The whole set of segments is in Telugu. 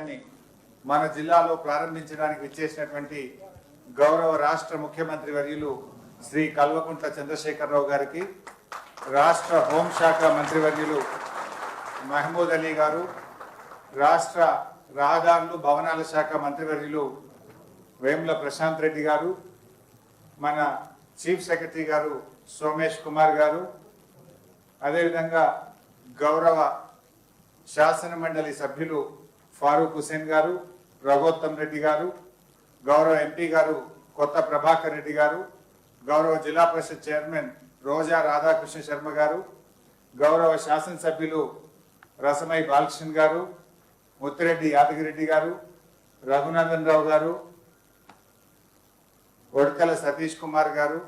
శాఖని మన జిల్లాలో ప్రారంభించడానికి విచ్చేసినటువంటి గౌరవ రాష్ట్ర ముఖ్యమంత్రి వర్యులు శ్రీ కల్వకుంట్ల చంద్రశేఖరరావు గారికి, రాష్ట్ర హోంశాఖ మంత్రివర్యులు మహమూద్ అలీ గారు, రాష్ట్ర రహదారులు భవనాల శాఖ మంత్రివర్యులు వేముల ప్రశాంత్ రెడ్డి గారు, మన చీఫ్ సెక్రటరీ గారు సోమేష్ కుమార్ గారు, అదేవిధంగా గౌరవ శాసన మండలి సభ్యులు ఫారూక్ హుసేన్ గారు, రఘోత్తమ్ రెడ్డి గారు, గౌరవ ఎంపీ గారు కొత్త ప్రభాకర్ రెడ్డి గారు, గౌరవ జిల్లా పరిషత్ చైర్మన్ రోజా రాధాకృష్ణ శర్మ గారు, గౌరవ శాసనసభ్యులు రసమై బాలకృష్ణ గారు, ముత్తిరెడ్డి యాదగిరెడ్డి గారు, రఘునందన్ రావు గారు, ఒడకల సతీష్ కుమార్ గారు,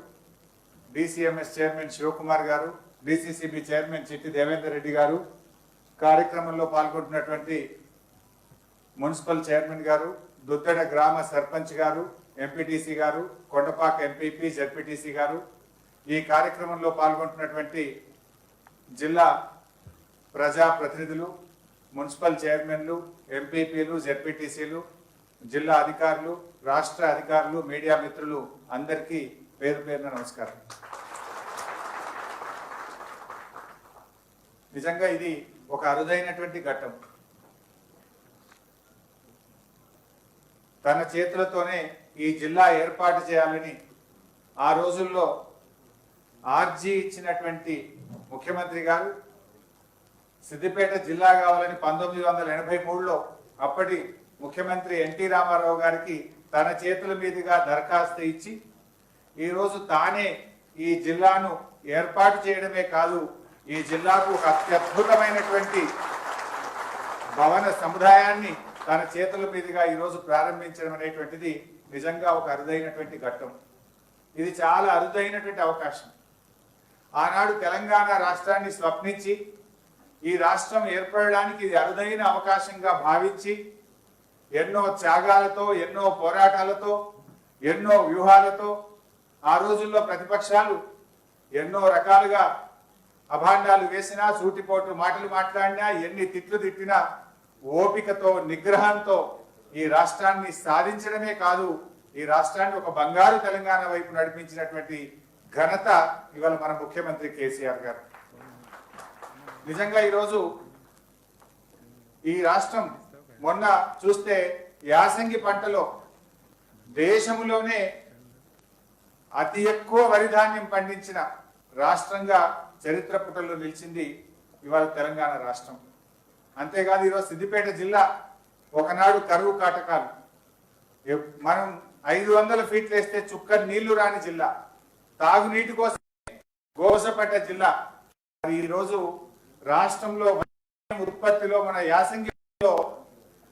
డిసిఎంఎస్ చైర్మన్ శివకుమార్ గారు, డిసిసిబి చైర్మన్ చిట్టి దేవేందర్ రెడ్డి గారు, కార్యక్రమంలో పాల్గొంటున్నటువంటి మున్సిపల్ చైర్మన్ గారు, దుద్దడ గ్రామ సర్పంచ్ గారు, ఎంపీటీసీ గారు, కొండపాక ఎంపీపీ జెడ్పీటీసీ గారు, ఈ కార్యక్రమంలో పాల్గొంటున్నటువంటి జిల్లా ప్రజా ప్రతినిధులు, మున్సిపల్ చైర్మన్లు, ఎంపీపీలు, జెడ్పీటీసీలు, జిల్లా అధికారులు, రాష్ట్ర అధికారులు, మీడియా మిత్రులు అందరికీ పేరు పేరున నమస్కారం. నిజంగా ఇది ఒక అరుదైనటువంటి ఘట్టం. తన చేతులతోనే ఈ జిల్లా ఏర్పాటు చేయాలని ఆ రోజుల్లో ఆర్జీ ఇచ్చినటువంటి ముఖ్యమంత్రి గారు సిద్దిపేట జిల్లా కావాలని 1983లో అప్పటి ముఖ్యమంత్రి ఎన్టీ రామారావు గారికి తన చేతుల మీదుగా దరఖాస్తు ఇచ్చి ఈరోజు తానే ఈ జిల్లాను ఏర్పాటు చేయడమే కాదు, ఈ జిల్లాకు ఒక అత్యద్భుతమైనటువంటి భవన సముదాయాన్ని తన చేతుల మీదుగా ఈరోజు ప్రారంభించడం అనేటువంటిది నిజంగా ఒక అరుదైనటువంటి ఘట్టం. ఇది చాలా అరుదైనటువంటి అవకాశం. ఆనాడు తెలంగాణ రాష్ట్రాన్ని స్వప్నించి ఈ రాష్ట్రం ఏర్పడడానికి ఇది అరుదైన అవకాశంగా భావించి ఎన్నో త్యాగాలతో, ఎన్నో పోరాటాలతో, ఎన్నో వ్యూహాలతో ఆ రోజుల్లో ప్రతిపక్షాలు ఎన్నో రకాలుగా అభాండాలు వేసినా, సూటిపోటు మాటలు మాట్లాడినా, ఎన్ని తిట్లు తిట్టినా ఓపికతో, నిగ్రహంతో ఈ రాష్ట్రాన్ని సాధించడమే కాదు, ఈ రాష్ట్రాన్ని ఒక బంగారు తెలంగాణ వైపు నడిపించినటువంటి ఘనత ఇవాళ మన ముఖ్యమంత్రి కేసీఆర్ గారు. నిజంగా ఈరోజు ఈ రాష్ట్రం మొన్న చూస్తే యాసంగి పంటలో దేశంలోనే అతి ఎక్కువ వరి ధాన్యం పండించిన రాష్ట్రంగా చరిత్ర పుటల్లో నిలిచింది ఇవాళ తెలంగాణ రాష్ట్రం. అంతేకాదు ఈరోజు సిద్దిపేట జిల్లా ఒకనాడు కరువు కాటకాలు, మనం 500 ఫీట్లు వేస్తే చుక్క నీళ్లు రాని జిల్లా, తాగునీటి కోసం గోసపడ్డ జిల్లా. ఈరోజు రాష్ట్రంలో ఉత్పత్తిలో మన యాసంగిలో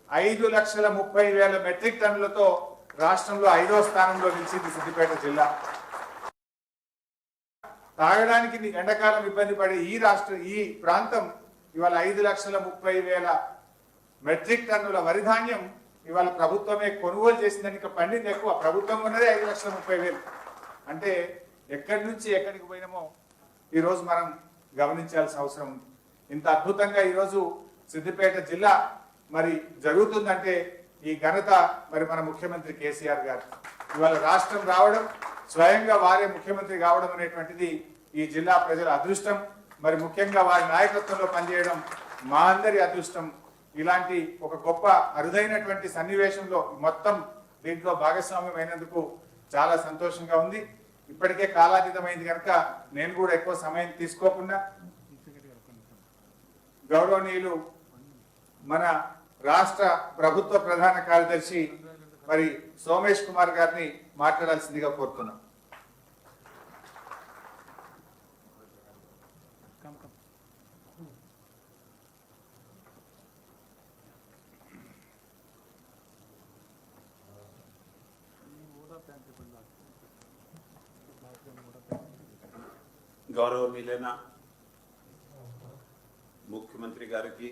5,30,000 మెట్రిక్ టన్నులతో రాష్ట్రంలో 5వ స్థానంలో నిలిచింది సిద్దిపేట జిల్లా. తాగడానికి ఎండాకాలం ఇబ్బంది పడే ఈ ప్రాంతం ఇవాళ 5,30,000 మెట్రిక్ టన్నుల వరి ధాన్యం ఇవాళ ప్రభుత్వమే కొనుగోలు చేసిందని. ఇంకా పండింది ఎక్కువ, ప్రభుత్వం ఉన్నదే 5,30,000. అంటే ఎక్కడి నుంచి ఎక్కడికి పోయినామో ఈరోజు మనం గమనించాల్సిన అవసరం ఉంది. ఇంత అద్భుతంగా ఈరోజు సిద్దిపేట జిల్లా మరి జరుగుతుందంటే ఈ ఘనత మరి మన ముఖ్యమంత్రి కేసీఆర్ గారు. ఇవాళ రాష్ట్రం రావడం, స్వయంగా వారే ముఖ్యమంత్రి కావడం అనేటువంటిది ఈ జిల్లా ప్రజల అదృష్టం. మరి ముఖ్యంగా వారి నాయకత్వంలో పనిచేయడం మా అందరి అదృష్టం. ఇలాంటి ఒక గొప్ప అరుదైనటువంటి సన్నివేశంలో మొత్తం దీంట్లో భాగస్వామ్యం అయినందుకు చాలా సంతోషంగా ఉంది. ఇప్పటికే కాలాతీతమైంది కనుక నేను కూడా ఎక్కువ సమయం తీసుకోకుండా గౌరవనీయులు మన రాష్ట్ర ప్రభుత్వ ప్రధాన కార్యదర్శి మరి సోమేష్ కుమార్ గారిని మాట్లాడాల్సిందిగా కోరుతున్నాం. గౌరవనీయులైన ముఖ్యమంత్రి గారికి,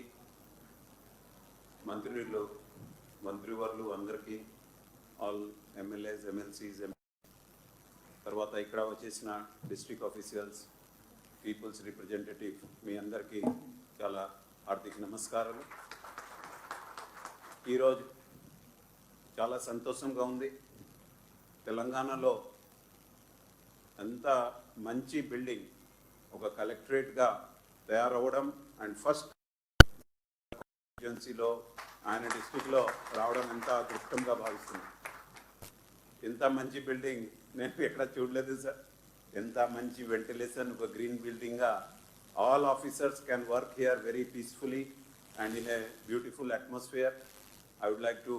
మంత్రివర్లు అందరికీ, ఆల్ ఎమ్మెల్యేస్, ఎమ్మెల్సీస్, తర్వాత ఇక్కడ వచ్చేసిన డిస్ట్రిక్ట్ ఆఫీసర్స్, పీపుల్స్ రిప్రజెంటేటివ్, మీ అందరికీ చాలా హార్దిక నమస్కారాలు. ఈరోజు చాలా సంతోషంగా ఉంది. తెలంగాణలో అంత మంచి బిల్డింగ్ ఒక కలెక్టరేట్గా తయారవడం అండ్ ఫస్ట్ ఏజెన్సీలో ఆయన డిస్ట్రిక్ట్లో రావడం ఎంత అదృష్టంగా భావిస్తుంది. ఎంత మంచి బిల్డింగ్ నేను ఎక్కడ చూడలేదు సార్. ఎంత మంచి వెంటిలేషన్, ఒక green బిల్డింగ్గా all officers can work here very peacefully and in a beautiful atmosphere. I would like to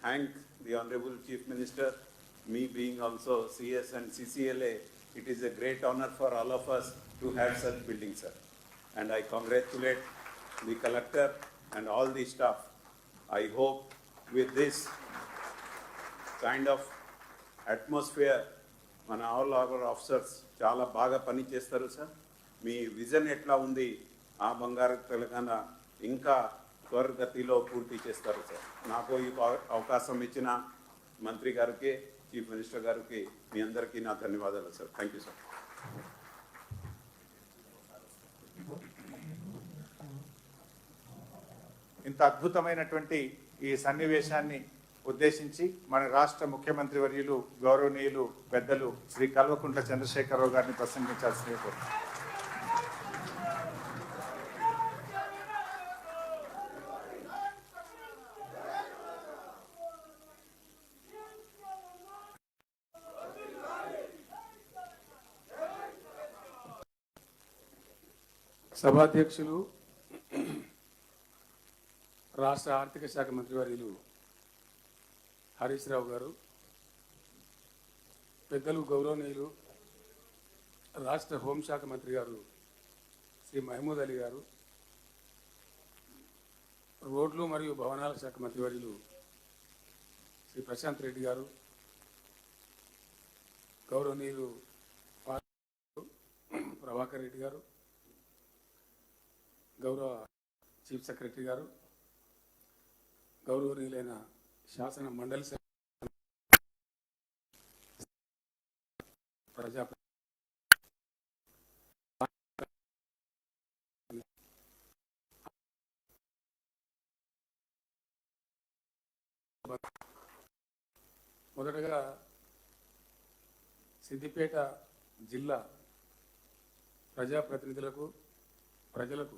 thank the Honorable Chief Minister. Me being also CS and CCLA, it is a great honor for all of us to have such buildings, sir. And I congratulate the collector and all the staff. I hope with this kind of atmosphere, మన all our officers చాలా బాగా పని చేస్తారు సార్. మీ విజన్ ఎట్లా ఉంది, ఆ బంగారు తెలంగాణ ఇంకా త్వరగతిలో పూర్తి చేస్తారు సార్. నాకు ఈ అవకాశం ఇచ్చిన మంత్రి గారికి, చీఫ్ మినిస్టర్ గారికి, మీ అందరికీ నా ధన్యవాదాలు సార్. Thank you sir. ఇంత అద్భుతమైనటువంటి ఈ సన్నివేశాన్ని ఉద్దేశించి మన రాష్ట్ర ముఖ్యమంత్రి వర్యులు గౌరవనీయులు పెద్దలు శ్రీ కల్వకుంట్ల చంద్రశేఖరరావు గారిని ప్రసంగించాల్సిందిగా కోరుతున్నాను. సభాధ్యక్షులు, రాష్ట్ర ఆర్థిక శాఖ మంత్రివర్యులు హరీష్ రావు గారు, పెద్దలు గౌరవనీయులు రాష్ట్ర హోంశాఖ మంత్రి గారు శ్రీ మహమూద్ అలీ గారు, రోడ్లు మరియు భవనాల శాఖ మంత్రివర్యులు శ్రీ ప్రశాంత్ రెడ్డి గారు, గౌరవనీయులు ప్రభాకర్ రెడ్డి గారు, గౌరవ చీఫ్ సెక్రటరీ గారు, గౌరవనీయులైన శాసన మండలి ప్రజా మొదటగా సిద్దిపేట జిల్లా ప్రజాప్రతినిధులకు, ప్రజలకు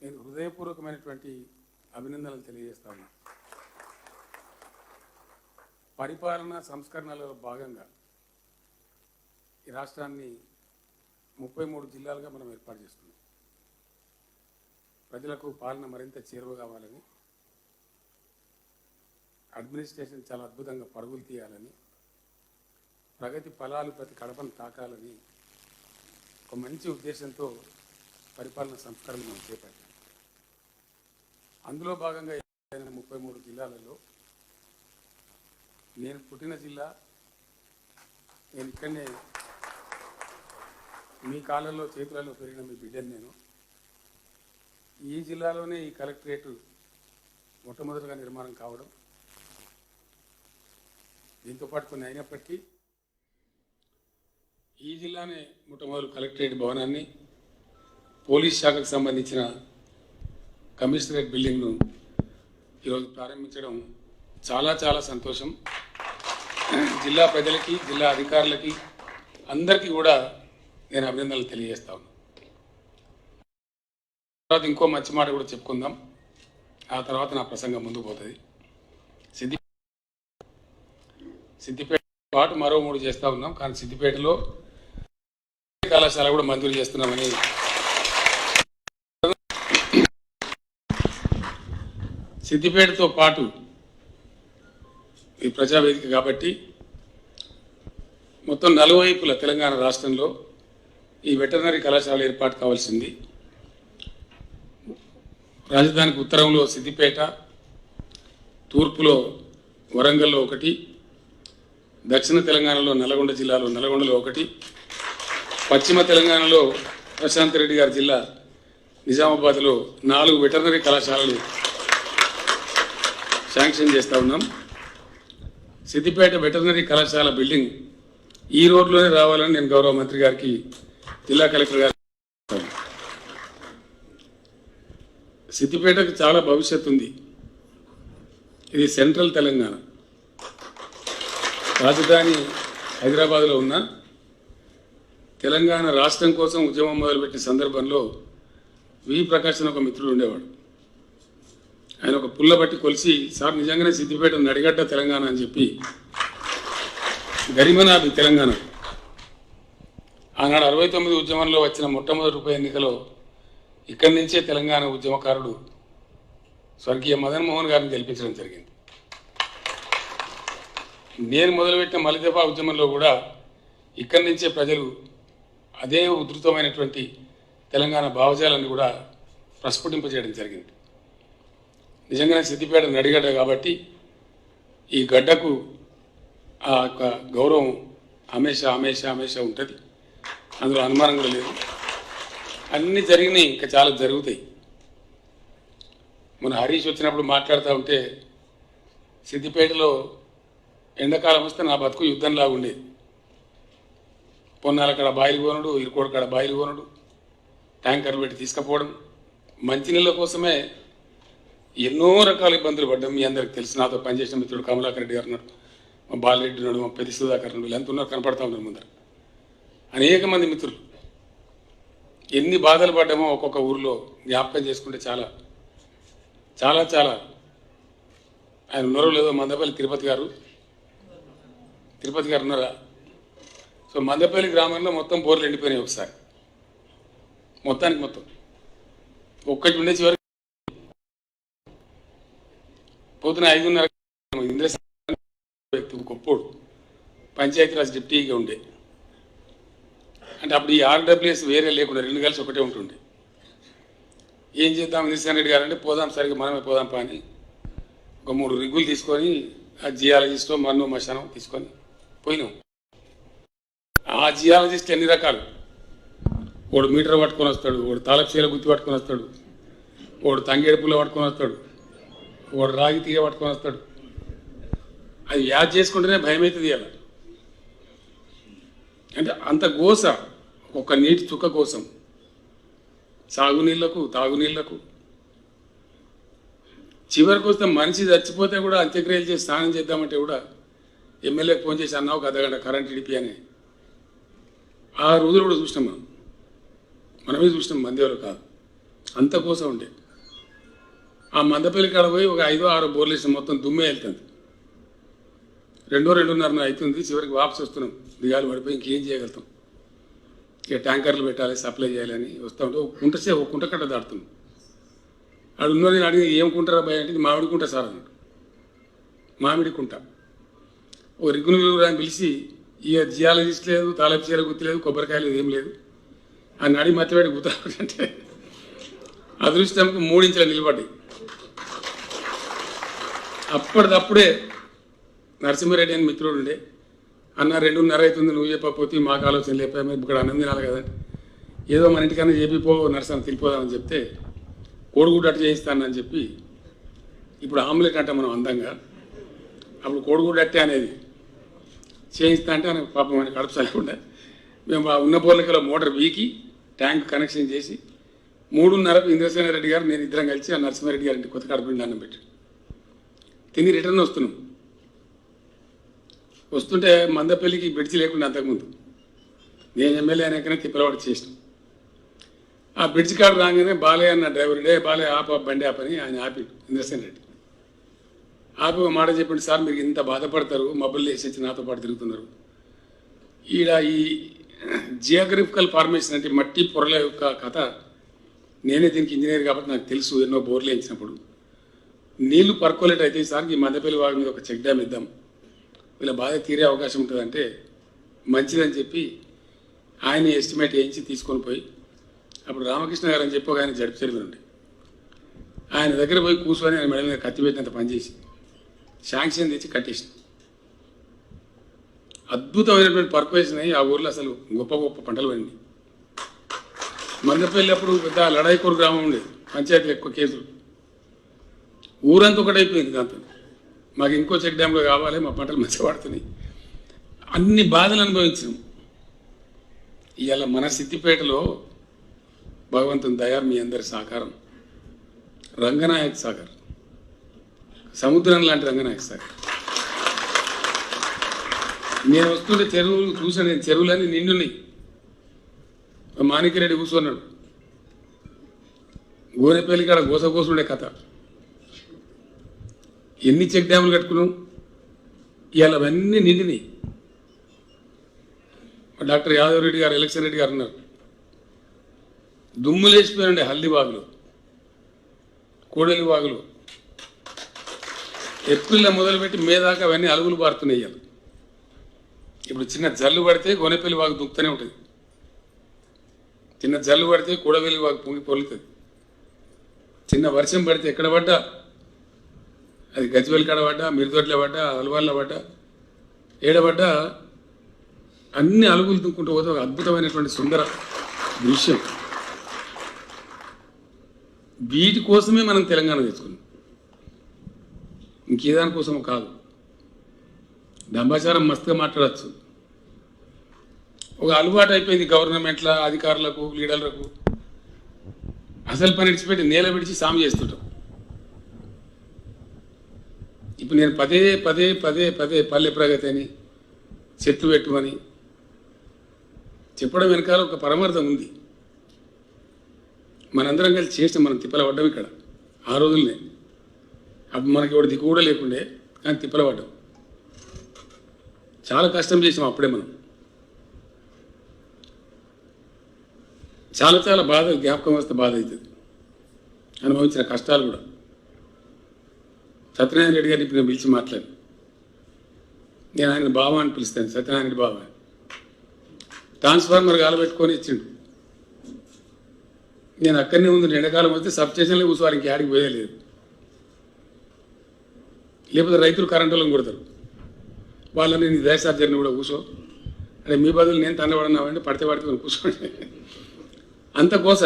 నేను హృదయపూర్వకమైనటువంటి అభినందనలు తెలియజేస్తాను. పరిపాలన సంస్కరణలో భాగంగా ఈ రాష్ట్రాన్ని 33 జిల్లాలుగా మనం ఏర్పాటు చేసుకున్నాం. ప్రజలకు పాలన మరింత చేరువ కావాలని, అడ్మినిస్ట్రేషన్ చాలా అద్భుతంగా పరుగులు తీయాలని, ప్రగతి ఫలాలు ప్రతి కడపను తాకాలని ఒక మంచి ఉద్దేశంతో పరిపాలన సంస్కరణ మనం చేపట్టాం. అందులో భాగంగా 33 జిల్లాలలో నేను పుట్టిన జిల్లా, నేను ఇక్కడనే మీ కాలంలో చేతులలో పెరిగిన మీ బిడ్డని నేను. ఈ జిల్లాలోనే ఈ కలెక్టరేటు మొట్టమొదటిగా నిర్మాణం కావడం, దీంతోపాటు కొన్ని అయినప్పటికీ ఈ జిల్లానే మొట్టమొదటి కలెక్టరేట్ భవనాన్ని, పోలీస్ శాఖకు సంబంధించిన కమిషనరేట్ బిల్డింగ్ను ఈరోజు ప్రారంభించడం చాలా చాలా సంతోషం. జిల్లా ప్రజలకి, జిల్లా అధికారులకి అందరికీ కూడా నేను అభినందనలు తెలియజేస్తా ఉన్నాను. తర్వాత ఇంకో మంచి మాట కూడా చెప్పుకుందాం, ఆ తర్వాత నా ప్రసంగం ముందుకు పోతుంది. సిద్దిపేట పాటు మరో 3 చేస్తూ ఉన్నాం, కానీ సిద్దిపేటలో కళాశాల కూడా మంజూరు చేస్తున్నామని. సిద్దిపేటతో పాటు ఈ ప్రజావేదిక కాబట్టి మొత్తం నలువైపుల తెలంగాణ రాష్ట్రంలో ఈ వెటర్నరీ కళాశాల ఏర్పాటు కావాల్సింది. రాజధానికి ఉత్తరంలో సిద్దిపేట, తూర్పులో వరంగల్లో 1, దక్షిణ తెలంగాణలో నల్గొండ జిల్లాలో నల్గొండలో 1, పశ్చిమ తెలంగాణలో ప్రశాంత్ రెడ్డి గారి జిల్లా నిజామాబాద్లో 4 వెటర్నరీ కళాశాలలు శాంక్షన్ చేస్తూ ఉన్నాం. సిద్దిపేట వెటర్నరీ కళాశాల బిల్డింగ్ ఈ రోడ్లోనే రావాలని నేను గౌరవ మంత్రి గారికి, జిల్లా కలెక్టర్ గారికి. సిద్దిపేటకు చాలా భవిష్యత్తు ఉంది. ఇది సెంట్రల్ తెలంగాణ, రాజధాని హైదరాబాద్లో ఉన్న తెలంగాణ రాష్ట్రం కోసం ఉద్యమం మొదలుపెట్టిన సందర్భంలో వి ప్రకాశ్ అని ఒక మిత్రుడు ఉండేవాడు. ఆయన ఒక పుల్ల బట్టి కొలిసి, సార్ నిజంగానే సిద్దిపేట నడిగడ్డ తెలంగాణ అని చెప్పి గరిమనాభి తెలంగాణ. ఆనాడు 69 ఉద్యమంలో వచ్చిన మొట్టమొదటి ఉప ఎన్నికలో ఇక్కడి నుంచే తెలంగాణ ఉద్యమకారుడు స్వర్గీయ మదన్ మోహన్ గారిని గెలిపించడం జరిగింది. నేను మొదలుపెట్టిన మలిదఫా ఉద్యమంలో కూడా ఇక్కడి నుంచే ప్రజలు అదే ఉధృతమైనటువంటి తెలంగాణ భావజాలాన్ని కూడా ప్రస్ఫుటింపజేయడం జరిగింది. నిజంగానే సిద్దిపేట నడిగడ్డ కాబట్టి ఈ గడ్డకు ఆ యొక్క గౌరవం హమేషా ఉంటుంది, అందులో అనుమానం కూడా లేదు. అన్నీ జరిగినాయి, ఇంకా చాలా జరుగుతాయి. మన హరీష్ వచ్చినప్పుడు మాట్లాడుతూ ఉంటే సిద్దిపేటలో ఎండాకాలం వస్తే నా బతుకు యుద్ధంలాగా ఉండేది. పొన్నాల కాడ బాయిలు కొనడు, ఇరుకోడు కాడ బాయిలు కొనడు, ట్యాంకర్లు పెట్టి తీసుకుపోవడం, మంచినీళ్ళ కోసమే ఎన్నో రకాల ఇబ్బందులు పడ్డాం. మీ అందరికి తెలుసు, నాతో పనిచేసిన మిత్రుడు కమలాకర్ రెడ్డి గారు ఉన్నారు, మా బాలరెడ్డి ఉన్నాడు, మా పెద్ద సుధాకర్ ఉన్నాడు, ఎంత ఉన్నారు కనపడతా ఉన్నారు ముందర. అనేక మంది మిత్రులు ఎన్ని బాధలు పడ్డామో ఒక్కొక్క ఊరిలో జ్ఞాపకం చేసుకుంటే చాలా చాలా చాలా. ఆయన ఉన్నారో లేదో, మందపల్లి తిరుపతి గారు ఉన్నారా? సో మందపల్లి గ్రామంలో మొత్తం బోర్లు ఎండిపోయినాయి ఒకసారి, మొత్తానికి మొత్తం ఒక్కటి ఉండే చివరికి పొద్దున 5:30 ఇంద్రసేన వ్యక్తి గొప్పోడు పంచాయతీరాజ్ డిప్యూటీగా ఉండే. అంటే అప్పుడు ఈ ఆర్డబ్ల్యూఎస్ వేరే లేకుండా 2 కలిసి ఒకటే ఉంటుండే. ఏం చేద్దాం ఇంద్రసేన రెడ్డి గారు అంటే, పోదాం సరిగ్గా మనమే పోదాం పా అని ఒక 3 రిగ్గులు తీసుకొని ఆ జియాలజిస్టో మన్నో మశానం తీసుకొని పోయినాం. ఆ జియాలజిస్ట్ ఎన్ని రకాలు, వాడు మీటర్ పట్టుకొని వస్తాడు, వాడు తాళపు గుత్తి పట్టుకొని వస్తాడు, వాడు తంగేడు పుల్ల పట్టుకొని వస్తాడు, వాడు రాగి తీగ పట్టుకొని వస్తాడు. అది యాద్ చేసుకుంటేనే భయం అవుతుంది. అలా అంటే అంత గోస, ఒక నీటి చుక్క కోసం, సాగునీళ్లకు తాగునీళ్లకు. చివరికి వస్తే మనిషి చచ్చిపోతే కూడా అంత్యక్రియలు చేసి స్నానం చేద్దామంటే కూడా ఎమ్మెల్యేకి ఫోన్ చేసి అన్నావు ఒక అర్ధగంట కరెంట్ ఇడిపి అని. ఆ రోజులు కూడా చూసినాం మనమే చూసినాం, మందేవారు కాదు, అంత కోసం ఉండే. ఆ మందపల్లి కాడ పోయి ఒక 5-6 బోర్లు వేసిన మొత్తం దుమ్మే వెళ్తుంది. 2-2:30 అవుతుంది, చివరికి వాపసు వస్తున్నాం, దిగాలు పడిపోయి ఇంకేం చేయగలుగుతాం. ఇక ట్యాంకర్లు పెట్టాలి, సప్లై చేయాలని వస్తూ ఉంటే ఒక కుంట కట్ట దాడుతున్నాం. అడు ఉన్నో నేను అడిగి ఏం కుంటారా భయ అంటే, మామిడి కుంట సార్ అన్నాడు. మామిడి కుంట. ఓ రిగ్గును అని పిలిచి, ఇక జియాలజిస్ట్ లేదు, తాళపు చీర గుర్తు లేదు, కొబ్బరికాయ లేదు, ఏం లేదు. ఆ నడి మత్తివేడి గుర్తుంటే అదృష్టంకి 3 ఇంచుల నిలబడ్డాయి. అప్పటిదప్పుడే నరసింహారెడ్డి అని మిత్రుడు ఉండే, అన్న 2:30 అవుతుంది, నువ్వు చెప్పకపోతే మాకు ఆలోచన లేకపోయా, మేము ఇక్కడ అన్నం తినాలి కదా, ఏదో మన ఇంటికన్నా చెప్పిపో నరసింహ తిరిగిపోదామని చెప్తే, కోడిగుడ్డు అట్టు చేయిస్తానని చెప్పి, ఇప్పుడు ఆమ్లెట్ అంట మనం అందంగా, అప్పుడు కోడిగుడ్డు అట్టే అనేది చేయిస్తా అంటే ఆయన పాపం మనకి కడుపు చల్లకుండా మేము ఆ ఉన్న బోర్లకలో మోటార్ వీకి ట్యాంక్ కనెక్షన్ చేసి 3:30కు ఇంద్రసేన రెడ్డి గారు నేను ఇద్దరం కలిసి ఆ నరసింహారెడ్డి గారి ఇంటి కొత్త కడుపు అన్నం పెట్టి తిని రిటర్న్ వస్తున్నాం. వస్తుంటే మందపల్లికి బ్రిడ్జి లేకుండా అంతకుముందు నేను ఎమ్మెల్యే అనేకనే తిప్పలవాడు చేసినాం. ఆ బ్రిడ్జి కాడ రాగానే బాలయ్య అన్న డ్రైవర్, బాలయ్య బండి ఆపని ఆయన ఆపి ఇంద్రసేన రెడ్డి ఆపి ఒక మాట చెప్పండి, సార్ మీరు ఇంత బాధపడతారు, మబ్బులు వేసేసి నాతో పాటు తిరుగుతున్నారు, ఈడ ఈ జియోగ్రఫికల్ ఫార్మేషన్ అంటే మట్టి పొరల యొక్క కథ, నేనే దీనికి ఇంజనీర్ కాబట్టి నాకు తెలుసు, ఎన్నో బోర్లు వేయించినప్పుడు నీళ్లు పర్కోలేట్ అయితే సార్ ఈ మందపల్లి వాడి మీద ఒక చెక్ డ్యామ్ ఇద్దాం, వీళ్ళ బాధ తీరే అవకాశం ఉంటుందంటే మంచిదని చెప్పి ఆయన ఎస్టిమేట్ వేయించి తీసుకొని పోయి, అప్పుడు రామకృష్ణ గారు అని చెప్పి ఒక ఆయన జడ్పీ చైర్మన్ ఉండే, ఆయన దగ్గర పోయి కూర్చొని ఆయన మెడ మీద కత్తి పెట్టినంత పనిచేసి శాంక్షన్ తెచ్చి కట్టేసిన. అద్భుతమైనటువంటి పర్పరేషన్ అయ్యి ఆ ఊర్లో అసలు గొప్ప గొప్ప పంటలు పండి. మందపల్లి అప్పుడు పెద్ద లడాయికూరు గ్రామం ఉండేది, పంచాయతీలు ఎక్కువ కేసులు, ఊరంతా ఒకటైపోయింది. దాంతో మాకు ఇంకో చెక్ డ్యామ్లో కావాలి, మా పంటలు మంచిగా పడుతున్నాయి, అన్ని బాధలు అనుభవించినాం. ఇవాళ మన సిద్దిపేటలో భగవంతుని దయ, మీ అందరి సహకారం, రంగనాయక్ సాగర్ సముద్రం లాంటి రంగనాయక సార్. నేను వస్తుంటే చెరువులు చూసాను, నేను చెరువులన్నీ నిండున్నాయి. మాణిక్యరెడ్డి కూర్చున్నాడు, గోనెపల్లి కాడ గోసగోసుండే కథ. ఎన్ని చెక్ డ్యాములు కట్టుకున్నాం, ఇవాళ అవన్నీ నిండినాయి. డాక్టర్ యాదవ్ రెడ్డి గారు, ఎలక్షన్ రెడ్డి గారు ఉన్నారు, దుమ్ము లేచిపోయారండి. హల్దీ వాగులు, కోడలి వాగులు ఏప్రిల్లో మొదలుపెట్టి మే దాకా అవన్నీ అలుగులు పారుతున్నాయి. ఇవాళ ఇప్పుడు చిన్న జల్లు పడితే గోనెపల్లి వాగు దుక్కుతూనే ఉంటుంది, చిన్న జల్లు పడితే కూడవెల్లి వాగు పొంగి పొలుతుంది. చిన్న వర్షం పడితే ఎక్కడ పడ్డా, అది గజ్వెల్ కాడ పడ్డా, మిరుదొడ్ల పడ్డా, అలవాళ్ళ పడ్డా, ఏడబడ్డా అన్ని అలుగులు దుక్కుంటూ పోతే ఒక అద్భుతమైనటువంటి సుందర దృశ్యం. వీటి కోసమే మనం తెలంగాణ తెచ్చుకున్నాం, ఇంకేదాని కోసం కాదు. దంబాచారం మస్తుగా మాట్లాడచ్చు. ఒక అలవాటు అయిపోయింది గవర్నమెంట్ల అధికారులకు, లీడర్లకు. అసలు పని విడిచిపెట్టి నేల విడిచి సాము చేస్తుంటాం. ఇప్పుడు నేను పదే పదే పదే పదే పల్లె ప్రగతి అని, చెట్లు పెట్టుమని చెప్పడం వెనకాల ఒక పరమార్థం ఉంది. మనందరం కలిసి చేసిన మనం తిప్పల పడ్డాం ఇక్కడ ఆ రోజుల్నే. అప్పుడు మనకి ఎవరి దిక్కు కూడా లేకుండే, కానీ తిప్పల పడ్డాం. చాలా కష్టం చేసాం అప్పుడే మనం. చాలా చాలా బాధ, జ్ఞాపకం వస్తే బాధ అవుతుంది. అనుభవించిన కష్టాలు కూడా. సత్యనారాయణ రెడ్డి గారిని ఇప్పుడు నేను పిలిచి మాట్లాడి, నేను ఆయన బావ అని పిలుస్తాను, సత్యనారాయణ రెడ్డి బావ. ట్రాన్స్ఫార్మర్ గాలబెట్టుకొని ఇచ్చిండు. నేను అక్కడనే ఉంది, ఎండాకాలం వస్తే సబ్ స్టేషన్లో కూర్చోవాలి, ఇంక ఆడికి పోయలేదు. లేకపోతే రైతులు కరెంటు వాళ్ళని కొడతారు. వాళ్ళని నీ దేశార్జర్ని కూడా కూర్చో, అంటే మీ బదులు నేను తండబడినామంటే పడితే కూర్చోండి. అంత కోస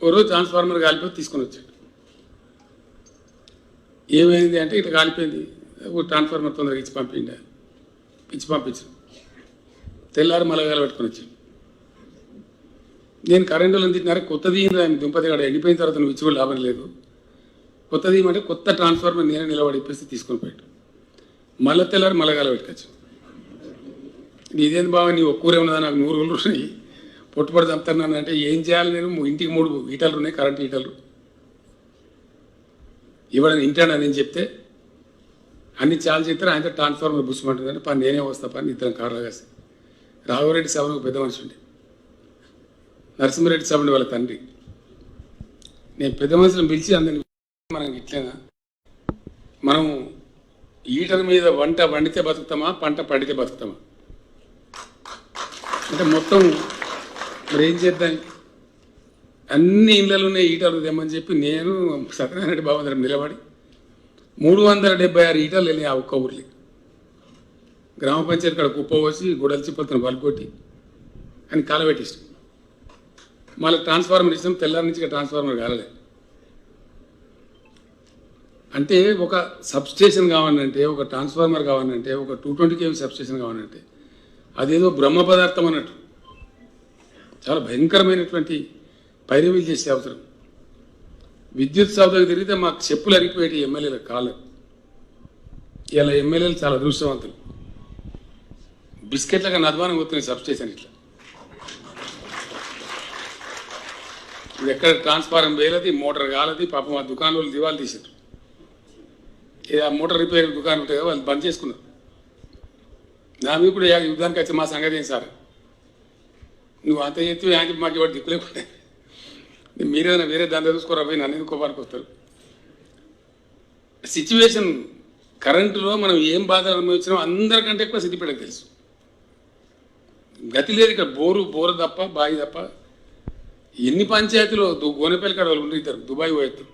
ఓ రోజు ట్రాన్స్ఫార్మర్ కాలిపోయి తీసుకొని వచ్చాడు. ఏమైంది అంటే ఇట్లా కాలిపోయింది, ఓ ట్రాన్స్ఫార్మర్ తొందరగా ఇచ్చి పంపించాను. తెల్లారి మలగాలు పెట్టుకొని వచ్చాను. నేను కరెంటు వాళ్ళని తిట్టినారా, కొత్తది దుంపతి కాడ ఎండిపోయిన తర్వాత నువ్వు ఇచ్చి కూడా లాభం లేదు. కొత్తది ఏమంటే కొత్త ట్రాన్స్ఫార్మర్ నేనే నిలబడి ఇప్పేసి తీసుకొని పోయాడు. మళ్ళీ తెల్లారి మలగాలు పెట్టుకోవచ్చు. ఇదేంది బాబా, నీ ఒక్కూరే ఉన్నదా, నాకు 100 రోజులు ఉన్నాయి, పొట్టుపడి చంపుతున్నాను అంటే ఏం చేయాలి? నేను ఇంటికి 3 హీటర్లు ఉన్నాయి, కరెంట్ హీటర్లు. ఇవ్వడానికి ఇంటాను నేను చెప్తే అన్ని చాలా చెప్తారు. ఆయనతో ట్రాన్స్ఫార్మర్ బుస్సుమంటుందంటే పని నేనే వస్తా పని. ఇద్దరం కార్లో కాసి రాఘవరెడ్డి సభను పెద్ద మనిషి ఉండే, నరసింహారెడ్డి సభని వాళ్ళ తండ్రి. నేను పెద్ద మనుషులను పిలిచి అందరిని, మనం ఇట్లేనా, మనం హీటర్ మీద వంట వండితే బతుకుతామా, పంట పండితే బతుకుతామా అంటే మొత్తం మరి ఏం చేద్దాం. అన్ని ఇళ్ళలోనే హీటర్లు తెమ్మని చెప్పి నేను సత్యనారాయణ రెడ్డి బాబు అందరం నిలబడి 376 హీటర్లు వెళ్ళినాయి ఆ ఒక్క ఊర్లో. గ్రామ పంచాయతీ కాడ కుప్ప పోసి గొడవలు చిప్పలతో పలుకొట్టి అని కాలబెట్టిస్తాం. మళ్ళీ ట్రాన్స్ఫార్మర్ ఇస్తాం, తెల్లారి నుంచి ట్రాన్స్ఫార్మర్ కాలలేదు. అంటే ఒక సబ్స్టేషన్ కావాలంటే, ఒక ట్రాన్స్ఫార్మర్ కావాలంటే, ఒక 220 kV సబ్స్టేషన్ కావాలంటే అదేదో బ్రహ్మ పదార్థం అన్నట్టు చాలా భయంకరమైనటువంటి పైరవీలు చేసే అవసరం. విద్యుత్ సౌదకు తిరిగితే మాకు చెప్పులు అరిగిపోయేటి ఎమ్మెల్యేల కాలం. ఇలా ఎమ్మెల్యేలు చాలా అదృష్టవంతులు. బిస్కెట్లుగా నద్వానం పోతున్నాయి సబ్స్టేషన్. ఇట్లా ఇప్పుడు ఎక్కడ ట్రాన్స్ఫార్మర్ వేలది, మోటార్ కాలది. పాపం ఆ దుకాణాలు దివాలు తీసారు. ఆ మోటార్ రిపేర్ దుకాణం ఉంటాయి కదా, వాళ్ళు బంద్ చేసుకున్నారు. నా మీద కూడా యుద్ధానికి వచ్చి మా సంగతి ఏం సార్, నువ్వు అంత చేస్తే ఆయన మాకు ఎవరు దిక్కులేకుండా మీరేదైనా వేరే దాంట్లో చూసుకోరా పోయి నన్ను ఎందుకు కోపానికి వస్తారు. సిచ్యువేషన్ కరెంటులో మనం ఏం బాధలు అనుభవించినామో అందరికంటే ఎక్కువ సిద్దిపేటకు తెలుసు. గతి లేదు ఇక్కడ. బోరు తప్ప, బావి తప్ప. ఎన్ని పంచాయతీలో గోనెపల్లి కాడ వాళ్ళు ఉండిస్తారు, దుబాయ్ పోయేస్తారు.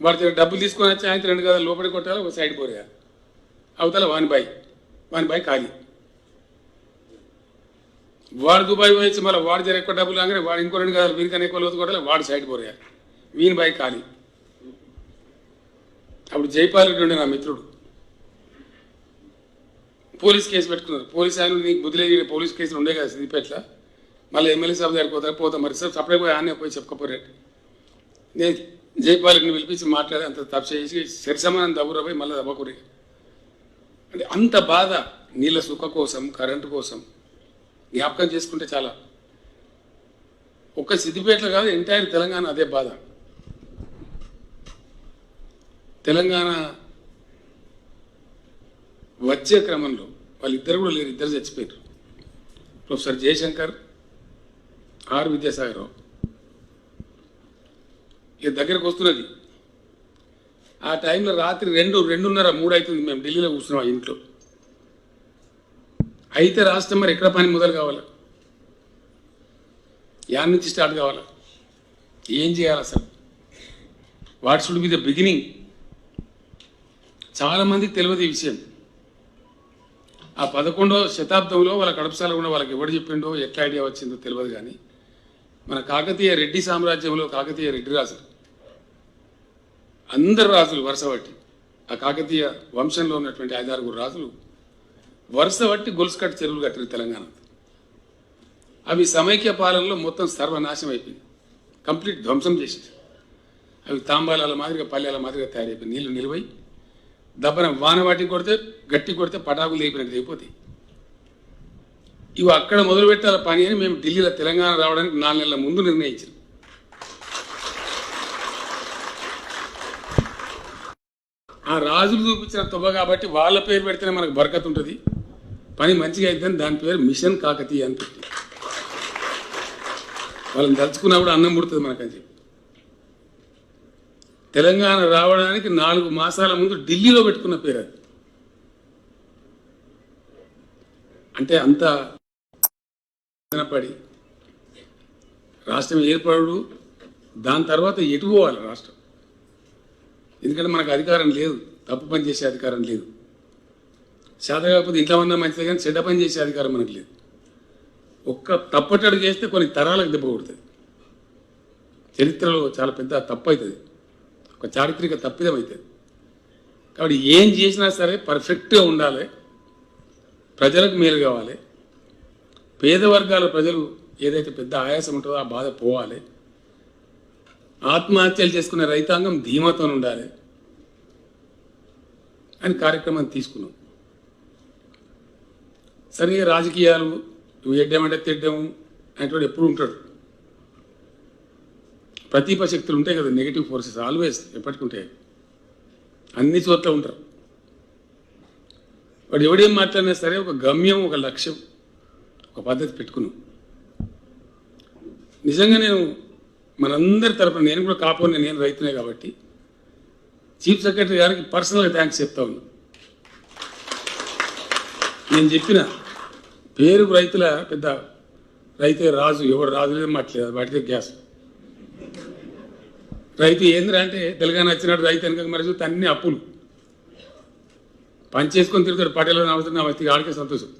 వాడి డబ్బులు తీసుకొని వచ్చి ఆయన 2 గదాలు లోపలికి కొట్టాలి, ఒక సైడ్ పోరేయాలి. అవతల వాని బాయ్ ఖాళీ. వాడు దుబాయ్ పోయొచ్చి మళ్ళీ వాడు జర ఎక్కువ డబ్బులు కాగానే వాడు ఇంకో 2 గదాలు వీరికన్నా ఎక్కువ లోతు కొట్టాలి, వాడు సైడ్ పోరేయాలి. వీని బాయ్ ఖాళీ. అప్పుడు జైపాల్ రెడ్డి ఉండే నా మిత్రుడు, పోలీస్ కేసు పెట్టుకున్నారు. పోలీస్ ఆయన నీకు బుద్ధి లేదు, పోలీస్ కేసులు ఉండే కదా సిద్దిపేటలో, మళ్ళీ ఎమ్మెల్యే సభ దగ్గరికి పోతా మరి సార్ సపరేట్ పోయి ఆయన పోయి చెప్పుకోపోయాడు. నేను జైపాలకుని పిలిపించి మాట్లాడి అంత తప్పు చేసి సరిసమానం దబ్బురపోయి మళ్ళీ దబ్బకూరి అంటే అంత బాధ నీళ్ళ సుఖ కోసం కరెంటు కోసం జ్ఞాపకం చేసుకుంటే చాలా ఒక్క సిద్దిపేటలో కాదు ఎంటైర్ తెలంగాణ అదే బాధ. తెలంగాణ వచ్చే క్రమంలో వాళ్ళిద్దరు కూడా లేరు, ఇద్దరు చచ్చిపోయారు. Professor Jayashankar, R Vidyasagar Rao. ఇక దగ్గరకు వస్తున్నది. ఆ టైంలో రాత్రి 2:30, 3 అవుతుంది. మేము ఢిల్లీలో కూర్చున్నాం ఆ ఇంట్లో. అయితే రాష్ట్రం మరి ఎక్కడ పని మొదలు కావాలా, యాన్ నుంచి స్టార్ట్ కావాలా, ఏం చేయాలి అసలు, what should be the beginning. చాలామందికి తెలియదు ఈ విషయం. ఆ 11వ శతాబ్దంలో వాళ్ళ కడపసాల కూడా వాళ్ళకి ఎవడు చెప్పిండో ఎట్లా ఐడియా వచ్చిందో తెలియదు. కానీ మన కాకతీయ రెడ్డి సామ్రాజ్యంలో కాకతీయ రెడ్డి రాజులు అందరు రాజులు వరుస బట్టి ఆ కాకతీయ వంశంలో ఉన్నటువంటి 5-6 రాజులు వరుస బట్టి గొలుసు కట్టి చెరువులు కట్టారు తెలంగాణ. అవి సమైక్య పాలనలో మొత్తం సర్వనాశనం అయిపోయింది, కంప్లీట్ ధ్వంసం చేసేది. అవి తాంబాలాల మాదిరిగా పల్లెల మాదిరిగా తయారైపోయి నీళ్లు నిలువై దబ్బన వాన వాటి కొడితే గట్టి కొడితే పటాకులు అయిపోయినట్టు అయిపోతాయి. ఇవి అక్కడ మొదలు పెట్టాల పని అని మేము ఢిల్లీలో తెలంగాణ రావడానికి 4 నెలల ముందు నిర్ణయించాం. ఆ రాజులు చూపించిన తొవ్వ కాబట్టి వాళ్ళ పేరు పెడితేనే మనకు బరకత్ ఉంటుంది, పని మంచిగా అవుతుందని దాని పేరు మిషన్ కాకతీయ అని పెట్టి వాళ్ళని తలుచుకున్నప్పుడు అన్నం పుడుతుంది మనకని చెప్పి తెలంగాణ రావడానికి 4 మాసాల ముందు ఢిల్లీలో పెట్టుకున్న పేరు అది. అంటే అంత పడి రాష్ట్రం ఏర్పడు, దాని తర్వాత ఎటు పోవాలి రాష్ట్రం. ఎందుకంటే మనకు అధికారం లేదు, తప్పు పని చేసే అధికారం లేదు. శాత కాకపోతే ఇంట్లో ఉన్నా మంచిదే కానీ చెడ్డ పని చేసే అధికారం మనకు లేదు. ఒక్క తప్పటడు చేస్తే కొన్ని తరాలకు దెబ్బ కొడుతుంది. చరిత్రలో చాలా పెద్ద తప్పు అవుతుంది, ఒక చారిత్రక తప్పిదం అవుతుంది. కాబట్టి ఏం చేసినా సరే పర్ఫెక్ట్గా ఉండాలి, ప్రజలకు మేలు కావాలి, పేద వర్గాల ప్రజలు ఏదైతే పెద్ద ఆయాసం ఉంటుందో ఆ బాధ పోవాలి, ఆత్మహత్యలు చేసుకునే రైతాంగం ధీమాతో ఉండాలి అని కార్యక్రమాన్ని తీసుకున్నాం. సరే రాజకీయాలు ఎడ్డమంటే తిడ్డము అనేటువంటి ఎప్పుడు ఉంటాడు. ప్రతిభ శక్తులు ఉంటాయి కదా, నెగిటివ్ ఫోర్సెస్ ఆల్వేస్ ఎప్పటికీ ఉంటాయి, అన్ని చోట్ల ఉంటారు. వాడు ఎవడేం మాట్లాడినా సరే ఒక గమ్యం, ఒక లక్ష్యం, ఒక పద్ధతి పెట్టుకున్నాం. నిజంగా నేను మనందరి తరపున, నేను కూడా కాపోని, నేను రైతునే కాబట్టి చీఫ్ సెక్రటరీ గారికి పర్సనల్గా థ్యాంక్స్ చెప్తా ఉన్నా. నేను చెప్పిన పేరు రైతుల పెద్ద రైతే రాజు, ఎవడు రాజు లేదు మాట్లేదు, వాటిదే గ్యాస్. రైతు ఏంద్రా అంటే తెలంగాణ వచ్చినట్టు రైతు వెనక మరి చూస్తే అన్ని అప్పులు పని చేసుకొని తిరుగుతాడు. పటేలో అవసరం వస్తే ఆడికే సంతోషం,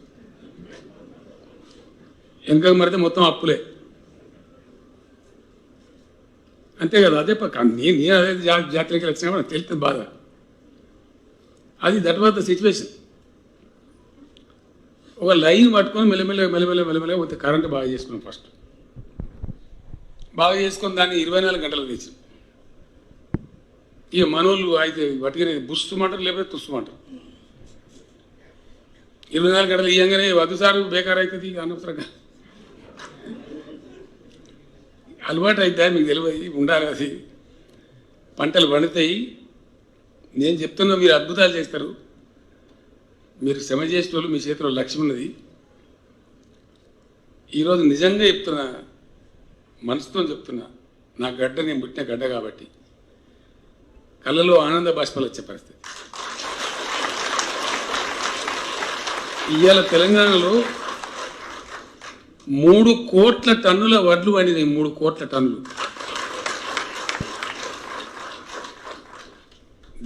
వెనక మరితే మొత్తం అప్పులే, అంతే కదా. అదే పక్క నేను అదే జాతరకి వచ్చినా కూడా తెలుస్తుంది బాధ. అది దట్ వాజ్ ద సిచ్యువేషన్. ఒక లైన్ పట్టుకొని మెల్లమెల్లగా పోతే కరెంటు బాగా చేసుకున్నాం. ఫస్ట్ బాగా చేసుకొని దాన్ని 24 గంటలు తెచ్చాం. ఇక మనోళ్ళు అయితే పట్టుకునే బుస్తుమంటారు, లేకపోతే తుస్తుమంటారు. 24 గంటలు ఇవ్వగానే వద్దుసారి బేకార్ అవుతుంది, అనవసరంగా అలవాటు అయితే మీకు తెలియదు, ఉండాలి. అది పంటలు పండుతాయి. నేను చెప్తున్నా, మీరు అద్భుతాలు చేస్తారు. మీరు శ్రమ చేసే వాళ్ళు, మీ చేతిలో లక్ష్యం ఉన్నది. ఈరోజు నిజంగా చెప్తున్నా, మనసుతో చెప్తున్నా, నా గడ్డ నేను పుట్టిన గడ్డ కాబట్టి కళ్ళలో ఆనంద బాష్పాలు వచ్చే పరిస్థితి. ఇవాళ తెలంగాణలో 3 కోట్ల టన్నుల వడ్లు పండినాయి. 3 కోట్ల టన్నులు.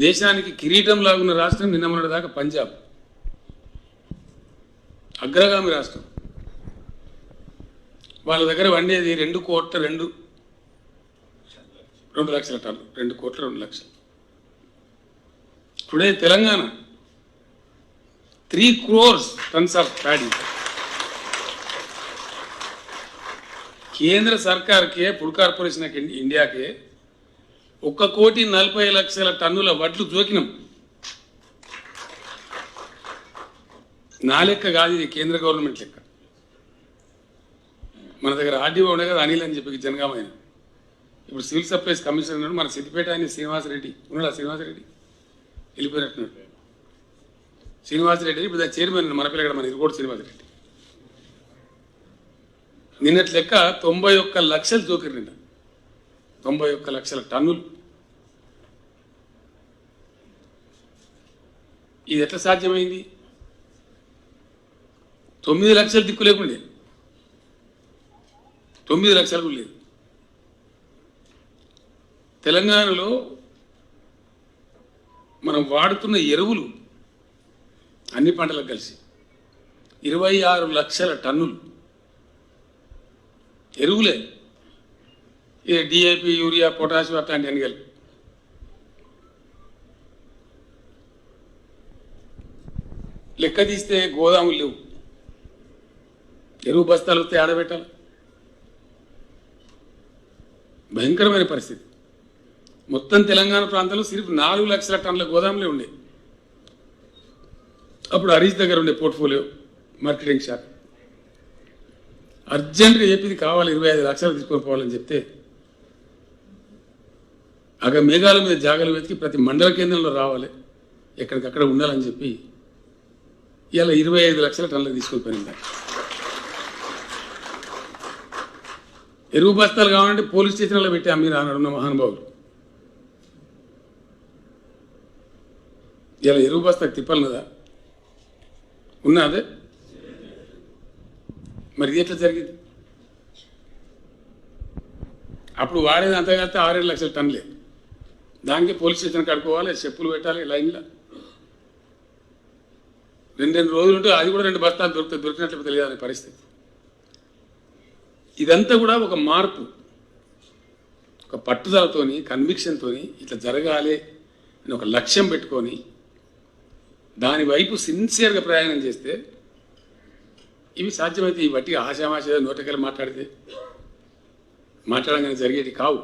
దేశానికి కిరీటం లాగున్న రాష్ట్రం నిన్న మొన్నటి దాకా పంజాబ్, అగ్రగామి రాష్ట్రం. వాళ్ళ దగ్గర వండేది 2 లక్షల టన్నులు, 2 కోట్ల 2 లక్షలు. Today Telangana 3 crores tons of paddy. केंद्र सरकार के फूड कॉर्पोरेशन इंडिया के 1,40,00,000 టన్నుల వడ్లు జోకినాం. నా లెక్క కాదు, ఇది కేంద్ర గవర్నమెంట్ లెక్క. మన దగ్గర ఆర్డీఓ ఉండే కదా అనిల్ అని చెప్పి జనగామైన. ఇప్పుడు సివిల్ సప్లైస్ కమిషనర్ ఉన్నాడు మన సిద్దిపేట, ఆయన శ్రీనివాసరెడ్డి ఉన్నాడా? శ్రీనివాసరెడ్డి వెళ్ళిపోయినట్టున్నాడు. శ్రీనివాసరెడ్డి ఇప్పుడు దాని చైర్మన్ మన పిల్లగడ మన ఇరుకోటి శ్రీనివాసరెడ్డి. నిన్నటి లెక్క 91 లక్షలు జోకిరు. నిన్న 91 లక్షల టన్నులు. ఇది ఎట్లా సాధ్యమైంది? 9 లక్షలు దిక్కు లేకుండే, 9 లక్షలకు లేదు. తెలంగాణలో మనం వాడుతున్న ఎరువులు అన్ని పంటలకు కలిసి 26 లక్షల టన్నులు ఎరువులే. ఇక డిఏపి, యూరియా, పొటాషియం అట్లాంటి అన్ని కలిపి. లెక్క తీస్తే గోదాములు లేవు, ఎరువు బస్తాలు వస్తే ఆడబెట్టాలి. భయంకరమైన పరిస్థితి. మొత్తం తెలంగాణ ప్రాంతంలో సిర్ఫ్ 4 లక్షల టన్నుల గోదాములే ఉండే. అప్పుడు హరీష్ దగ్గర ఉండే పోర్ట్ఫోలియో మార్కెటింగ్ శాఖ అర్జెంటుగా చెప్పింది కావాలి 25 లక్షలు తీసుకొని పోవాలని చెప్తే అక్కడ మేఘాల మీద జాగాలు వెతికి ప్రతి మండల కేంద్రంలో రావాలి, ఎక్కడికక్కడ ఉండాలని చెప్పి ఇలా 25 లక్షల టన్నులు తీసుకొని పోయింది. ఎరువు బస్తాలు కావాలంటే పోలీస్ స్టేషన్లో పెట్టి అమ్మి రానున్న మహానుభావులు. ఇలా ఎరువు బస్తాకు తిప్పాలన్నదా? ఉన్నదే. మరి ఇది ఎట్లా జరిగింది? అప్పుడు వాడేది అంతగా 6-7 లక్షల టన్నులే. దానికి పోలీస్ స్టేషన్ కడుక్కోవాలి, చెప్పులు పెట్టాలి లైన్లో. 2 రోజులు ఉంటే అది కూడా 2 బస్తాలు దొరుకుతాయి, దొరికినట్లు తెలియదు పరిస్థితి. ఇదంతా కూడా ఒక మార్పు, ఒక పట్టుదలతోని, కన్విక్షన్తోని ఇట్లా జరగాలి అని ఒక లక్ష్యం పెట్టుకొని దాని వైపు సిన్సియర్గా ప్రయాణం చేస్తే ఇవి సాధ్యమైతే. ఈ బట్టి ఆశామాష నోటకెళ్ళి మాట్లాడంగానే జరిగేది కావు.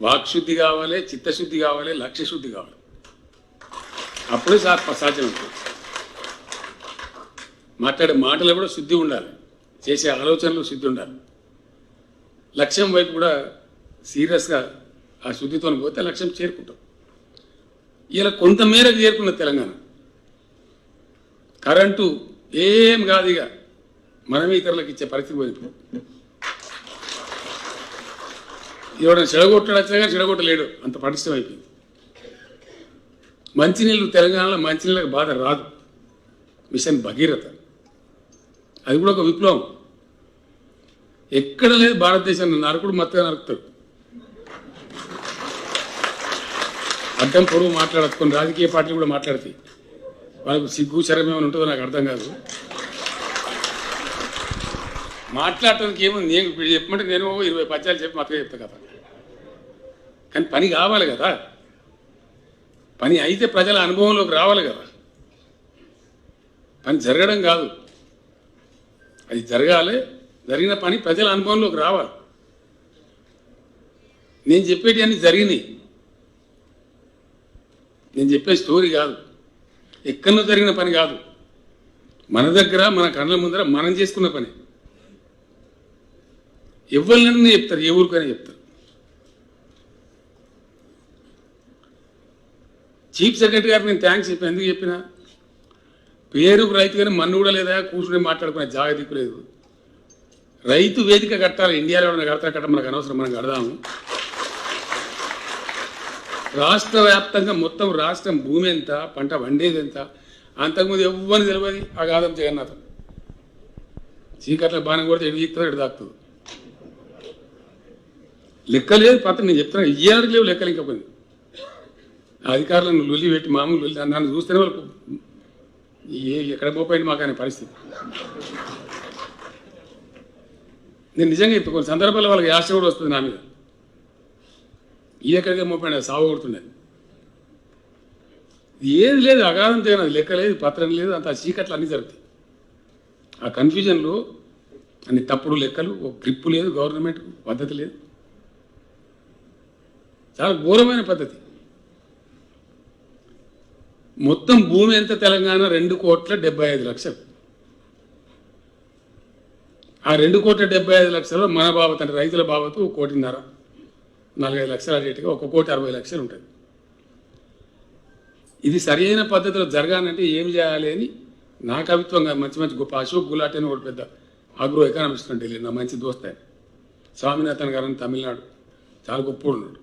వాక్శుద్ధి కావాలి, చిత్తశుద్ధి కావాలి, లక్ష్యశుద్ధి కావాలి. అప్పుడే సాధ్యమవుతుంది. మాట్లాడే మాటలు కూడా శుద్ధి ఉండాలి, చేసే ఆలోచనలు శుద్ధి ఉండాలి. లక్ష్యం వైపు కూడా సీరియస్గా ఆ శుద్ధితో పోతే లక్ష్యం చేరుకుంటాం. ఇలా కొంతమేరకు చేరుకున్న తెలంగాణ. కరెంటు ఏం కాదు, ఇక మనమే ఇతరులకు ఇచ్చే పరిస్థితి పోయింది. ఎవరైనా చెడగొట్టాడు వచ్చినా కానీ చెడగొట్టలేడు, అంత పటిష్టం అయిపోయింది. మంచినీళ్ళు తెలంగాణలో మంచినీళ్ళకి బాధ రాదు. మిషన్ భగీరథ అది కూడా ఒక విప్లవం. ఎక్కడ లేదు భారతదేశంలో. నరకుడు మత్తగా నరుకుతాడు, అడ్డం పొడవు మాట్లాడచ్చు. కొన్ని రాజకీయ పార్టీలు కూడా మాట్లాడతాయి. వాళ్ళకు సిగ్గు శరం ఏమైనా ఉంటుందో నాకు అర్థం కాదు. మాట్లాడటానికి ఏముంది? నేను ఇప్పుడు చెప్పమంటే నేను 20 పద్యాలు చెప్పి మతగా చెప్తా కదా. కానీ పని కావాలి కదా, పని అయితే ప్రజల అనుభవంలోకి రావాలి కదా. పని జరగడం కాదు, అది జరగాలి. జరిగిన పని ప్రజల అనుభవంలోకి రావాలి. నేను చెప్పేటి అన్నీ జరిగినాయి. నేను చెప్పే స్టోరీ కాదు, ఎక్కడో జరిగిన పని కాదు. మన దగ్గర, మన కళ్ళ ముందర మనం చేసుకున్న పని. ఎవరినైనా చెప్తారు, ఏ ఊరికైనా చెప్తారు. చీఫ్ సెక్రటరీ గారికి నేను థ్యాంక్స్ చెప్పాను. ఎందుకు చెప్పినా? పేరుకు రైతు కానీ మన్ను కూడా లేదా, కూర్చుని మాట్లాడుకునే జాగ దిక్కులేదు. రైతు వేదిక కట్టాలి. ఇండియాలో ఉన్న కట్ట మనకు అనవసరం, మనం కడదాము. రాష్ట్ర వ్యాప్తంగా మొత్తం రాష్ట్రం భూమి ఎంత, పంట వండేది ఎంత, అంతకుముందు ఎవ్వరిని తెలియదు. అగాధం జగన్నాథం చీకట్ల బాణం కొడితే ఎడు తీస్తుందో ఎడు దాక్కుతుంది. లెక్క లేదు పత్రం. నేను చెప్తున్నా, ఇయ్యాలకు లేవు లెక్కలు. ఇంకా పోయింది అధికారులను లొల్లి పెట్టి మామూలు లొల్లి. నన్ను చూస్తేనే వాళ్ళకు ఎక్కడ పోయింది మాకు అనే పరిస్థితి. నేను నిజంగా ఇప్పుడు కొన్ని సందర్భాల్లో వాళ్ళకి యాశ కూడా వస్తుంది నా మీద. ఈ ఎక్కడికే మోపండి, సాగు కొడుతుండేది. ఏది లేదు, అగాధం చేయనది, లెక్క లేదు, పత్రం లేదు, అంత చీకట్లు అన్నీ జరుగుతాయి. ఆ కన్ఫ్యూజన్లో అన్ని తప్పుడు లెక్కలు, ఒక గ్రిప్పు లేదు, గవర్నమెంట్ పద్ధతి లేదు. చాలా ఘోరమైన పద్ధతి. మొత్తం భూమి ఎంత తెలంగాణ 2,75,00,000. ఆ 2,75,00,000 మన బాబత్ అంటే రైతుల బాబతు 1,50,00,000, 45 లక్షల రేటుగా 1,60,00,000 ఉంటుంది. ఇది సరి అయిన పద్ధతిలో జరగాలంటే ఏం చేయాలి అని నా కవిత్వంగా మంచి మంచి గొప్ప అశోక్ గులాటి అని ఒక పెద్ద అగ్రో ఎకనామిస్ట్ అంటే నా మంచి దోస్త్ ఆయన, స్వామినాథన్ గారు అని తమిళనాడు చాలా గొప్ప ఉన్నాడు.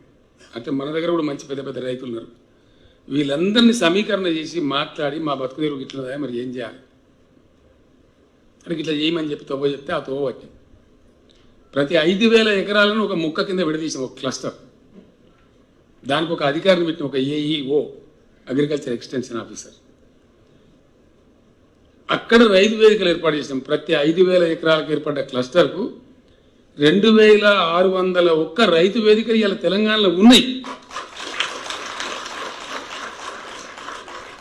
అంటే మన దగ్గర కూడా మంచి పెద్ద పెద్ద రైతులు ఉన్నారు. వీళ్ళందరినీ సమీకరణ చేసి మాట్లాడి మా బతుకు తెరువు ఇట్లదా మరి ఏం చేయాలి అంటే ఇట్లా చేయమని చెప్పి తవ్వ చెప్తే ఆ తవ్వ పట్టి ప్రతి 5,000 ఎకరాలను ఒక ముక్క కింద విడదీసాం, ఒక క్లస్టర్. దానికి ఒక అధికారిని పెట్టిన, ఒక ఏఈఓ, అగ్రికల్చర్ ఎక్స్టెన్షన్ ఆఫీసర్. అక్కడ రైతు వేదికలు ఏర్పాటు చేసాం. ప్రతి 5,000 ఎకరాలకు ఏర్పడ్డ క్లస్టర్కు 2,601 రైతు వేదికలు ఇలా తెలంగాణలో ఉన్నాయి.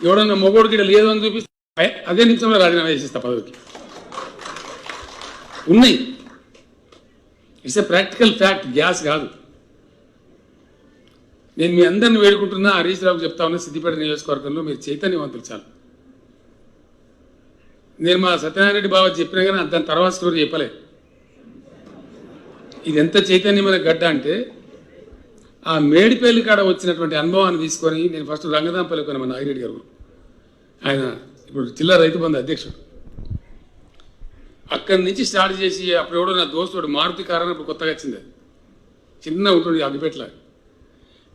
ఎవడన్నా మొగోడు గిడ లేదు అని చూపిస్తే అదే నిమిషంలో రాజీనామా చేసిస్తా పదవికి. ఉన్నాయి. It's a practical fact, gas కాదు. నేను మీ అందరిని వేడుకుంటున్నా, హరీష్ రావుకి చెప్తా ఉన్నా, సిద్దిపేట నియోజకవర్గంలో మీరు చైతన్యవంతులు చాలు. నేను మా సత్యనారాయణ రెడ్డి బాబా చెప్పినా కానీ దాని తర్వాత స్టోరీ చెప్పలే. ఇది ఎంత చైతన్యమైన గడ్డ అంటే ఆ మేడిపల్లి కాడ వచ్చినటువంటి అనుభవాన్ని తీసుకొని నేను ఫస్ట్ రంగదాంపల్లి కొన్న మా నాగిరెడ్డి గారు, ఆయన ఇప్పుడు జిల్లా రైతు బంధు అధ్యక్షుడు. అక్కడి నుంచి స్టార్ట్ చేసి అప్పుడు ఎవడో నా దోస్తుడు మారుతి కారణం ఇప్పుడు కొత్తగా వచ్చింది, చిన్న ఉంటుంది అగ్గిపెట్ల.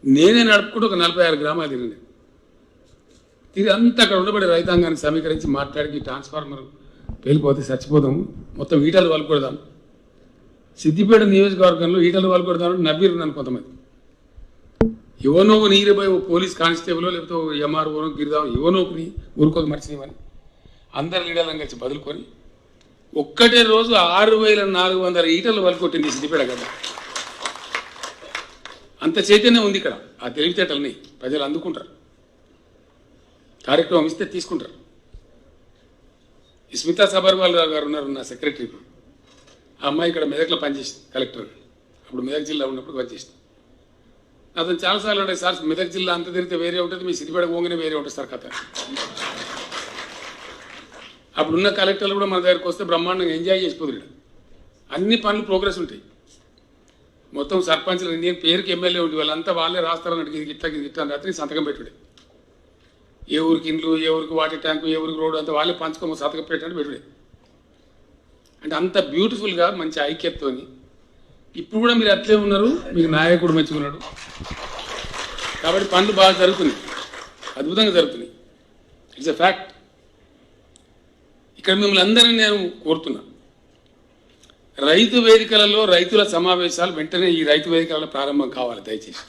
నేనే నడుపుకుంటూ ఒక 46 గ్రామాలు తిరిగి అంతా అక్కడ ఉండబడే రైతాంగాన్ని సమీకరించి మాట్లాడి ట్రాన్స్ఫార్మర్ పేలిపోతే చచ్చిపోతాము, మొత్తం ఈటలు వాళ్ళు కొడదాం. సిద్దిపేట నియోజకవర్గంలో ఈటలు వాళ్ళు కొడదామని నవ్విరు నన్ను కొంతమంది. ఎవనో నీరుపై ఓ పోలీస్ కానిస్టేబుల్ లేకపోతే ఎంఆర్ఓనో గిరిదాం ఎవనోకుని ఊరుకోక మర్చినవని అందరు లీడర్లను కలిసి బదులుకొని ఒక్కటే రోజు 6,400 ఈటలు వాళ్ళు కొట్టింది సిద్దిపేట కదా. అంత చైతన్యం ఉంది ఇక్కడ. ఆ తెలివితేటల్ని ప్రజలు అందుకుంటారు, కార్యక్రమం ఇస్తే తీసుకుంటారు. ఈ స్మితా సబర్వాల్ గారు ఉన్నారు నా సెక్రటరీ. ఆ అమ్మాయి ఇక్కడ మెదక్లో పనిచేసింది కలెక్టర్, అప్పుడు మెదక్ జిల్లా ఉన్నప్పుడు పనిచేసింది. అతను చాలాసార్లు అంటే సార్ మెదక్ జిల్లా అంత తిరిగితే వేరే ఉంటుంది, మీ సిద్దిపేట పోగానే వేరే ఉంటుంది సార్ కథ. అప్పుడున్న కలెక్టర్లు కూడా మన దగ్గరకు వస్తే బ్రహ్మాండంగా ఎంజాయ్ చేసిపోతుంది. అన్ని పనులు ప్రోగ్రెస్ ఉంటాయి. మొత్తం సర్పంచ్లు నేను పేరుకి ఎమ్మెల్యే ఉంటే వాళ్ళంతా వాళ్ళే రాస్తారన్నట్టు ఇది గిట్ట రాత్రి సంతకం పెట్టుడే. ఏ ఊరికి ఇండ్లు, ఏ ఊరికి వాటర్ ట్యాంకు, ఏ ఊరికి రోడ్డు అంతా వాళ్ళే పంచుకోమో సంతకం పెట్టండి పెట్టుడే. అంటే అంత బ్యూటిఫుల్గా మంచి ఐక్యతతోని ఇప్పుడు కూడా మీరు అట్లే ఉన్నారు. మీకు నాయకుడు మంచిగా ఉన్నాడు కాబట్టి పనులు బాగా జరుగుతున్నాయి, అద్భుతంగా జరుగుతున్నాయి. It's a fact. ఇక్కడ మిమ్మల్ని అందరినీ నేను కోరుతున్నా, రైతు వేదికలలో రైతుల సమావేశాలు వెంటనే ఈ రైతు వేదికలలో ప్రారంభం కావాలి దయచేసి.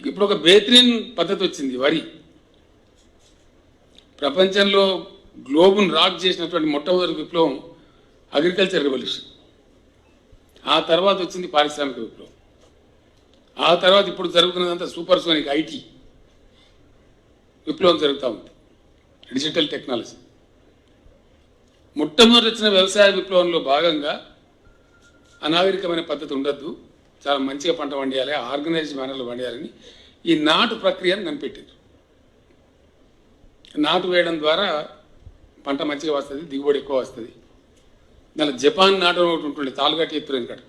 ఇప్పుడు ఒక బేత్రీన్ పద్ధతి వచ్చింది. వరి ప్రపంచంలో గ్లోబును రాక్ చేసినటువంటి మొట్టమొదటి విప్లవం అగ్రికల్చర్ రెవల్యూషన్. ఆ తర్వాత వచ్చింది పారిశ్రామిక విప్లవం. ఆ తర్వాత ఇప్పుడు జరుగుతున్నదంతా సూపర్ సోనిక్ ఐటీ విప్లవం జరుగుతూ ఉంది, డిజిటల్ టెక్నాలజీ. మొట్టమొదటి వచ్చిన వ్యవసాయ విప్లవంలో భాగంగా అనాగరికమైన పద్ధతి ఉండద్దు, చాలా మంచిగా పంట పండియాలి, ఆర్గనైజ్డ్ మేనర్లో పండియాలని ఈ నాటు ప్రక్రియను కనిపెట్టారు. నాటు వేయడం ద్వారా పంట మంచిగా వస్తుంది, దిగుబడి ఎక్కువ వస్తుంది. దాని జపాన్ నాటు ఒకటి ఉంటుండే, తాలుగట్టి ఎత్తురు వెనకట.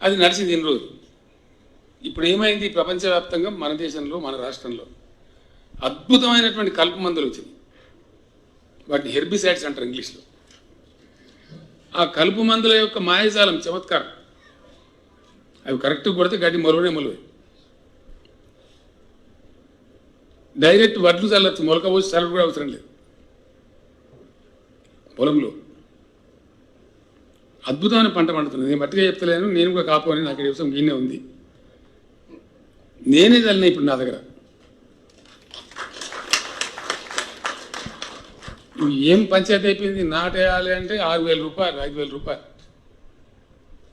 అది నడిచింది ఇన్ని రోజులు. ఇప్పుడు ఏమైంది, ప్రపంచవ్యాప్తంగా మన దేశంలో మన రాష్ట్రంలో అద్భుతమైనటువంటి కలుపు మందులు వచ్చింది. వాటిని హెర్బిసైడ్స్ అంటారు ఇంగ్లీష్లో. ఆ కలుపు మందుల యొక్క మాయాజాలం చమత్కారం. అవి కరెక్ట్గా కొడితే గడ్డి మొలవనే మొలవే. డైరెక్ట్ వడ్లు చల్లచ్చు, మొలక పోసి చల్లడం కూడా అవసరం లేదు. పొలంలో అద్భుతమైన పంట పండుతుంది. నేను మట్టిగా చెప్తలేను, నేను కూడా కాపోని నాకు వ్యవసాయం గీనే ఉంది. నేనే చల్లిన ఇప్పుడు నా దగ్గర. ఏం పంచాయతీ అయిపోయింది, నాటేయాలి అంటే 6,000 రూపాయలు, 5,000 రూపాయలు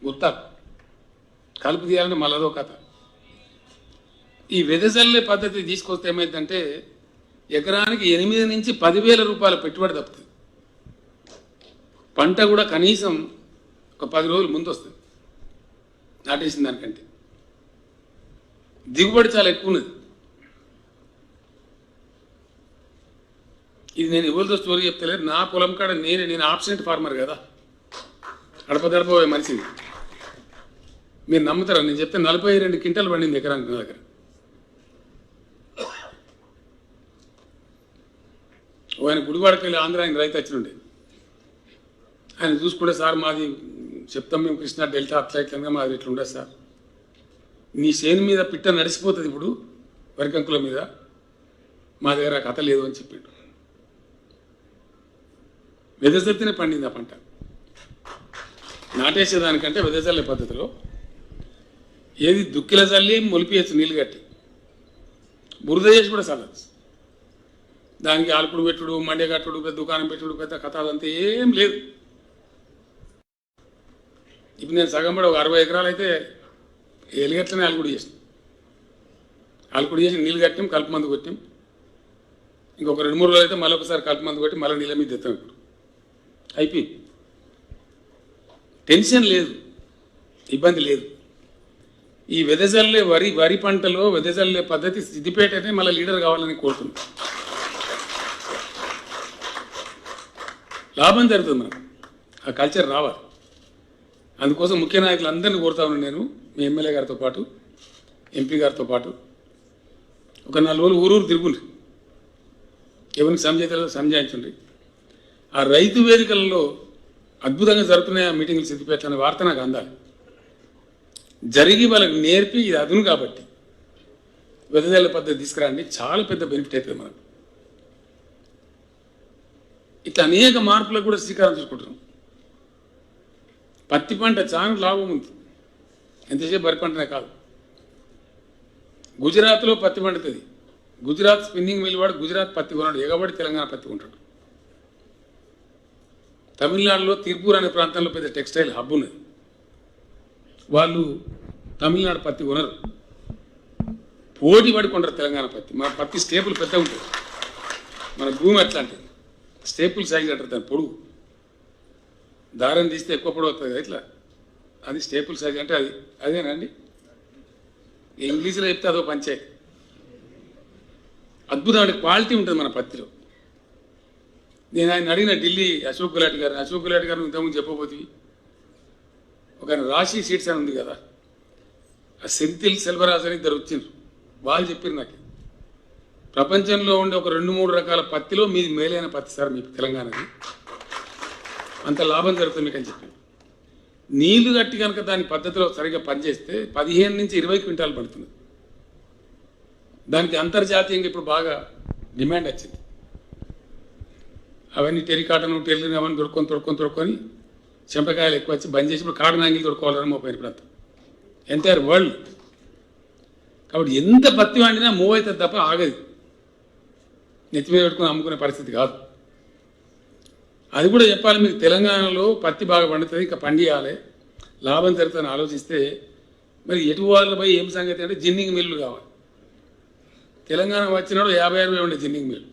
గుర్తారు. కలుపు తీయాలంటే మళ్ళదో కథ. ఈ వెదజల్లే పద్ధతి తీసుకొస్తే ఏమైందంటే ఎకరానికి 8 నుంచి 10,000 రూపాయల పెట్టుబడి తప్పుతుంది. పంట కూడా కనీసం ఒక 10 రోజులు ముందు వస్తుంది. నాటేసిన దానికంటే దిగుబడి చాలా ఎక్కువ ఉన్నది. ఇది నేను ఎవరితో స్టోరీ చెప్తలేదు, నా పొలం కాడ నేను ఆబ్సెంట్ ఫార్మర్ కదా, అడపదడపోయే మనిషిని. మీరు నమ్ముతారా నేను చెప్తే 42 క్వింటాలు పండింది ఎకరానికి నా దగ్గర. ఆయన గుడివాడకి వెళ్ళి ఆంధ్ర ఆయన రైతు వచ్చినుండే, ఆయన చూసుకుంటే సార్ మాది చెప్తాం మేము కృష్ణా డెల్టా అట్లా ఇట్లా మాది ఇట్లా ఉండదు సార్, నీ చేను మీద పిట్ట నడిచిపోతుంది ఇప్పుడు వరికంకుల మీద, మా దగ్గర కథ లేదు అని చెప్పిండు. వెదజల్లితేనే పండింది ఆ పంట. నాటేసేదానికంటే వెదజల్లే పద్ధతిలో ఏది దుక్కిల చల్లి మొలిపియచ్చు నీళ్ళు కట్టి, బురద చేసి కూడా చల్లచ్చు. దానికి ఆలుపుడు పెట్టుడు, మండే కట్టుడు, పెద్ద దుకాణం పెట్టుడు, పెద్ద కథ అదంతా ఏం లేదు. ఇప్పుడు నేను సగం పడి ఒక 60 ఎకరాలు అయితే ఎలిగట్లనే ఆలుకుడు చేసాం. ఆలుకుడు చేసి నీళ్ళు కట్టాం, కలుపు మందు కొట్టాం. ఇంకొక 2-3 రోజులు అయితే మళ్ళీ ఒకసారి కలుపు మందు కొట్టి మళ్ళీ నీళ్ళ మీద తెస్తాం. ఇప్పుడు అయిపోయింది, టెన్షన్ లేదు, ఇబ్బంది లేదు. ఈ వెదజల్లే వరి పంటలో వెదజల్లే పద్ధతి సిద్దిపేటనే మళ్ళీ లీడర్ కావాలని కోరుతుంది. లాభం జరుగుతుంది మనకు, ఆ కల్చర్ రావాలి. అందుకోసం ముఖ్య నాయకులు అందరినీ కోరుతా ఉన్నాను నేను, మీ ఎమ్మెల్యే గారితో పాటు ఎంపీ గారితో పాటు ఒక 4 రోజులు ఊరూరు తిరుగుండ్రి, ఎవరికి సంజాయించండి. ఆ రైతు వేదికలలో అద్భుతంగా జరుగుతున్నాయి ఆ మీటింగ్లు సిద్దిపేట అనే వార్త నాకు అందాలి. జరిగి వాళ్ళకి నేర్పి ఇది అదును కాబట్టి వెదజల్ల పద్ధతి తీసుకురండి, చాలా పెద్ద బెనిఫిట్ అవుతుంది మనకు. ఇట్లా అనేక మార్పులకు కూడా శ్రీకారం చుట్టుకుంటున్నాం. పత్తి పంట చాలా లాభం ఉంది, ఎంతసేపు వరి పంటనే కాదు. గుజరాత్లో పత్తి పండుతుంది, గుజరాత్ స్పిన్నింగ్ మిల్ వాడు గుజరాత్ పత్తి కొన్నాడు, ఎగబడి తెలంగాణ పత్తి కొంటాడు. తమిళనాడులో తిరుపూర్ అనే ప్రాంతంలో పెద్ద టెక్స్టైల్ హబ్ ఉన్నది, వాళ్ళు తమిళనాడు పత్తి కొనరు, పోటీ పడి కొంటారు తెలంగాణ పత్తి. మన పత్తి స్టేపుల్ పెద్ద ఉంటుంది, మన భూమి అట్లాంటిది, స్టేపుల్ సైజ్ అంటారు దాని పొడుగు, దారం తీస్తే ఎక్కువ పొడవు అవుతుంది కదా ఇట్లా, అది స్టేపుల్ సైజ్ అంటే అది అదేనండి. ఇంగ్లీష్లో చెప్తే అదో పంచాయతీ. అద్భుతమైన క్వాలిటీ ఉంటుంది మన పత్తిలో. నేను ఆయన అడిగిన ఢిల్లీ అశోక్ గులాటి గారు ఇంతకుముందు చెప్పబోతుంది, ఒక రాశి సీట్స్ అని ఉంది కదా, ఆ సెంథిల్ సెల్వరాజ్ అని ఇద్దరు వచ్చిండ్రు, వాళ్ళు చెప్పారు నాకు ప్రపంచంలో ఉండే ఒక 2-3 రకాల పత్తిలో మీది మేలైన పత్తి సార్ మీకు తెలంగాణది, అంత లాభం జరుగుతుంది మీకు అని చెప్పాను. నీళ్లు కట్టి కనుక దాని పద్ధతిలో సరిగ్గా పనిచేస్తే 15 నుంచి 20 క్వింటాలు పడుతుంది. దానికి అంతర్జాతీయంగా ఇప్పుడు బాగా డిమాండ్ వచ్చింది. అవన్నీ టెరికాటను టెర్లిన్ అవన్నీ తొడుక్కొని చెంపకాయలు ఎక్కువ వచ్చి బంద్ చేసి ఇప్పుడు కాటన్ యాంగిల్ తొడుకోవాలని మోపోయిన ప్రాంతం ఎంటైర్ వరల్డ్. కాబట్టి ఎంత పత్తి వండినా మూవ్ అవుతుంది తప్ప ఆగదు, నెత్తి మీద పెట్టుకుని అమ్ముకునే పరిస్థితి కాదు. అది కూడా చెప్పాలి మీకు, తెలంగాణలో పత్తి బాగా పండుతుంది, ఇంకా పండియాలి, లాభం జరుగుతుందని ఆలోచిస్తే మరి ఎటు వాళ్ళ పోయి ఏం సంగతి అంటే జిన్నింగ్ మిల్లు కావాలి. తెలంగాణ వచ్చినాడు 50-60 ఉండే జిన్నింగ్ మిల్లు,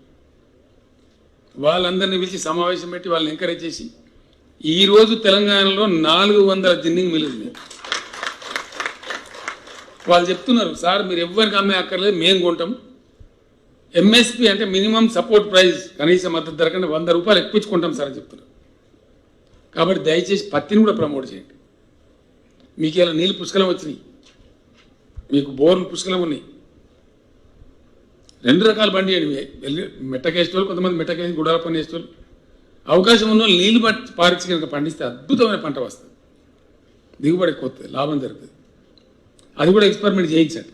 వాళ్ళందరినీ పిలిచి సమావేశం పెట్టి వాళ్ళని ఎంకరేజ్ చేసి ఈరోజు తెలంగాణలో 400 జిన్నింగ్ మిల్లులు ఉన్నాయి. వాళ్ళు చెప్తున్నారు సార్ మీరు ఎవరికి అమ్మే అక్కర్లేదు, మేము కొంటాం, ఎంఎస్పి అంటే మినిమం సపోర్ట్ ప్రైస్, కనీస మద్దతు ధర కంటే 100 రూపాయలు ఎక్కువచ్చుకుంటాం సార్ అని చెప్తున్నారు. కాబట్టి దయచేసి పత్తిని కూడా ప్రమోట్ చేయండి. మీకు ఇలా నీళ్ళు పుష్కలం వచ్చినాయి, మీకు బోర్లు పుష్కలం ఉన్నాయి, 2 రకాల బండి అండి, మెట్టకేసేవాళ్ళు, కొంతమంది మెట్టకేసి గుడాల పని వేసేవాళ్ళు, అవకాశం ఉన్న వాళ్ళు నీళ్ళు పారించి కనుక పండిస్తే అద్భుతమైన పంట వస్తుంది, దిగుబడి ఎక్కువ వస్తుంది, లాభం జరుగుతుంది. అది కూడా ఎక్స్పెరిమెంట్ చేయించండి.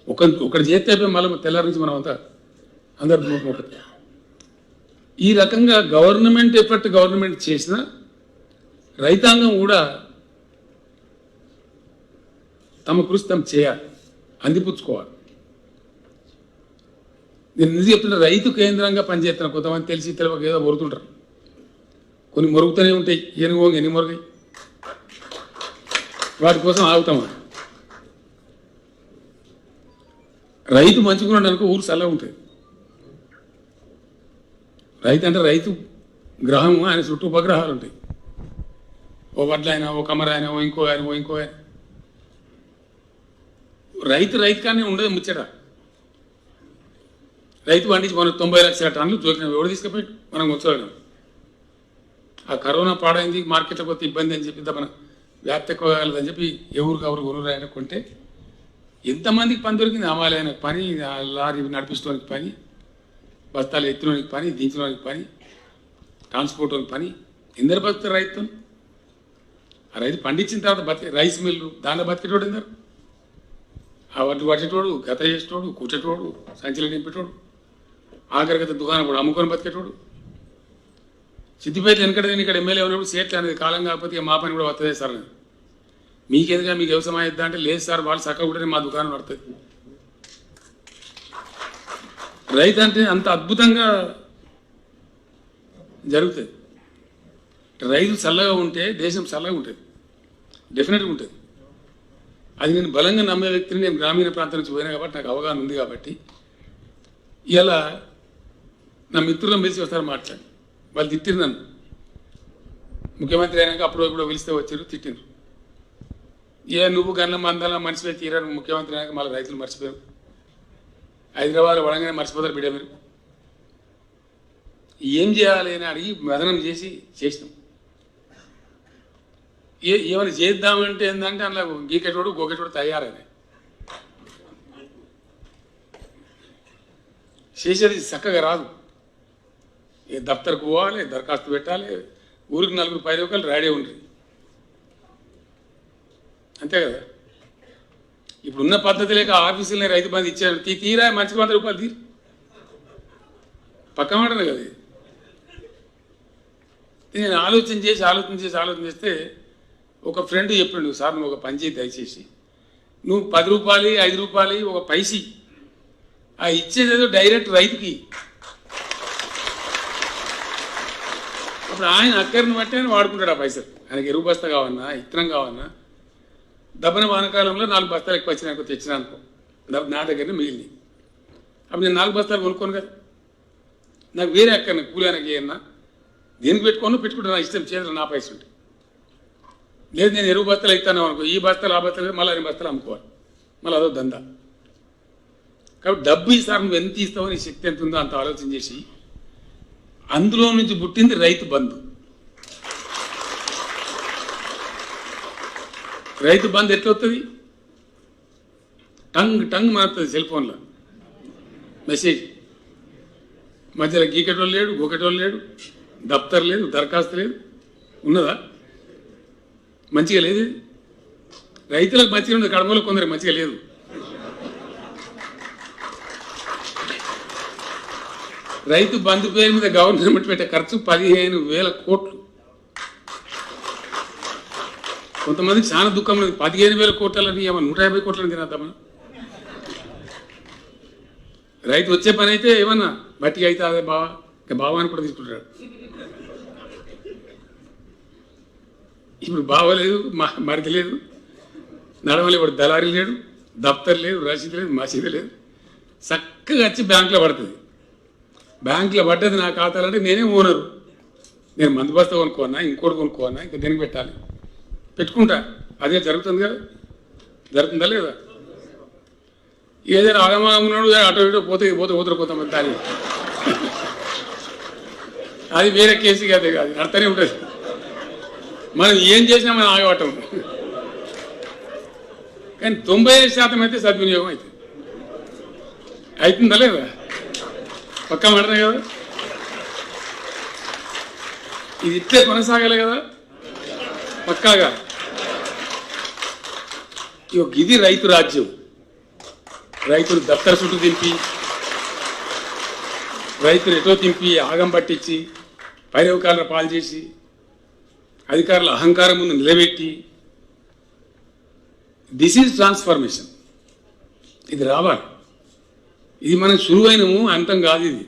ఒకటి చేస్తే అయిపోయి మళ్ళీ తెల్లారి నుంచి మనం అంతా అందరు ఉంటుంది. ఈ రకంగా గవర్నమెంట్ చేసిన రైతాంగం కూడా తమ కృషి తాము చేయాలి, అందిపుచ్చుకోవాలి. నేను నిజం చెప్తుంటే రైతు కేంద్రంగా పనిచేస్తున్నాను. కొంతమంది తెలిసి తెలియక ఏదో మొరుగుతుంటారు, కొన్ని మొరుగుతూనే ఉంటాయి, ఎన్ని మొరుగాయి, వాటి కోసం ఆగుతాం. రైతు మంచిగా అనుకో ఊరు చల్లగా ఉంటుంది. రైతు అంటే రైతు గ్రహము, ఆయన చుట్టూ ఉపగ్రహాలు ఉంటాయి, ఓ వడ్ల ఆయన, ఓ కమర ఆయన, ఓ ఇంకో ఆయన. రైతు కానీ ఉండదు ముచ్చట. రైతు పండించి మనం 90 లక్షల టన్నులు జోకినాం, ఎవడు తీసుకుపోయి మనం ఉంచలేం. ఆ కరోనా పాడైంది, మార్కెట్లో కొత్త ఇబ్బంది అని చెప్పి మన వ్యాప్తి ఎక్కువ కాగలదని చెప్పి ఎవరు కొనురాయన కొంటే ఎంతమందికి పని దొరికింది. అమాలైన పని, లారీ నడిపిస్తడానికి పని, బస్తాలు ఎత్తులోనికి పని, దించడానికి పని, ట్రాన్స్పోర్ట్ పని. ఎందరు బతుకుతారు రైతు? ఆ రైతు పండించిన తర్వాత బతికే రైస్ మిల్లు, దానిలో బతికేటోడు ఎందరు? ఆ వడ్డు పట్టేటోడు, గత చేసేటోడు, కూర్చేటోడు, సంచిలో నింపేటోడు, ఆఖరిగత దుకాణం కూడా అమ్ముకొని బతికేటోడు. సిద్దిపేట వెనకడ ఇక్కడ ఎమ్మెల్యే ఉన్నప్పుడు సేట్లు అనేది కాలం కాకపోతే మా పని కూడా వస్తుంది సార్ అని. మీకేందుగా మీకు వ్యవసాయం అయిద్దా అంటే లేదు సార్, వాళ్ళు చక్కగా ఉంటేనే మా దుకాణం పడుతుంది. రైతు అంటే అంత అద్భుతంగా జరుగుతుంది. రైతు చల్లగా ఉంటే దేశం చల్లగా ఉంటుంది, డెఫినెట్గా ఉంటుంది. అది నేను బలంగా నమ్మే వ్యక్తిని. నేను గ్రామీణ ప్రాంతం నుంచి పోయినా కాబట్టి నాకు అవగాహన ఉంది. కాబట్టి ఇలా నా మిత్రులను పిలిచి వస్తారు మాట్లాడి, వాళ్ళు తిట్టిరు నన్ను. ముఖ్యమంత్రి అయినాక అప్పుడు పిలిస్తే వచ్చారు, తిట్టిరు. నువ్వు గన్ల మందాల మనిషిపై తీరారు, ముఖ్యమంత్రి అయినాక మళ్ళీ రైతులు మర్చిపోయారు. హైదరాబాద్ వడంగానే మర్చిపోతారు బిడ్డ మీరు. ఏం చేయాలి అని అడిగి మదనం చేసినాం. ఏమైనా చేద్దామంటే ఏంటంటే అందులో గీకెటోడు గోకెటోడు తయారని చేసేది చక్కగా రాదు. ఏ దఫ్తర్కు పోవాలి, దరఖాస్తు పెట్టాలి, ఊరికి 4 5 రూపాయలు రెడీ ఉండ్రి, అంతే కదా. ఇప్పుడున్న పద్ధతి లేక ఆఫీసులనే రైతు బంధు ఇచ్చారు, తీరా మనిషికి 100 రూపాయలు తీరు పక్క మాటనే కదా. నేను ఆలోచన చేస్తే ఒక ఫ్రెండ్ చెప్పిండు, సార్ నువ్వు ఒక పని చేయి దయచేసి, నువ్వు 10 రూపాయలు 5 రూపాయలు ఒక పైసి ఆ ఇచ్చేదేదో డైరెక్ట్ రైతుకి. అప్పుడు ఆయన అక్కడిని బట్టి ఆయన వాడుకుంటాడు ఆ పైసలు. ఆయనకి ఎరువు బస్తా కావన్నా, ఇత్తనం కావన్నా, దబ్బన వానకాలంలో 4 బస్తాలు ఎక్కువ వచ్చినాక తెచ్చినానుకో, నా దగ్గరనే మిగిలినాయి. అప్పుడు నేను 4 బస్తాలు కొనుక్కోను కదా, నాకు వేరే అక్కడిని కూలానికి ఏమన్నా దేనికి పెట్టుకుంటే నా ఇష్టం, చేతులు నా పైసలు ఉంటాయి. లేదు నేను ఎరువు బస్తాలు ఇస్తాను అనుకో, ఈ బస్తాలు ఆ బస్తాలు మళ్ళీ 2 బస్తాలు అమ్ముకోవాలి, మళ్ళీ అదో దందా. కాబట్టి డబ్బు ఈసారి నువ్వు ఎంత ఇస్తావో, నీ శక్తి ఎంత ఉందో అంత ఆలోచన చేసి అందులో నుంచి పుట్టింది రైతు బంధు. రైతు బంధు ఎట్లా వస్తుంది? టంగ్ మారుతుంది సెల్ ఫోన్లో మెసేజ్. మధ్యలో గీకెటోళ్ళు లేడు, గోకెటోళ్ళు లేడు, దఫ్తర్ లేదు, దరఖాస్తు లేదు. ఉన్నదా? మంచిగా లేదు. రైతులకు మంచిగా ఉంది, కడమలో కొందరికి మంచిగా లేదు. రైతు బంధు పేరు మీద గవర్నమెంట్ పెట్టే ఖర్చు 15,000 కోట్లు. కొంతమందికి చాలా దుఃఖం లేదు. 15,000 కోట్లని ఏమన్నా 150 కోట్లని తినద్దామా? రైతు వచ్చే పని అయితే ఏమన్నా బట్టిగా అయితే అదే బావా, ఇంకా బావా అని కూడా తీసుకుంటాడు. ఇప్పుడు బావ లేదు, మరిది లేదు, నడవలే, వాడు దళారీ లేడు, దఫ్తర్ లేదు, రసీదు లేదు, మసీదు లేదు. చక్కగా వచ్చి బ్యాంకులో పడుతుంది. బ్యాంకులో పడ్డది నా ఖాతాలు అంటే నేనే ఓనరు. నేను మందు బస్తా కొనుక్కోన్నా, ఇంకోటి కొనుక్కోన్నా, ఇంకా దేనికి పెట్టాలి, పెట్టుకుంటా. అదే జరుగుతుంది కదా, జరుగుతుందా లేదా? ఏదైనా ఆగమాగమున్నాడు అటు ఇటు పోతే కొంతమంది దాని అది వేరే కేసు కాదే కాదు, అర్థనే ఉంటుంది. మనం ఏం చేసినా మనం ఆగవటం. కానీ 95% అయితే సద్వినియోగం అవుతుంది. అవుతుందా లేదా? పక్కా మాటనే కదా. ఇది ఇట్లే కొనసాగాలి కదా పక్కాగా. ఇది రైతు రాజ్యం. రైతులు దఫ్తర్ చుట్టూ దింపి, రైతులు ఎటో దింపి, ఆగం పట్టించి, పైరవకాల పాలు చేసి, అధికారుల అహంకారం ముందు నిలబెట్టి, దిస్ ఈజ్ ట్రాన్స్ఫర్మేషన్. ఇది రావాలి. ఇది మనం సులువైనము అంతం కాదు. ఇది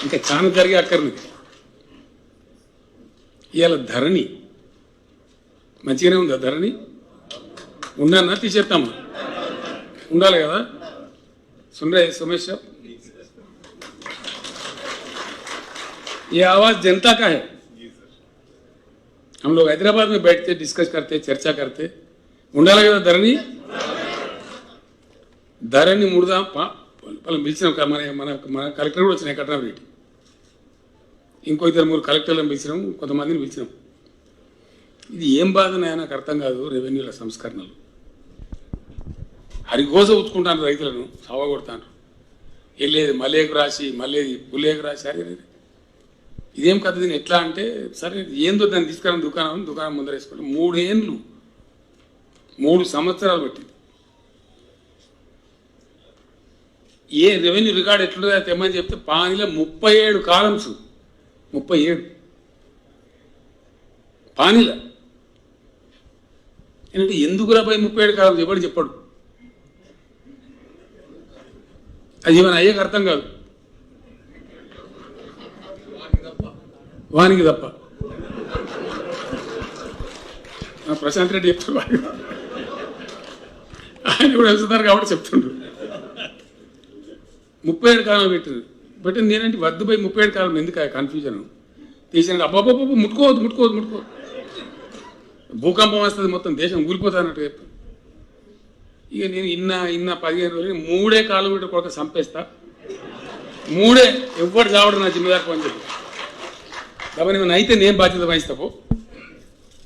ఇంకా చాలా జరిగే అక్కర్నిది. ఇవాళ ధరణి మంచిగానే ఉందా? ధరణి ఉండన్నా తీసేస్తామా? ఉండాలి కదా. सुन रहे हैं सुमेश साहब? ये आवाज जनता का है. हम लोग हैदराबाद में बैठते, डिस्कस करते, चर्चा करते. ఉండాలి కదా ధరణి. ధరని ముడదాం వాళ్ళని పిలిచినాం మన కలెక్టర్ కూడా వచ్చినాయి కట్నం రెడ్డి, ఇంకో 2-3 కలెక్టర్లను పిలిచినాం, కొంతమందిని పిలిచినాం. ఇది ఏం బాధనే నాకు అర్థం కాదు. రెవెన్యూల సంస్కరణలు హరిగోస ఉచ్చుకుంటాను, రైతులను సావగొడతాను, వెళ్ళేది మల్లేకు రాసి మళ్ళీ పుల్లేకు రాసి. అరే ఇదేం కథ, దీన్ని ఎట్లా అంటే సరే ఏందో దాన్ని తీసుకురాని దుకాణం ముందర వేసుకోండి. 3 సంవత్సరాలు పెట్టింది. ఏ రెవెన్యూ రికార్డు ఎట్లుంటుందో తెమ్మని చెప్తే పానీలో 37 కాలమ్స్, 37 పానీల. ఏంటంటే ఎందుకు రాబోయే 37 కాలమ్స్ ఎవడు చెప్పాడు? అది ఏమైనా అయ్యాక అర్థం కాదు, వానికి తప్ప. ప్రశాంత్ రెడ్డి చెప్తాడు, ఆయన కూడా వెళ్తున్నారు కాబట్టి చెప్తుండ్రు. 37 కాలం పెట్టింది నేనంటే వద్దు పోయి 37 కాలం ఎందుకు కన్ఫ్యూజన్ తీసిన అబ్బాబా ముట్టుకోవద్దు భూకంపం వస్తుంది, మొత్తం దేశం ఊరిపోతానట్టు చెప్పి. ఇక నేను ఇన్న 15 రోజులు 3 కిలోమీటర్ కొరకు చంపేస్తా, 3 ఎవ్వరు కావడం నా జిమ్మదారు పని చెప్పి కాబట్టి నేను అయితే నేను బాధ్యత వహిస్తాపో.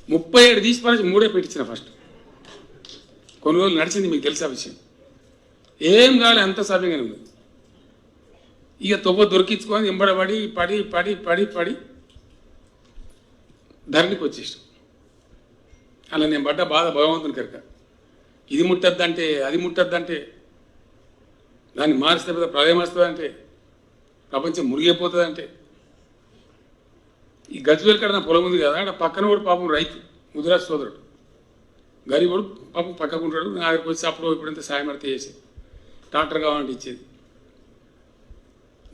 37 తీసిపారేసి 3 పెట్టించిన ఫస్ట్. కొన్ని రోజులు నడిచింది, మీకు తెలిసే విషయం. ఏం కావాలి అంత సవ్యంగానే ఉంది. ఇక తొవ్వ దొరికించుకొని ఎంబడబడి పడి పడి పడి పడి ధరణికి వచ్చేసాం. అలా నేను పడ్డ బాధ భగవంతుని కనుక. ఇది ముట్టద్దంటే అది ముట్టద్దంటే, దాన్ని మారిస్తే ప్రళయం వస్తుందంటే, ప్రపంచం మురిగిపోతుందంటే. ఈ గజ్వేల్ కాడ నా పొలం ఉంది కదా, అక్కడ పక్కన కూడా పాపం రైతు ముదిరాజ్ సోదరుడు గరీబుడు పాపం పక్కకుంటాడు. నా దగ్గరికి వచ్చి అప్పుడు ఇప్పుడంతా సాయం అడితే చేసి ట్రాక్టర్ కావాలంటే ఇచ్చేది.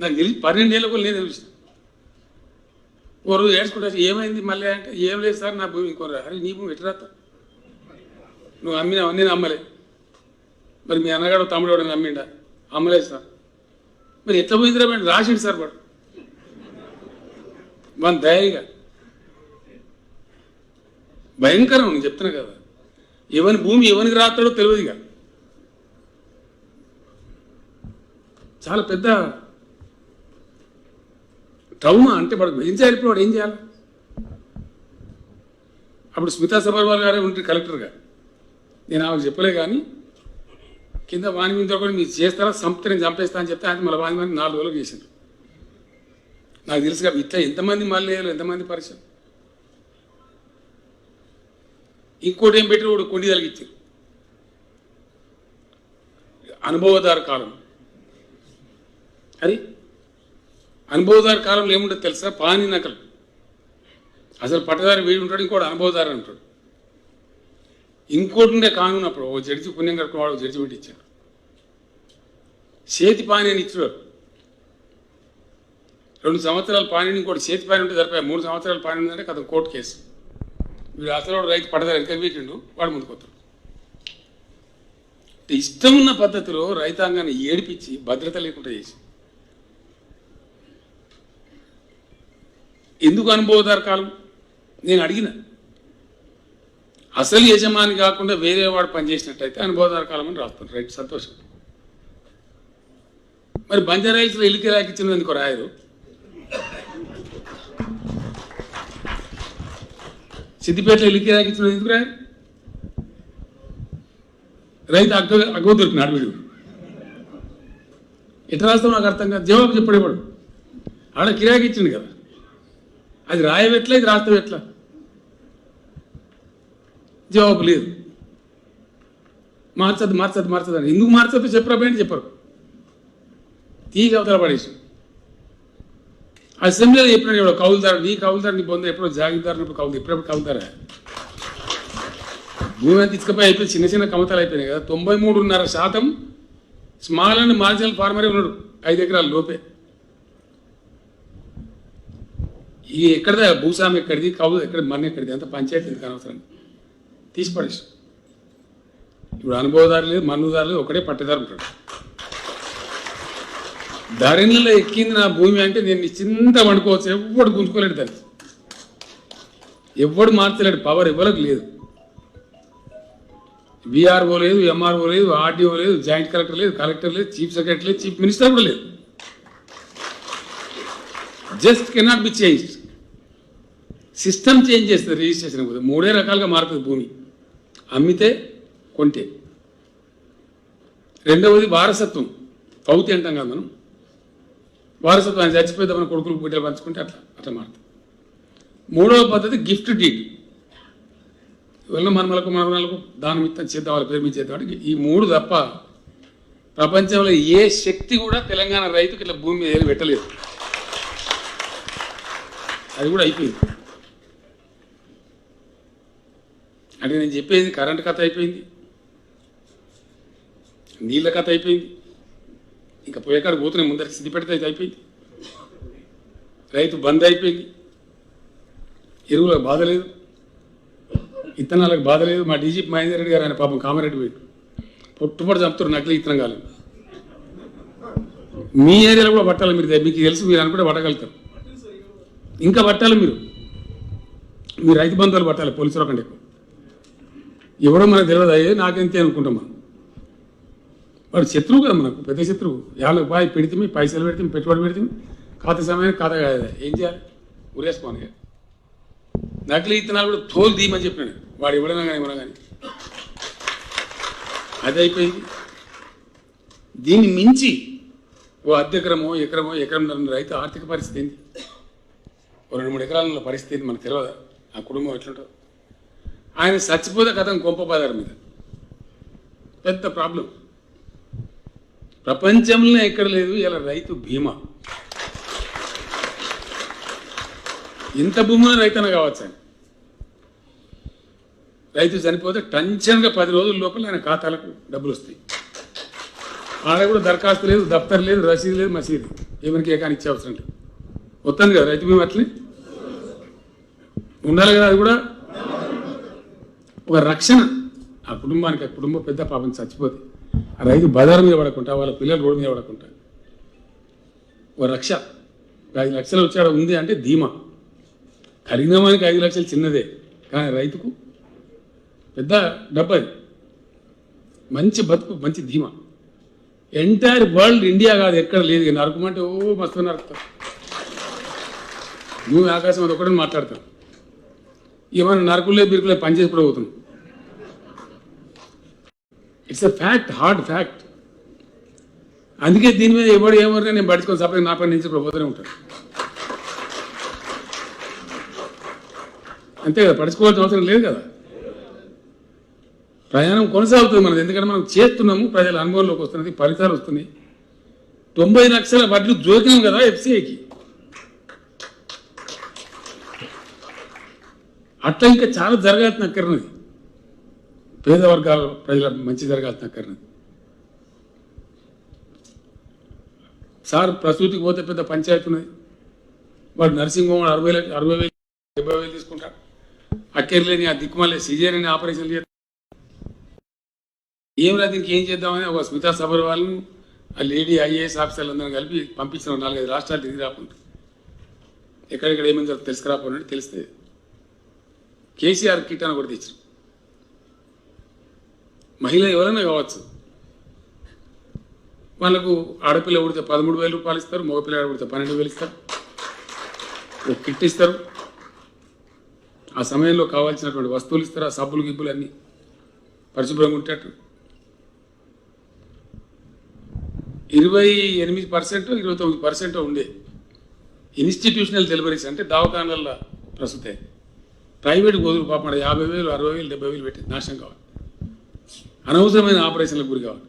నాకు తెలిసి 12 ఏళ్ళ కూడా నేను తెలిసిన. ఓ రోజు ఏడ్చుకుంటా ఏమైంది మళ్ళీ అంటే, ఏం లేదు సార్ నా భూమి ఇంకో. అరే నీ భూమి ఎట్రాత, నువ్వు అమ్మినావు, నేను అమ్మలే. మరి మీ అన్నగాడు తమ్ముడు ఎవడని అమ్మిండా? అమ్మలేదు సార్. మరి ఎట్లా పోయిందిరా మేడం? రాసిండు సార్ వాడు మన ధైర్యంగా. భయంకరం, నేను చెప్తున్నా కదా. ఎవరి భూమి ఎవరికి రాస్తాడో తెలియదు. ఇక చాలా పెద్ద ట్రౌమా. అంటే వాడు ఏం చేయాలి? ఇప్పుడు వాడు ఏం చేయాలి? అప్పుడు స్మితా సబర్వాల్ గారే ఉంటుంది కలెక్టర్గా. నేను ఆమెకు చెప్పలే కానీ కింద వాని మీద కూడా మీరు చేస్తారా, సంపద నేను చంపేస్తా అని చెప్తే ఆయన మళ్ళీ వాని మీద 4 రోజులు చేసింది. నాకు తెలుసుగా ఇట్లా ఎంతమంది మళ్ళీ ఎంతమంది పరిచయం. ఇంకోటి ఏం పెట్టి వాడు కొండి తలిగించారు. అనుభవదారు కాలం. అది అనుభవదారు కాలంలో ఏముంటుంది తెలుసా? పాని నకలు. అసలు పట్టదారి వీడు ఉంటాడు, ఇంకోటి అనుభవదారు అంటాడు. ఇంకోటి ఉండే కానూన్ అప్పుడు ఓ జడ్జి పుణ్యం కట్టుకుని వాడు జడ్జిమెంట్ ఇచ్చాడు. చేతి పాని అని ఇచ్చాడు. 2 సంవత్సరాల పాని, ఇంకోటి చేతి పాని ఉంటే సరిపోయా. 3 సంవత్సరాల పాని ఉందంటే కథ కోర్టు కేసు. వీడు అసలు వాడు రైతు పట్టదారు వెనక వీకిండు, వాడు ముందుకొస్తాడు. ఇష్టం ఉన్న పద్ధతిలో రైతాంగాన్ని ఏడిపించి భద్రత లేకుండా చేసి. ఎందుకు అనుభవదారు కాలం? నేను అడిగిన. అసలు యజమాని కాకుండా వేరే వాడు పనిచేసినట్టయితే అనుభవదారు కాలం అని రాస్తాను. రైట్, సంతోషం. మరి బంజారాయిల్స్లో ఇల్లుకి రాకిచ్చిన ఎందుకు రాయరు? సిద్దిపేటలో ఇల్లుకి రాకిచ్చిన ఎందుకు రాయరు? రైతు అగ్గవ దొరికినాడు వీడు. ఎట్లా రాస్తావు నాకు అర్థం కాదు. జవాబు చెప్పడేవాడు. ఆడ కిరాకి ఇచ్చిండు కదా, అది రాయవెట్లా, ఇది రాస్తావు ఎట్లా? జవాబు లేదు. మార్చద్దు అని. ఎందుకు మార్చద్దు చెప్పరా బయట చెప్పరు. తీగ అవతల పడేసి అసెంబ్లీలో చెప్పినాడు ఎవడో కౌలుదారు, నీ కౌలుదారు నీ పొందే ఎప్పుడో జాగిదారు కౌలు, ఎప్పుడెప్పుడు కౌలుదారా? భూమి అంతా ఇసుకపోయి అయిపోయి చిన్న చిన్న కమతాలు అయిపోయినాయి కదా. 93.5% స్మాల్ అండ్ మార్జినల్ ఫార్మరే ఉన్నాడు 5 ఎకరాల లోపే. ఈ ఎక్కడిదా భూస్వామి ఎక్కడిది, కౌలు ఎక్కడ, మన ఎక్కడిది, అంత పంచాయతీ ఎందుకు అనవసరం తీసి పడేసి. ఇప్పుడు అనుభవదారు లేదు, మన్నుదారు లేదు, ఒకటే పట్టేదారు ఉంటాడు. ధరణిలో ఎక్కింది నా భూమి అంటే నేను చింత వండుకోవచ్చు. ఎవ్వడు గుంజుకోలేడు దాన్ని, ఎవ్వడు మార్చలేడు. పవర్ ఎవరికి లేదు. బీఆర్ఓ లేదు, ఎంఆర్ఓ లేదు, ఆర్డీఓ లేదు, జాయింట్ కలెక్టర్ లేదు, కలెక్టర్ లేదు, చీఫ్ సెక్రటరీ లేదు, చీఫ్ మినిస్టర్ కూడా లేదు. Just cannot be changed. System change చేస్తుంది రిజిస్ట్రేషన్ కూడా. 3 రకాలుగా మారుతుంది భూమి: అమ్మితే, కొంటే. రెండవది వారసత్వం, పౌతి అంటాం కదా మనం. వారసత్వం ఆయన చచ్చిపోతే మన కొడుకులు బిడ్డలు పంచుకుంటే అట్లా మారుతుంది. మూడవ పద్ధతి గిఫ్ట్ డీడ్. ఇవల్ల మనకు దానం ఇత్తం చేద్దాం, వాళ్ళ పేరు మీద చేద్దాం. ఈ 3 తప్ప ప్రపంచంలో ఏ శక్తి కూడా తెలంగాణ రైతుకి ఇట్లా భూమి మీద పెట్టలేదు. అది కూడా అయిపోయింది. అంటే నేను చెప్పేది కరెంటు కథ అయిపోయింది, నీళ్ళ కథ అయిపోయింది, ఇంకా పోయేకాడు పోతున్నాయి. ముందరికి సిద్ధి పెడితే అయితే అయిపోయింది. రైతు బంద్ అయిపోయింది. ఎరువులకు బాధ లేదు, ఇత్తనాలకు బాధ లేదు. మా డీజీపీ మహేందర్ రెడ్డి గారు ఆయన పాపం కామారెడ్డి పోయి పొట్టుపడి చంపుతారు నకిలీ ఇత్తనం కాలేదు. మీ ఏరియాలో కూడా పట్టాలి. మీకు తెలుసు, మీరు అనుకుంటే పట్టగలుగుతారు. ఇంకా పట్టాలి మీరు. మీ రైతు బంధువులు పట్టాలి. పోలీసులు కంటే ఎక్కువ ఎవడో మనకు తెలియదు. అయ్యే నాకెంతే అనుకుంటాం మనం. వాడు శత్రువు కదా మనకు, పెద్ద శత్రువు. 50 రూపాయలు పెడితే, పైసలు పెడితే, పెట్టుబడి పెడితే, ఖాతా సమయానికి ఖాతా కాదు. ఏం చేయాలి? ఉరేసుకోవాలి. నకిలీ ఇత్తనాలు కూడా తోలు తీయమని చెప్పినాడు. వాడు ఇవ్వడమే కానీ ఇవ్వడం కానీ అది అయిపోయింది. దీన్ని మించి ఓ ఎకరమో ఎకరం రైతు ఆర్థిక పరిస్థితి ఏంటి? ఓ 2-3 ఎకరాల పరిస్థితి మనకు తెలియదా? ఆ కుటుంబం ఎట్లుంటుందో. ఆయన చచ్చిపోతే కథం కొంప బాధారు మీద పెద్ద ప్రాబ్లం. ప్రపంచంలో ఎక్కడ లేదు ఇలా రైతు బీమా. ఇంత భూమిలో రైతన కావచ్చు. ఆయన రైతు చనిపోతే టెన్షన్గా 10 రోజుల లోపల ఆయన ఖాతాలకు డబ్బులు వస్తాయి. ఆడ కూడా దరఖాస్తు లేదు, దఫ్తర్ లేదు, రసీదు లేదు, మసీదు. ఎవరికి ఏకాని ఇచ్చే అవసరం లేదు. వస్తుంది కదా రైతు బీమా. అట్లే ఉండాలి కదా. అది కూడా ఒక రక్షణ ఆ కుటుంబానికి. ఆ కుటుంబం పెద్ద పాపం చచ్చిపోతే ఆ రైతు బజారు మీద పడకుండా, వాళ్ళ పిల్లలు రోడ్డు మీద పడకుండా ఒక రక్ష. 5 లక్షలు వచ్చాడు ఉంది అంటే ధీమా. కరీంనగర్కి 5 లక్షలు చిన్నదే, కానీ రైతుకు పెద్ద డబ్బు. అది మంచి బతుకు, మంచి ధీమా. ఎంటైర్ వరల్డ్, ఇండియా కాదు ఎక్కడ లేదు. నరకమంటే ఓ మస్తు నరుకుతారు. నువ్వు ఆకాశం అది ఒకటే మాట్లాడతావు. ఏమైనా నరకులే బిరుకులే పనిచేసి కూడా పోతున్నావు. It's a fact, hard fact. అందుకే దీని మీద ఎవరైనా నేను పడుచుకొని సపరేట్ నా పని నుంచి కూడా పోతూనే ఉంటాను. అంతే కదా, పడుచుకోవాల్సిన అవసరం లేదు కదా. ప్రయాణం కొనసాగుతుంది మనది. ఎందుకంటే మనం చేస్తున్నాము, ప్రజల అనుభవంలోకి వస్తున్నది, ఫలితాలు వస్తున్నాయి. 90 లక్షల వడ్లు జోకినాం కదా ఎఫ్సిఐకి. అట్లా ఇంకా చాలా జరగాల్సిన అక్కర్నది. పేద వర్గాల ప్రజల మంచి జరగాల్సిన అక్కర్నది. సార్ ప్రసూతికి పోతే పెద్ద పంచాయతీ ఉన్నది. వాడు నర్సింగ్ హోమ్ 60,000, 70,000, 70,000 తీసుకుంటారు. అక్కర్లేని ఆ దిక్కుమల్లే సిజేరియన్ ఆపరేషన్లు చేస్తారు. ఏం రాదు, ఇంకేం చేద్దామని ఒక స్మితా సబర్ వాళ్ళను, ఆ లేడీ IAS ఆఫీసర్లు అందరం కలిపి పంపించిన 4-5 రాష్ట్రాలు తిరిగి రాకుండా ఎక్కడెక్కడ ఏమైంది జరుగుతుంది తెలుసుకురాపోయినట్టు తెలిస్తే కేసీఆర్ కిట్ అని కూడా తెచ్చారు. మహిళ ఎవరైనా కావచ్చు, వాళ్ళకు ఆడపిల్ల ఉడితే 13,000 రూపాయలు ఇస్తారు, మగపిల్ల ఉడితే 12,000 ఇస్తారు. ఒక కిట్ ఇస్తారు. ఆ సమయంలో కావాల్సినటువంటి వస్తువులు ఇస్తారు. ఆ సబ్బులు గిబ్బులు అన్నీ పరిశుభ్రంగా ఉండేటట్టు. 28%, 29% ఉండే ఇన్స్టిట్యూషనల్ డెలివరీస్ అంటే దవాఖానాల ప్రస్తుతే. ప్రైవేట్ గోదులు పాపం 50,000, 60,000, 70,000 పెట్టి నాశనం కావాలి. అనవసరమైన ఆపరేషన్లకు గురి కావాలి.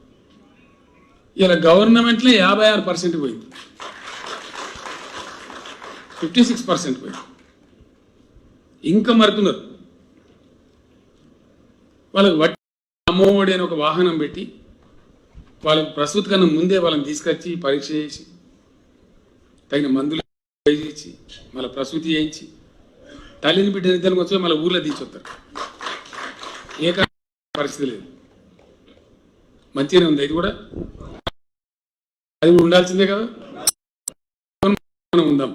ఇలా గవర్నమెంట్లో 56% పోయింది, 56% పోయింది. ఇంకా మరుతున్నారు. వాళ్ళకి వడ్డీ అమ్మఒడి అని ఒక వాహనం పెట్టి వాళ్ళకి ప్రసూతి కన్నా ముందే వాళ్ళని తీసుకొచ్చి పరీక్ష చేసి తగిన మందులు ఇచ్చి మళ్ళీ ప్రసూతి చేయించి తల్లిని బిడ్డని ఇద్దరికి వచ్చి మళ్ళీ ఊర్లో తీర్చొస్తారు. ఏ పరిస్థితి లేదు. మంచిగానే ఉంది. ఇది కూడా అది ఉండాల్సిందే కదా. మనం ఉందాం.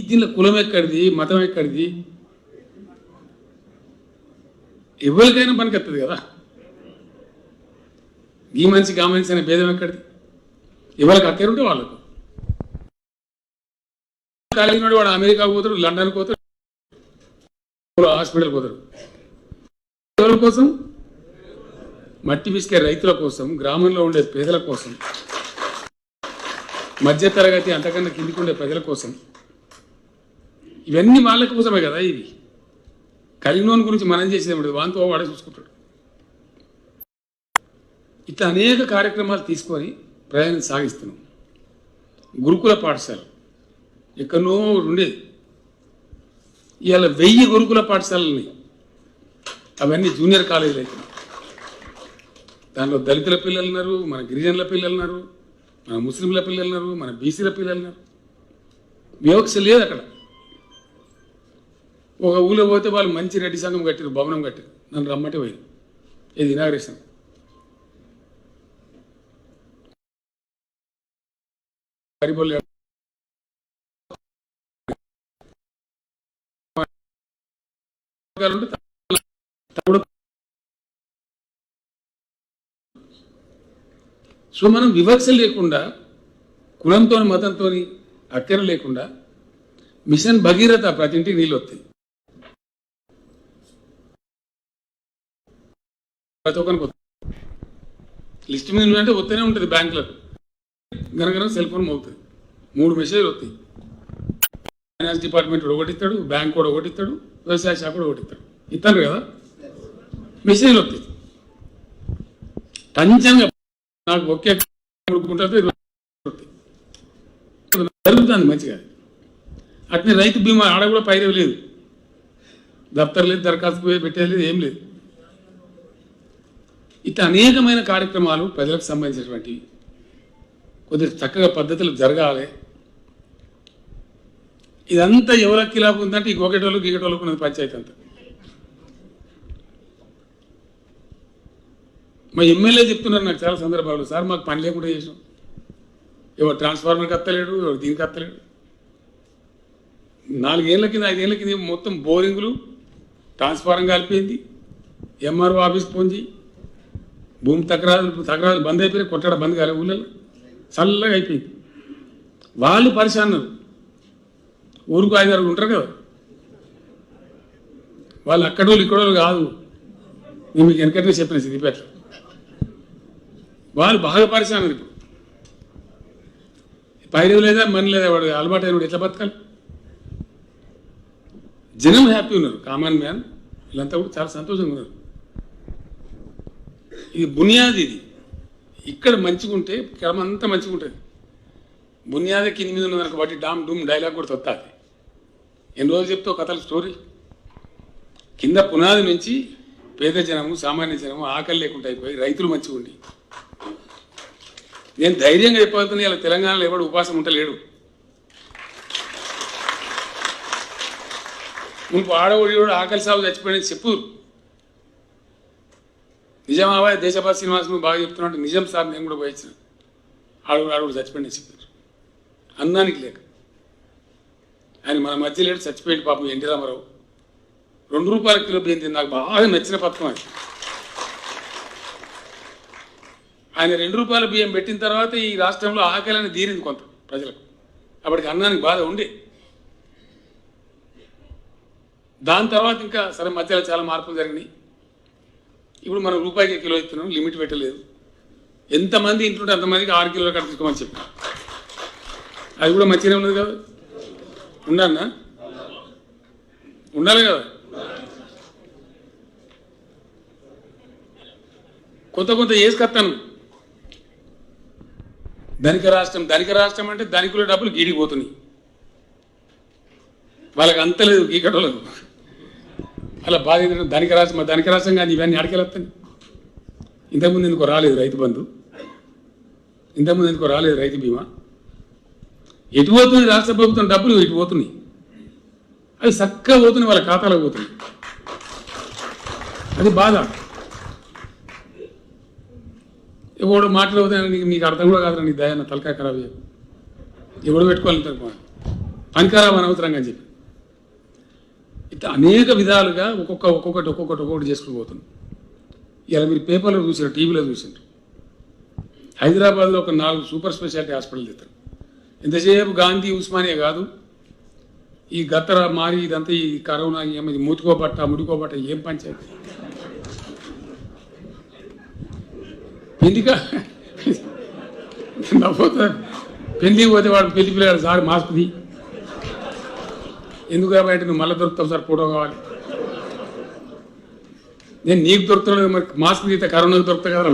దీనిలో కులం ఎక్కడిది, మతం ఎక్కడిది? ఎవరికైనా పనికొస్తుంది కదా. ఈ మనిషికి ఆ మనిషి అనే భేదం ఎక్కడిది? ఎవరికి అక్కరుంటే వాళ్ళకు. కలిగినాడు వాడు అమెరికా పోతాడు, లండన్ పోతాడు, హాస్పిటల్ పోతాడు. ఎవరి కోసం? మట్టి పిసికే రైతుల కోసం, గ్రామంలో ఉండే పేదల కోసం, మధ్య తరగతి అంతకన్నా కిందికి ఉండే ప్రజల కోసం. ఇవన్నీ వాళ్ళ కోసమే కదా. ఇవి కలిగినోని గురించి మనం చేసేది వాంతో వాడే చూసుకుంటాడు. ఇట్లా అనేక కార్యక్రమాలు తీసుకొని ప్రయాణం సాగిస్తున్నాం. గురుకుల పాఠశాల ఎక్కడో ఉండేది, ఇవాళ 1000 గురుకుల పాఠశాలని, అవన్నీ జూనియర్ కాలేజీలు అవుతున్నాయి. దానిలో దళితుల పిల్లలు ఉన్నారు, మన గిరిజనుల పిల్లలు ఉన్నారు, మన ముస్లింల పిల్లలు ఉన్నారు, మన బీసీల పిల్లలు ఉన్నారు. వివక్ష లేదు అక్కడ. ఒక ఊళ్ళో పోతే వాళ్ళు మంచి రెడ్డి సంఘం కట్టారు, భవనం కట్టారు. నన్ను రమ్మంటే పోయింది. ఇది ఇనాగ్రేషన్. సో మనం వివక్ష లేకుండా, కులంతో మతంతో అక్కర లేకుండా మిషన్ భగీరథ, ప్రతి ఇంటికి నీళ్ళు వస్తాయి. ప్రతి ఒక్కరికి లిస్ట్ మీద అంటే వస్తూనే ఉంటుంది. బ్యాంకులకు గనగన సెల్ ఫోన్ మోగుతుంది. 3 మెసేజ్లు వస్తాయి. ఫైనాన్స్ డిపార్ట్మెంట్ ఒకటి ఇస్తాడు, బ్యాంక్ కూడా ఒకటి ఇస్తాడు, వ్యవసాయ శాఖ కూడా ఒకటి ఇస్తాడు. ఇస్తాను కదా, మెసేజ్లు వస్తాయి. టంచంగా నాకు ఒకే జరుగుతుంది మంచిగా. అట్నే రైతు బీమా ఆడ కూడా పైరవి లేదు, దప్తర్ లేదు, దరఖాస్తు పెట్టేది లేదు, ఏం లేదు. ఇట్లా అనేకమైన కార్యక్రమాలు ప్రజలకు సంబంధించినటువంటివి కొద్దిగా చక్కగా పద్ధతులు జరగాలి. ఇదంతా ఎవరికి లాభం ఉందంటే ఈ గోకెటోళ్ళు గీకెటోళ్ళకు ఉన్నది పంచాయతీ అంతా. మా ఎమ్మెల్యే చెప్తున్నారు నాకు చాలా సందర్భాలు, సార్ మాకు పని లేకుండా చేసాం, ఎవరు ట్రాన్స్ఫార్మర్కి అత్తలేడు, ఎవరు దీనికి అత్తలేడు. 4 ఏళ్ల కింద 5 ఏళ్ల కింద మొత్తం బోరింగులు, ట్రాన్స్ఫార్మర్ కలిపింది, ఎంఆర్ఓ ఆఫీస్కి ఫోన్ చేయి, భూమి తక్రాలు బంద్ అయిపోయినాయి, కొట్టడ బంద్ కాలే, ఊళ్ళలో చల్లగా అయిపోయింది. వాళ్ళు పరిశాన్నారు, ఊరుకు 5-6 ఉంటారు కదా, వాళ్ళు అక్కడోళ్ళు ఇక్కడోళ్ళు కాదు. నేను మీకు వెనకనే చెప్పిన సిద్దిపేట వాళ్ళు బాగా పరిశాన్నారు. ఇప్పుడు పైరవి లేదా, మని లేదా, వాడు అలవాటు అయిన ఎట్లా బతకాలి? జనం హ్యాపీ ఉన్నారు, కామన్ మ్యాన్ వీళ్ళంతా కూడా చాలా సంతోషంగా ఉన్నారు. ఇది బునియాది. ఇది ఇక్కడ మంచిగా ఉంటే క్రమం అంతా మంచిగా ఉంటుంది. బునియాదే కింది మీద ఉన్నదానికి బట్టి డామ్ డూమ్ డైలాగ్ కూడా వస్తుంది. ఎన్ని రోజులు చెప్తావు కథల స్టోరీ. కింద పునాది నుంచి పేద జనము, సామాన్య జనము ఆకలి లేకుండా అయిపోయి రైతులు మంచిగా ఉండి, నేను ధైర్యంగా చెప్పగలుగుతున్నా, ఇలా తెలంగాణలో ఎవడు ఉపాసం ఉంటలేడు. మునుపు ఆడవాడు ఆకలి సాగు చచ్చిపోయినది చెప్పు. నిజామాబాద్ దేశపాత శ్రీనివాస్ నువ్వు బాగా చెప్తున్నట్టు నిజం సార్, నేను కూడా పోయించిన. ఆడవాడు చచ్చిపోయిన చెప్పారు, అన్నానికి లేక. ఆయన మన మధ్య లేడు, చచ్చిపోయింది పాపం ఎన్టీ రామారావు. 2 రూపాయల కిలో బియ్యం తింది. నాకు బాగా నచ్చిన పథకం అది. ఆయన 2 రూపాయల బియ్యం పెట్టిన తర్వాత ఈ రాష్ట్రంలో ఆకలిని తీరింది కొంత ప్రజలకు. అప్పటికి అన్నానికి బాధ ఉండే. దాని తర్వాత ఇంకా సరే మధ్యలో చాలా మార్పులు జరిగినాయి. ఇప్పుడు మనం రూపాయికి కిలో ఇస్తున్నాం, లిమిట్ పెట్టలేదు. ఎంతమంది ఇంటుంటే అంతమందికి 6 కిలోల కట్ట తీసుకోమని చెప్పి, అది కూడా మంచిగానే ఉన్నది కదా. ఉండన్నా ఉండాలి కదా. కొంత వేసుకొస్తాను. ధనిక రాష్ట్రం అంటే ధనికుల డబ్బులు గీడిపోతున్నాయి. వాళ్ళకి అంత లేదు గీకటోళ్ళకు. అలా బాధ్యత ధనిక రాష్ట్రం కానీ ఇవన్నీ అడకెళ్ళొస్తాయి. ఇంతకుముందు ఎందుకో రాలేదు రైతు బంధు, ఇంతకుముందు ఎందుకో రాలేదు రైతు బీమా. ఎటు పోతుంది రాష్ట్ర ప్రభుత్వం డబ్బులు? ఇటు పోతున్నాయి. అవి చక్కగా పోతున్నాయి, వాళ్ళ ఖాతాలో పోతున్నాయి. అది బాధ. ఎవడు మాట్లాడుతాను నీకు అర్థం కూడా కాదు. నీ దయాన్న తలకాయ ఖరాబ్ చేయకు. ఎవడు పెట్టుకోవాలి పని ఖరాబ్ అనవసరంగా అని చెప్పి ఇట్లా అనేక విధాలుగా ఒక్కొక్కటి చేసుకుని పోతున్నాం. ఇలా మీరు పేపర్లో చూసారు, టీవీలో చూసారు. హైదరాబాద్లో ఒక 4 సూపర్ స్పెషాలిటీ హాస్పిటల్ తెస్తారు. ఎంతసేపు గాంధీ ఉస్మానియా కాదు, ఈ గత్తర మారి ఇదంతా ఈ కరోనా ఏమైంది మూతుకోబట్ట ముడుకోబట్ట ఏం పంచాయతీ పెళ్లిగా నవ్వుతా. పెళ్లికి పోతే వాడు పెళ్లి పిల్లగాడు సార్ మాస్క్ది ఎందుకు కాబట్టి నువ్వు మళ్ళీ దొరుకుతావు సార్, ఫోటో కావాలి. నేను నీకు దొరుకుతున్నాడు మరి మాస్క్ తీస్తే కరోనాకు దొరుకుతా కదా.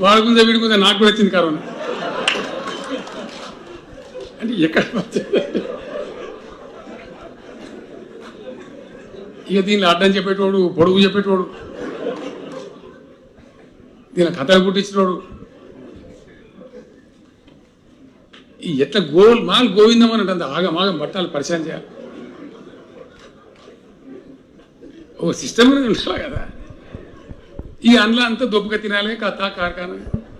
వాడుకుందే వీడుకుందే నాకు కూడా వచ్చింది కరోనా అంటే ఎక్కడ ఇక దీన్ని అడ్డం చెప్పేటోడు, పొడుగు చెప్పేటోడు, దీని కథలు పుట్టించినోడు, ఈ ఎట్లా గోవిందం అని అంటే ఆగమాగం పట్టాలి, పరిచయం చేయాలి. ఓ సిస్టమ్ అనేది ఉండాలి కదా. ఈ అందులో అంతా దొప్పుగా తినాలి, కథ కార్ఖానా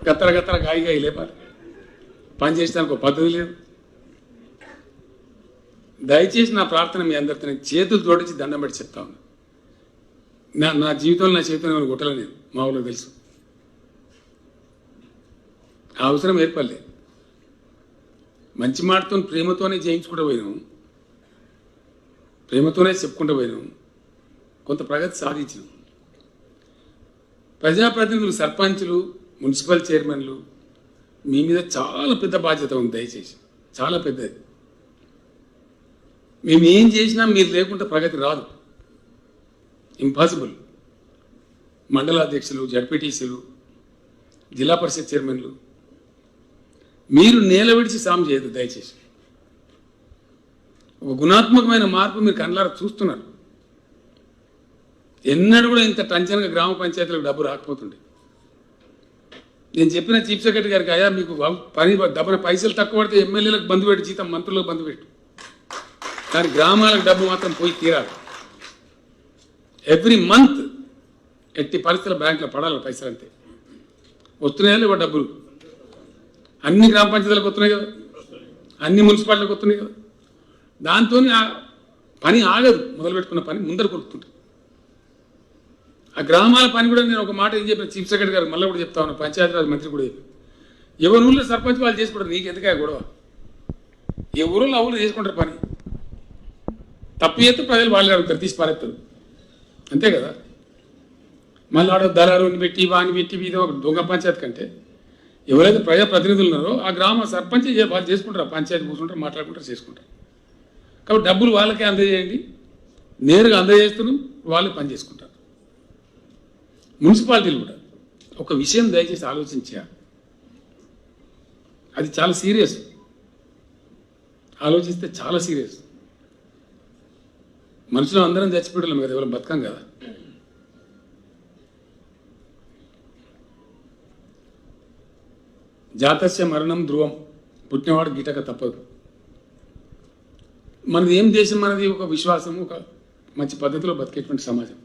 గత్తర గాయి లేపాలి. పని చేసేదానికి ఒక పద్ధతి లేదు. దయచేసి నా ప్రార్థన మీ అందరితో నేను చేతులు జోడించి దండం పెట్టి చెప్తా ఉన్నా. నా జీవితంలో నా చేతిలో నేను కొట్టలేదు, మా ఊళ్ళో తెలుసు. ఆ అవసరం ఏర్పడలేదు. మంచి మాటతో ప్రేమతోనే చేయించుకుంటూ పోయినాం, ప్రేమతోనే చెప్పుకుంటూ పోయినాం, కొంత ప్రగతి సాధించినాం. ప్రజాప్రతినిధులు, సర్పంచులు, మున్సిపల్ చైర్మన్లు మీ మీద చాలా పెద్ద బాధ్యత ఉంది. దయచేసి చాలా పెద్దది. మేము ఏం చేసినా మీరు లేకుండా ప్రగతి రాదు, ఇంపాసిబుల్. మండలాధ్యక్షులు, జడ్పీటీసీలు, జిల్లా పరిషత్ చైర్మన్లు మీరు నేల విడిచి సాయం చేయదు. దయచేసి ఒక గుణాత్మకమైన మార్పు మీరు కళ్ళారా చూస్తున్నారు. ఎన్నడూ కూడా ఇంత టంచన్గా గ్రామ పంచాయతీలకు డబ్బు రాకపోతుండే. నేను చెప్పిన చీఫ్ సెక్రటరీ గారికి, అయ్యా మీకు పని డబ్బున పైసలు తక్కువ పడితే ఎమ్మెల్యేలకు బంధు పెట్టి జీతం, మంత్రులకు బంధు పెట్టు, కానీ గ్రామాలకు డబ్బు మాత్రం పోయి తీరాలి. ఎవ్రీ మంత్ ఎట్టి పరిస్థితుల బ్యాంకులో పడాలి పైసలు. అంతే వస్తున్నాయా లేవా డబ్బులు? అన్ని గ్రామ పంచాయతీలకు వస్తున్నాయి కదా, అన్ని మున్సిపాలిటీలకు వస్తున్నాయి కదా. దాంతో పని ఆగదు, మొదలు పెట్టుకున్న పని ముందర కొడుతుంటుంది. ఆ గ్రామాల పని కూడా నేను ఒక మాట ఏం చెప్పిన చీఫ్ సెక్రటరీ గారు, మళ్ళీ కూడా చెప్తా ఉన్నా, పంచాయతీరాజ్ మంత్రి కూడా చెప్పి, ఎవరి ఊళ్ళో సర్పంచ్ వాళ్ళు చేసుకుంటారు, నీకు ఎందుకే గొడవ? ఏ ఊళ్ళో ఆ ఊళ్ళో చేసుకుంటారు పని. తప్పు చేస్తే ప్రజలు వాళ్ళు అడుగుతారు, తీసి పారేస్తారు, అంతే కదా. మళ్ళీ ఆడ దళారుని పెట్టి వాని పెట్టి ఇది ఒక దొంగ పంచాయతీ కంటే ఎవరైతే ప్రజాప్రతినిధులు ఉన్నారో ఆ గ్రామ సర్పంచ్ వాళ్ళు చేసుకుంటారు, పంచాయతీ కూర్చుంటారు, మాట్లాడుకుంటారు, చేసుకుంటారు. కాబట్టి డబ్బులు వాళ్ళకే అందజేయండి, నేరుగా అందజేస్తున్నాం, వాళ్ళు పని చేసుకుంటారు. మున్సిపాలిటీలు కూడా ఒక విషయం దయచేసి ఆలోచించాలి, అది చాలా సీరియస్. ఆలోచిస్తే చాలా సీరియస్. మనుషులు అందరం చచ్చిపోవడం కదా, ఎవరు బతకం కదా. జాతస్య మరణం ధ్రువం, పుట్టినవాడు గిటక తప్పదు. మనది ఏం దేశం, మనది ఒక విశ్వాసం, ఒక మంచి పద్ధతిలో బతికేటువంటి సమాజం.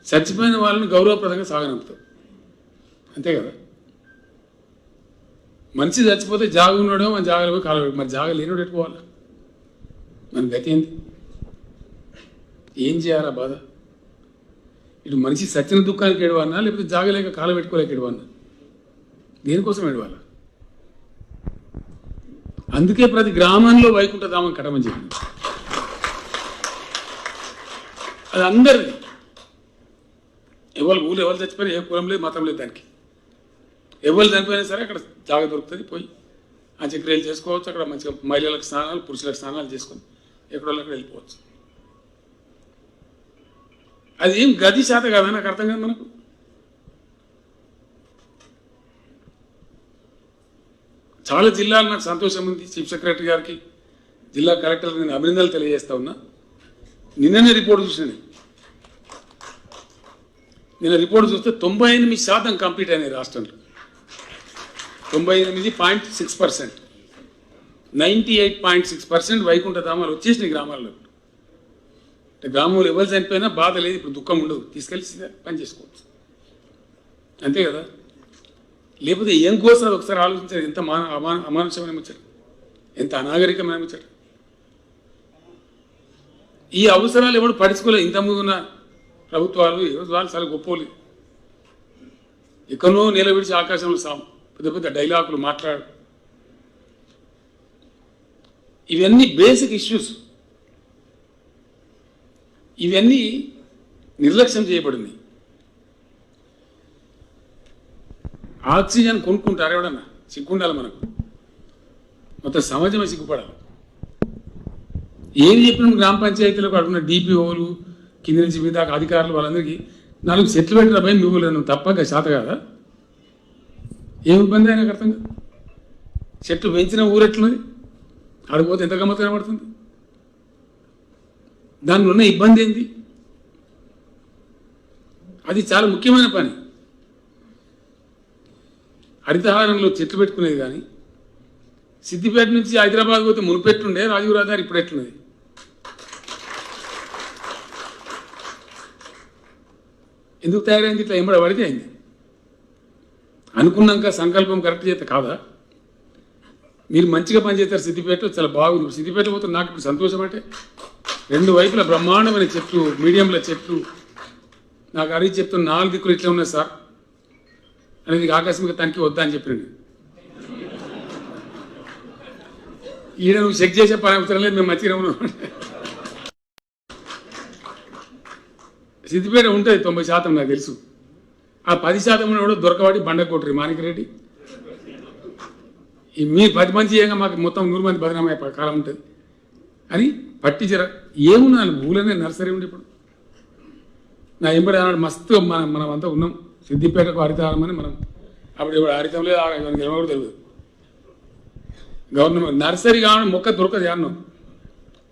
చచ్చిపోయిన వాళ్ళని గౌరవప్రదంగా సాగనంపుతాం, అంతే కదా. మనిషి చచ్చిపోతే జాగ ఉన్నాడో మన జాగలో పోయి కాలు, మరి జాగ లేనివాడు ఎట్టుకోవాలా? మన గతి ఏంది? ఏం చేయాలా బాధ? ఇటు మనిషి సచ్చిన దుఃఖానికి ఎడవన్నా, లేకపోతే జాగలేక కాలు పెట్టుకోలేక ఎడవన్నా? దేనికోసం ఎడవాలా? అందుకే ప్రతి గ్రామంలో వైకుంఠధామం కట్టమని చెప్పింది. అది అందరిది. ఎవరు ఊళ్ళు ఎవరు చచ్చిపోయినా ఏ కులం లేదు, మతం లేదు, దానికి ఎవరు చనిపోయినా సరే అక్కడ జాగ దొరుకుతుంది, పోయి అంత్యక్రియలు చేసుకోవచ్చు. అక్కడ మంచిగా మహిళలకు స్నానాలు, పురుషులకు స్నానాలు చేసుకొని ఎక్కడో అక్కడ వెళ్ళిపోవచ్చు. అది ఏం గది శాత కాదా? నాకు అర్థం కాదు. మనకు చాలా జిల్లాలు నాకు సంతోషం ఉంది. చీఫ్ సెక్రటరీ గారికి, జిల్లా కలెక్టర్కి నేను అభినందనలు తెలియజేస్తా ఉన్నా. నిన్ననే రిపోర్ట్ చూసిన, నిన్న రిపోర్ట్ చూస్తే 98% కంప్లీట్ అయినాయి రాష్ట్రంలో. 98.6%, 98.6% వైకుంఠధామాలు వచ్చేసినాయి గ్రామాల్లో. అంటే గ్రామంలో ఎవరు చనిపోయినా బాధ లేదు, ఇప్పుడు దుఃఖం ఉండదు, తీసుకెళ్ళి పని చేసుకోవచ్చు, అంతే కదా. లేకపోతే ఏం కోసం ఒకసారి ఆలోచించారు. ఎంత అమానుషమైన ముచ్చట, ఎంత అనాగరికమైన ముచ్చట. ఈ అవసరాలు ఎవరు పడుచుకోలేదు. ఇంతకుముందు ఉన్న ప్రభుత్వాలు వాళ్ళు చాలా గొప్పలు. ఎక్కడో నిలబెడిచి ఆకాశంలో పెద్ద పెద్ద డైలాగులు మాట్లాడు. ఇవన్నీ బేసిక్ ఇష్యూస్. ఇవన్నీ నిర్లక్ష్యం చేయబడింది. ఆక్సిజన్ కొనుక్కుంటారు ఎవడన్నా, సిగ్గుండాలి మనకు. మొత్తం సమాజమే సిగ్గుపడాలి. ఏది చెప్పిన గ్రామ పంచాయతీలకు అడుగున్న డిపిఓలు కింది నుంచి మీద దాకా అధికారులు వాళ్ళందరికీ 4 చెట్లు పెట్టిన భయం నువ్వు తప్పక శాత కదా. ఏమి ఇబ్బంది అయినా అర్థం కాదు. చెట్లు పెంచిన ఊరెట్లున్నది, ఆడిపోతే ఎంత గమ్మత్తు కనబడుతుంది. దానిలో ఉన్న ఇబ్బంది ఏంటి? అది చాలా ముఖ్యమైన పని. హరితహారంలో చెట్లు పెట్టుకునేది కానీ సిద్దిపేట నుంచి హైదరాబాద్ పోతే మునుపెట్టుండే రాజీవ్ రహదారి ఇప్పుడు ఎట్లున్నది? ఎందుకు తయారైంది? ఇట్లా ఎంబడి పడితే అయింది. అనుకున్నాక సంకల్పం కరెక్ట్ చేస్తే కాదా? మీరు మంచిగా పనిచేస్తారు. సిద్దిపేట చాలా బాగుంది. సిద్దిపేట పోతే నాకు ఇప్పుడు సంతోషం అంటే 2 వైపుల బ్రహ్మాండమైన చెట్లు, మీడియంలో చెట్లు. నాకు అడిగి చెప్తున్న 4 దిక్కులు ఇట్లా ఉన్నాయి సార్ అనేది ఆకస్మిక తనిఖీ వద్దా అని చెప్పినండి. ఈడ నువ్వు చెక్ చేసే పని అవసరం లేదు, మేము మంచిగా ఉన్నాం. సిద్దిపేట ఉంటుంది 90% నాకు తెలుసు. ఆ 10% కూడా దొరకబడి బండ కొట్టరు మాణిక్రెడ్డి. ఈ మీ 10 మంది చేయంగా మాకు మొత్తం 100 మంది బదనామయ్యే కాలం ఉంటుంది అని పట్టించరా. ఏమున్నా ఊళ్ళనే నర్సరీ ఉండి ఇప్పుడు నా ఎంబడి అన్నాడు మస్తు మనం అంతా ఉన్నాం. సిద్దిపేటకు హరితహారం అని మనం అప్పుడు ఇప్పుడు హరితం లేదు, కూడా తెలియదు. గవర్నమెంట్ నర్సరీ కావడం మొక్క దొరకదు అన్నాం.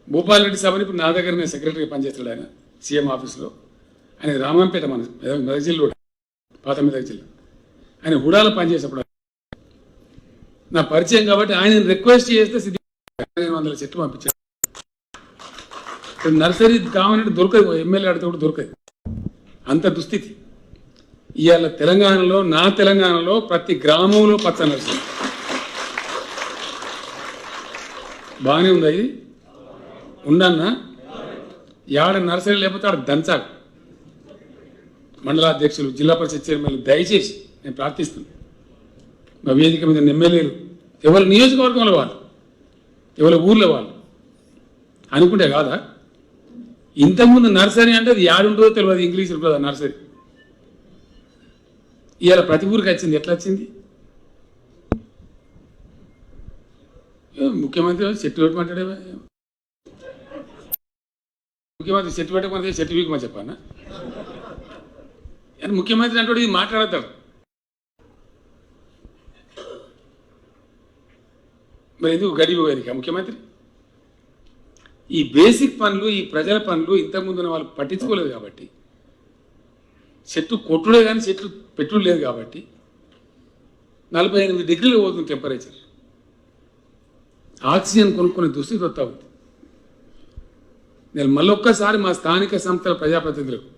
భూపాల్ రెడ్డి సభని ఇప్పుడు నా దగ్గర నేను సెక్రటరీగా పనిచేస్తాడు ఆయన సీఎం ఆఫీస్లో. ఆయన రామంపేట మన మెదక్ జిల్లా, పాత మెదక్ జిల్లా. ఆయన హుడాలో పనిచేసేప్పుడు నా పరిచయం కాబట్టి ఆయన రిక్వెస్ట్ చేస్తే 1500 చెట్లు పంపించారు. నర్సరీ కావాలంటే దొరకదు, ఎమ్మెల్యే ఆడితే కూడా దొరకదు. అంత దుస్థితి. ఇవాళ తెలంగాణలో, నా తెలంగాణలో ప్రతి గ్రామంలో పచ్చ నర్సరీ. బాగానే ఉంది. ఇది ఉండన్నా యాడ నర్సరీ లేకపోతే ఆడ దంచాలి. మండలాధ్యక్షులు, జిల్లా పరిషత్ చైర్మన్లు దయచేసి నేను ప్రార్థిస్తున్నాను. మా వేదిక మీద ఎమ్మెల్యేలు ఎవరి నియోజకవర్గంలో వాళ్ళు, ఎవరి ఊర్లో వాళ్ళు అనుకుంటే కాదా? ఇంతకుముందు నర్సరీ అంటే అది యాడుంటుందో తెలియదు, ఇంగ్లీష్ ఉంటుంది నర్సరీ. ఇవాళ ప్రతి ఊరికి వచ్చింది. ఎట్లా వచ్చింది? ముఖ్యమంత్రి చెట్టు పెట్టమంటాడే. ముఖ్యమంత్రి చెట్టు పెట్టకపోతే చెట్టు వీకమని చెప్పానా? అని ముఖ్యమంత్రి అంటే ఇది మాట్లాడతాడు. మరి ఎందుకు గడిపోయానికి ముఖ్యమంత్రి? ఈ బేసిక్ పనులు, ఈ ప్రజల పనులు ఇంతకుముందున్న వాళ్ళు పట్టించుకోలేదు కాబట్టి, చెట్టు కొట్టుడే కానీ చెట్లు పెట్టుడు లేదు కాబట్టి 48 డిగ్రీలు పోతుంది టెంపరేచర్. ఆక్సిజన్ కొనుక్కునే దుస్థితి వస్తూ ఉంది. నేను మళ్ళొక్కసారి మా స్థానిక సంస్థల ప్రజాప్రతినిధులకు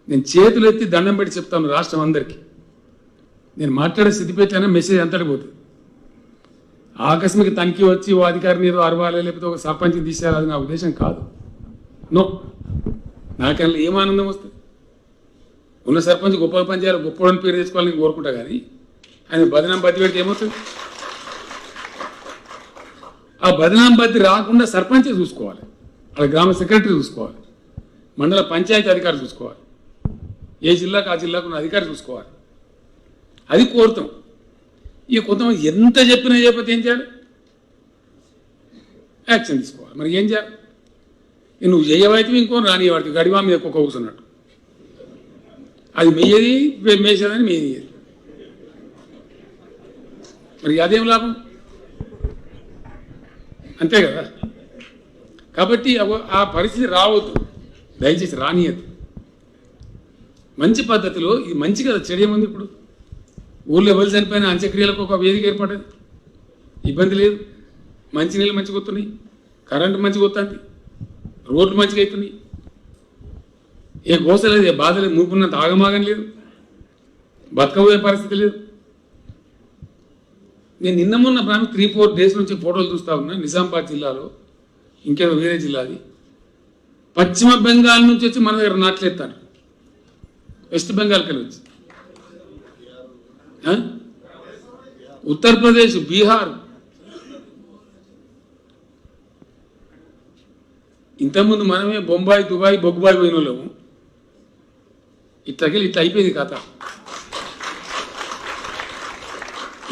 నేను చేతులు ఎత్తి దండం పెట్టి చెప్తాను రాష్ట్రం అందరికీ. నేను మాట్లాడే సిద్దిపేట మెసేజ్ అంతటి పోతుంది. ఆకస్మిక తనిఖీ వచ్చి ఓ అధికారిని ఏదో అరవాలి, లేకపోతే ఒక సర్పంచ్ని తీసేయాలి, అది నా ఉద్దేశం కాదు. నో, నాకన్నా ఏం ఆనందం వస్తుంది? ఉన్న సర్పంచ్ గొప్ప పని చేయాలి, గొప్పని పేరు తెచ్చుకోవాలని నేను కోరుకుంటా. కానీ ఆయన బదనాం బద్ది పెడితే ఏమవుతుంది? ఆ బదనాం బద్ది రాకుండా సర్పంచే చూసుకోవాలి, అక్కడ గ్రామ సెక్రటరీ చూసుకోవాలి, మండల పంచాయతీ అధికారి చూసుకోవాలి, ఏ జిల్లాకు ఆ జిల్లాకు ఉన్న అధికారి చూసుకోవాలి. అది కోరుతాం. ఇక కొంతమంది ఎంత చెప్పినా చెప్పితే ఏం చేయాలి? యాక్షన్ తీసుకోవాలి. మరి ఏం చేయాలి? నువ్వు చేయవైతే ఇంకో రాని వాడికి గడివా మీద కుక్క కూర్చున్నట్టు. అది మెయ్యేది మేసేదని మేయేది. మరి అదేం లాభం? అంతే కదా. కాబట్టి ఆ పరిస్థితి రావద్దు, దయచేసి రానియద్దు. మంచి పద్ధతిలో ఇది మంచి కదా, చెడేముంది? ఇప్పుడు ఊళ్ళో ఎవరు చనిపోయిన అంత్యక్రియలకు ఒక వేదిక ఏర్పడదు, ఇబ్బంది లేదు. మంచినీళ్ళు మంచిగా వస్తున్నాయి, కరెంటు మంచిగా వస్తుంది, రోడ్లు మంచిగా అవుతున్నాయి, ఏ గోస లేదు, ఏ బాధ లేదు, మూపున్నంత ఆగమాగం లేదు, బతకబోయే పరిస్థితి లేదు. నేను నిన్న మొన్న 3-4 డేస్ నుంచి ఫోటోలు చూస్తూ ఉన్నా. నిజామాబాద్ జిల్లాలో, ఇంకేదో వేరే జిల్లాది పశ్చిమ బెంగాల్ నుంచి వచ్చి మన దగ్గర నాట్లేస్తారు, వెస్ట్ బెంగాల్కి వెళ్ళి వచ్చి, ఉత్తరప్రదేశ్, బీహార్. ఇంతకుముందు మనమే బొంబాయి, దుబాయ్, బొగ్గుబాయి పోయిన వాళ్ళము. ఇట్లా అయిపోయింది కథ.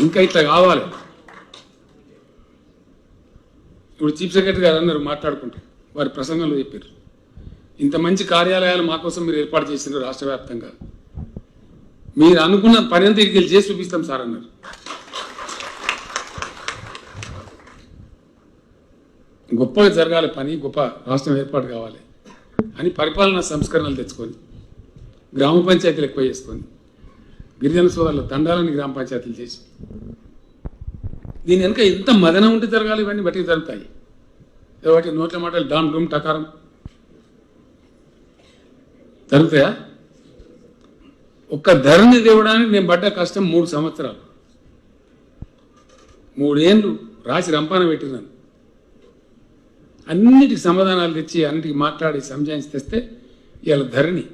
ఇంకా ఇట్లా కావాలి. ఇప్పుడు చీఫ్ సెక్రటరీ గారు అన్నారు మాట్లాడుకుంటూ, వారి ప్రసంగంలో చెప్పారు, ఇంత మంచి కార్యాలయాలు మా కోసం మీరు ఏర్పాటు చేసినారు రాష్ట్ర వ్యాప్తంగా, మీరు అనుకున్న పని అంతా ఇక్కడికి చేసి చూపిస్తాం సార్ అన్నారు. గొప్పగా జరగాలి పని, గొప్ప రాష్ట్రం ఏర్పాటు కావాలి అని పరిపాలనా సంస్కరణలు తెచ్చుకొని, గ్రామ పంచాయతీలు ఎక్కువ చేసుకొని, గిరిజన సోదరుల తండాలని గ్రామ పంచాయతీలు చేసి, దీని వెనుక ఎంత మదనం ఉంటే జరగాలి, ఇవన్నీ బట్టి జరుగుతాయి. వాటి నోట్ల మాటలు డామ్ డూమ్ టకారం జరుగుతాయా? ఒక్క ధరని తేవడానికి నేను పడ్డ కష్టం 3 సంవత్సరాలు, 3 ఏళ్ళు రాసి రంపాన పెట్టినాను. అన్నిటికి సమాధానాలు తెచ్చి, అన్నిటికి మాట్లాడి సంజాయించి తెస్తే ఇవాళ ధరణి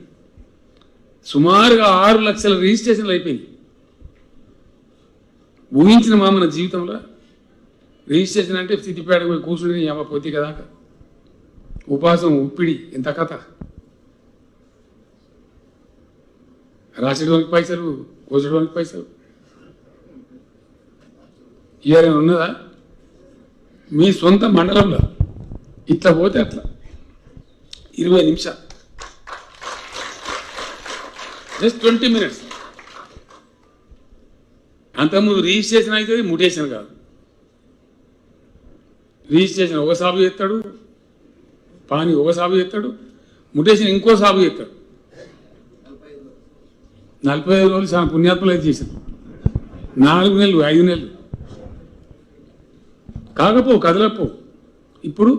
సుమారుగా 6 లక్షల రిజిస్ట్రేషన్లు అయిపోయింది. ఊహించిన మన జీవితంలో రిజిస్ట్రేషన్ అంటే స్థితిపేట పోయి కూర్చుని అమ్మ పోతే కదా, ఉపాసం, ఉప్పిడి, ఎంత కథ. రాసేటువంటి పైసలు, కోసేటువంటి పైసలు. ఇయర్ ఉన్నదా? మీ సొంత మండలంలో ఇట్లా పోతే అట్లా 20 నిమిషాలు, జస్ట్ 20 మినిట్స్. అంతకుముందు రిజిస్ట్రేషన్ అవుతుంది, మ్యూటేషన్ కాదు. రిజిస్ట్రేషన్ ఒక సాగు చేస్తాడు, పాని ఒక సాగు చేస్తాడు, మ్యూటేషన్ ఇంకో సాగు చేస్తాడు. 45 రోజులు చాలా పుణ్యాత్మలు అయితే చేశారు. 4 నెలలు, 5 నెలలు కాకపో కదలపో. ఇప్పుడు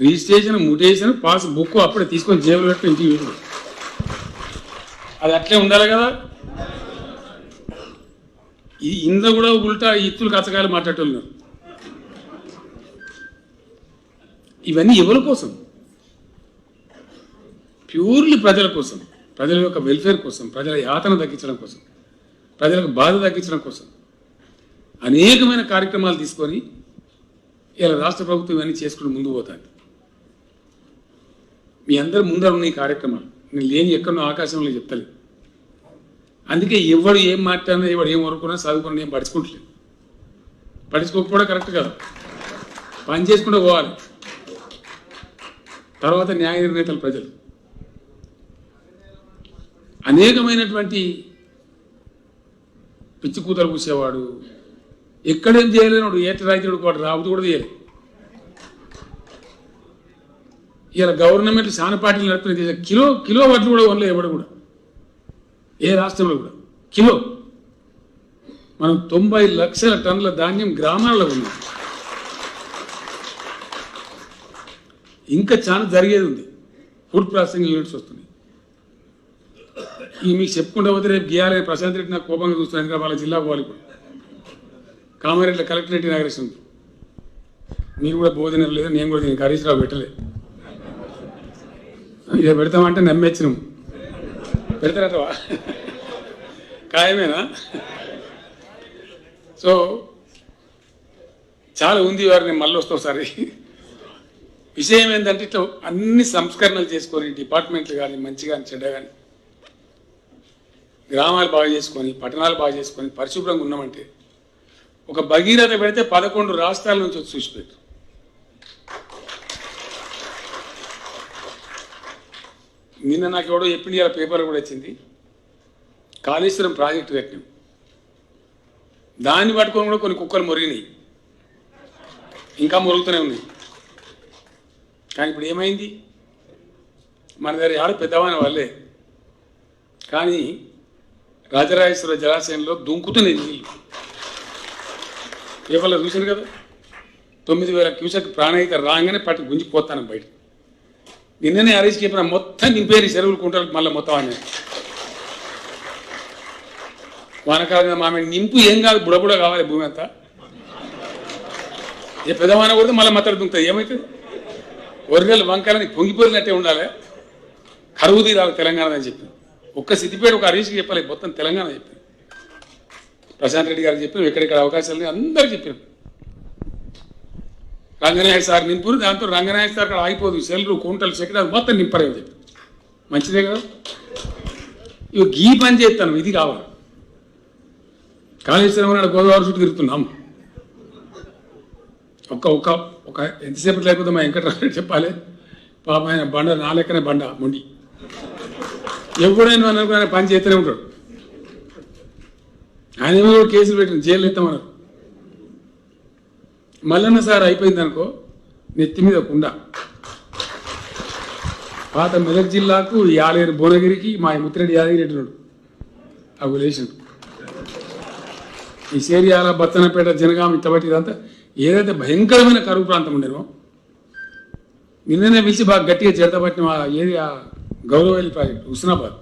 రిజిస్ట్రేషన్, మ్యూటేషన్, పాస్ బుక్ అప్పుడే తీసుకొని జేబులు పెట్టి ఇంటికి వెళ్ళి, అది అట్లే ఉండాలి కదా. ఇందులో కూడా ఉల్టా ఇత్తులు కచ్చకాయలు మాట్లాడుతున్నారు. ఇవన్నీ ఎవరి కోసం? ప్యూర్లీ ప్రజల కోసం, ప్రజల యొక్క వెల్ఫేర్ కోసం, ప్రజల యాతన తగ్గించడం కోసం, ప్రజలకు బాధ తగ్గించడం కోసం అనేకమైన కార్యక్రమాలు తీసుకొని ఇలా రాష్ట్ర ప్రభుత్వం ఇవన్నీ చేసుకుని ముందు పోతాను. మీ అందరు ముందర ఉన్న ఈ కార్యక్రమాలు నేను లేని ఎక్కడో ఆకాశంలో చెప్తలేదు. అందుకే ఎవడు ఏం మాట్లాడినా, ఎవడు ఏం వరకున్నా, చదువుకున్నా ఏం పడుచుకుంటలేదు. పడుచుకోకపోవడం కరెక్ట్ కాదు. పని చేసుకుంటూ పోవాలి. తర్వాత న్యాయ నిర్ణేతలు ప్రజలు అనేకమైనటువంటి పిచ్చి కూతలు పూసేవాడు, ఎక్కడేం చేయలేనాడు, ఏట రైతుడు వాడు రాబోతు కూడా చేయలేదు. ఇలా గవర్నమెంట్ చాలా పార్టీలు నడుపుతున్న కిలో వడ్లు కూడా వనలే ఎవడు కూడా, ఏ రాష్ట్రంలో కూడా కిలో. మనం 90 లక్షల టన్నుల ధాన్యం గ్రామాల్లో ఉన్నాం. ఇంకా చాలా జరిగేది ఉంది. ఫుడ్ ప్రాసెసింగ్ యూనిట్స్ వస్తున్నాయి. ఈ మీకు చెప్పుకుంటూ పోతే రేపు గీయాలి. ప్రశాంత్ రెడ్డి నాకు కోపంగా చూస్తున్నాను, ఇంకా వాళ్ళ జిల్లా పోవాలి. ఇప్పుడు కామారెడ్డి కలెక్టరేట్ ఇనాగ్రేషన్ ఉంది. మీరు కూడా బోధన లేదు, నేను కూడా దీనికి హరీష్ రావు పెట్టలేదు. ఇక పెడతామంటే నమ్మేచ్చినాము. పెడతారటవా? ఖాయమేనా? సో చాలా ఉంది వారిని మళ్ళీ వస్తావు సారి. విషయం ఏంటంటే ఇట్లా అన్ని సంస్కరణలు చేసుకొని, డిపార్ట్మెంట్లు కానీ మంచి కానీ చెడ్డ కానీ, గ్రామాలు బాగా చేసుకొని, పట్టణాలు బాగా చేసుకొని పరిశుభ్రంగా ఉన్నామంటే ఒక భగీరథ పెడితే 11 రాష్ట్రాల నుంచి వచ్చి చూసిపెట్టు. నిన్న నాకు ఎవడో చెప్పింది, ఇలా పేపర్లు కూడా వచ్చింది, కాళేశ్వరం ప్రాజెక్టు కట్టినాం. దాన్ని పట్టుకొని కూడా కొన్ని కుక్కలు మొరిగినాయి, ఇంకా మొరుగుతూనే ఉన్నాయి. కానీ ఇప్పుడు ఏమైంది? మన దగ్గర ఆడ పెద్దవాని వాళ్ళే, కానీ రాజరాజేశ్వర జలాశయంలో దుంకుతున్నాయి నీళ్ళు. పేపర్లో చూసాను కదా, 9,000 క్యూసెక్ ప్రాణహిత రాగానే పట్టి గుంజిపోతాను బయట. నిన్ననే హరీష్ చెప్పిన మొత్తం నింపేరి చెరువులు కుంటలకు మళ్ళీ మొత్తం అని. వానకాలం మామే నింపు ఏం కాదు, బుడబుడ కావాలి భూమి అంతా. ఏ పెద్దవాన కొడితే మళ్ళీ మత్తడి దుంకుతుంది, ఏమవుతుంది? ఒరిజినల్ వంకాయలని పొంగిపోయినట్టే ఉండాలి, కరువు తీరాలి తెలంగాణ అని చెప్పి ఒక్క సిద్దిపేట ఒక హరీష్కి చెప్పలేదు, మొత్తం తెలంగాణ చెప్పి ప్రశాంత్ రెడ్డి గారికి చెప్పారు, ఎక్కడెక్కడ అవకాశాలు అందరూ చెప్పారు. రంగనాయక సార్ నింపురు, దాంతో రంగనాయక సార్ అక్కడ ఆగిపోదు, సెల్లు కుంటలు చెక్కడాలు మొత్తం నింపరని చెప్పి మంచిదే కదా. ఇవి గీ పని చేస్తాను, ఇది కావాలి. కాళేశ్వరం నాడు గోదావరి చుట్టూ తిరుగుతున్నాం. ఒక ఎంతసేపు లేకపోతే మా వెంకటరామరెడ్డి చెప్పాలి, పాప ఆయన బండ నా లెక్కనే బండ మొండి, ఎప్పుడైనా అనుకున్న పని చేస్తూనే ఉంటాడు. ఆయన ఏమో కేసులు పెట్టిన జైలు ఎత్తామన్నారు. మల్లన్న సార్ అయిపోయింది అనుకో, నెత్తి మీద కుండ. పాత మెదక్ జిల్లాకు యాలేరు భువనగిరికి మా ముత్తిరెడ్డి యాదగిరెడ్డి ఉన్నాడు, అవి లేచిండు. ఈ సేరియాల బత్తనపేట జనగాం ఇట్టబట్టి ఇదంతా ఏదైతే భయంకరమైన కరువు ప్రాంతం ఉండేనో నిన్ననే పిలిచి బాగా గట్టిగా చేతబట్టిన మా ఏరియా గౌరవల్లి ప్రాజెక్ట్ హుస్నాబాద్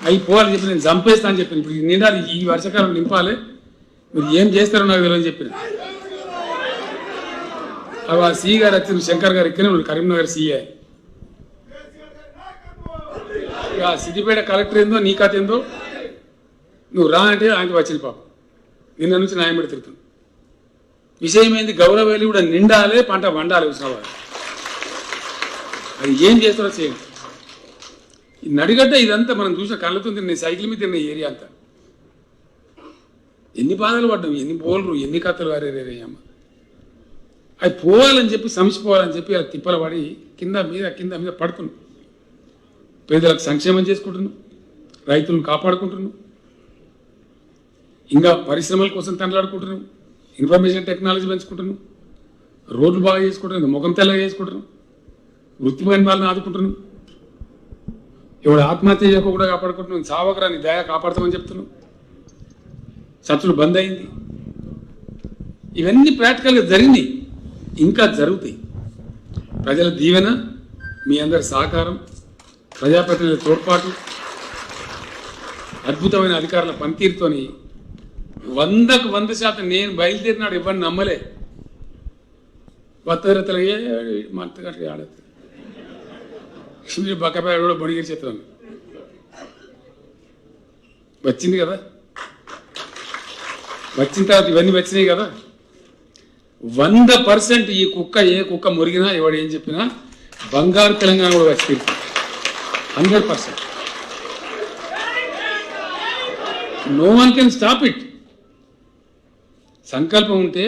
అవి పోవాలని చెప్పి నేను చంపేస్తా అని చెప్పాను. ఇప్పుడు నిండాలి, ఈ వర్షాకాలం నింపాలి, మీరు ఏం చేస్తారో నాకు తెలియని చెప్పిన. అవి ఆ సిఈ గారు వచ్చిన శంకర్ గారు ఇక్కడే కరీంనగర్ సిఐ. ఇక సిద్దిపేట కలెక్టర్ ఏందో నీ కథ ఏందో నువ్వు రా అంటే ఆయనకి వచ్చింది పాపం. నిన్న నుంచి న్యాయం పెట్టి తిరుగుతుంది. విషయం ఏంది, గౌరవేలి కూడా నిండాలి, పంట వండాలి హుస్నాబాద్. అది ఏం చేస్తారో చేయండి. ఈ నడిగడ్డ ఇదంతా మనం చూసిన కళ్ళతో తిన్న సైకిల్ మీద తిన్న ఏరియా అంతా ఎన్ని బాధలు పడ్డాం, ఎన్ని బోల్రు, ఎన్ని కథలు వారేరేయమ్మ. అవి పోవాలని చెప్పి సంసిపోవాలని చెప్పి అలా తిప్పల పడి కింద మీద పడుతున్నాం. పేదలకు సంక్షేమం చేసుకుంటున్నాం, రైతులను కాపాడుకుంటున్నాం, ఇంకా పరిశ్రమల కోసం తండ్లాడుకుంటున్నాం, ఇన్ఫర్మేషన్ టెక్నాలజీ పెంచుకుంటున్నాం, రోడ్లు బాగా చేసుకుంటున్నాం, ముఖం తెల్లగా చేసుకుంటున్నాం, వృత్తి పని వాళ్ళని ఆదుకుంటున్నాం, ఎవడు ఆత్మహత్య చేయకుండా కాపాడుకుంటున్నాం, సావకరాన్ని దయ కాపాడుతామని చెప్తున్నాం, చర్చలు బంద్ అయింది. ఇవన్నీ ప్రాక్టికల్గా జరిగింది, ఇంకా జరుగుతాయి. ప్రజల దీవెన, మీ అందరి సహకారం, ప్రజాప్రతినిధుల తోడ్పాటు, అద్భుతమైన అధికారుల పనితీరుతోని 100కు 100% నేను బయలుదేరినాడు ఇవ్వని నమ్మలే. భద్రతలు మంతగట్టి ఆడదు బక్కపై కూడా బొడిగిరి చెప్తాను. వచ్చింది కదా, వచ్చిన తర్వాత ఇవన్నీ వచ్చినాయి కదా. 100% ఈ కుక్క ఏ కుక్క మురిగినా ఎవడు ఏం చెప్పినా బంగారు తెలంగాణ కూడా వచ్చి 100%. No one can stop it. సంకల్పం ఉంటే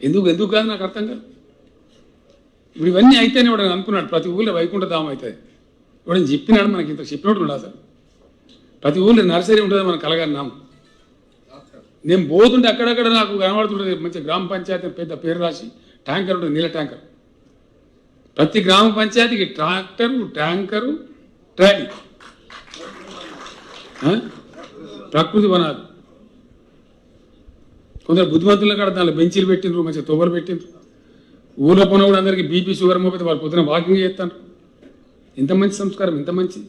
ఎందుకు కాదు నాకు అర్థం కాదు. ఇప్పుడు ఇవన్నీ అయితేనే వాడు అనుకున్నాడు ప్రతి ఊళ్ళో వైకుంఠ ధామం అవుతుంది. వాడు చెప్పినాడు, మనకి ఇంత చెప్పినట్టు ఉండదు. అసలు ప్రతి ఊళ్ళో నర్సరీ ఉంటుంది, మనకు కలగన్నాం. నేను పోతుంటే అక్కడక్కడ నాకు కనబడుతుంటుంది మంచి గ్రామ పంచాయతీ పెద్ద పేరు రాసి ట్యాంకర్ ఉంటుంది, నీళ్ళ ట్యాంకర్. ప్రతి గ్రామ పంచాయతీకి ట్రాక్టరు, ట్యాంకరు, ట్రాలీ. ప్రకృతి వనాలు. కొందరు బుద్ధిమంతుల కాడ దానిలో బెంచీలు పెట్టిండ్రు, మంచిగా తొవ్వలు పెట్టిండ్రు. ఊళ్ళో పోన కూడా అందరికీ బీపీ షుగర్ మోపితే వాళ్ళు పొద్దున వాకింగ్ చేస్తాను. ఎంత మంచి సంస్కారం, ఎంత మంచి.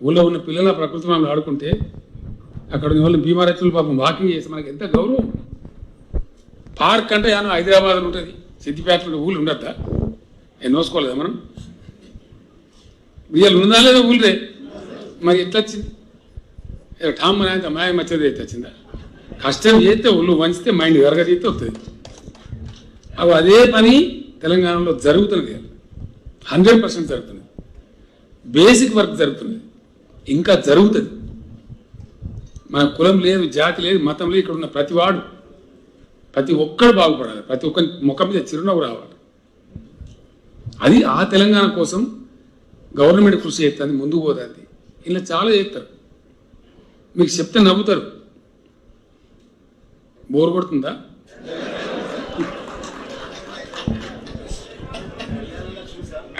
ఊళ్ళో ఉన్న పిల్లల ప్రకృతి వనాలు ఆడుకుంటే అక్కడ ఉన్న వాళ్ళు బీమారచ్చులు పాపం వాకింగ్ చేస్తే మనకి ఎంత గౌరవం. పార్క్ అంటే యాను హైదరాబాద్లో ఉంటుంది, సిద్దిపేటలో ఊళ్ళు ఉండద్దా? నోసుకోలేదా మనం? వీళ్ళు ఉందా లేదా ఊళ్ళే? మరి ఎట్లా వచ్చింది? ఠామ్ అనేది మాయ మచ్చది అయితే వచ్చిందా? కష్టం చేస్తే ఒళ్ళు వంచితే మైండ్ ఎరగదీస్తే వస్తుంది. అవి అదే పని తెలంగాణలో జరుగుతున్నది, 100% జరుగుతున్నది. బేసిక్ వర్క్ జరుగుతున్నది, ఇంకా జరుగుతుంది. మన కులం లేదు, జాతి లేదు, మతం లేదు. ఇక్కడ ఉన్న ప్రతివాడు, ప్రతి ఒక్కడు బాగుపడాలి, ప్రతి ఒక్కరి ముఖం మీద చిరునవ్వు రావాలి. అది ఆ తెలంగాణ కోసం గవర్నమెంట్ కృషి చేస్తుంది, ముందుకు పోతుంది. ఇలా చాలా చేస్తారు, మీకు చెప్తే నవ్వుతారు. బోర్ కొడుతుందా?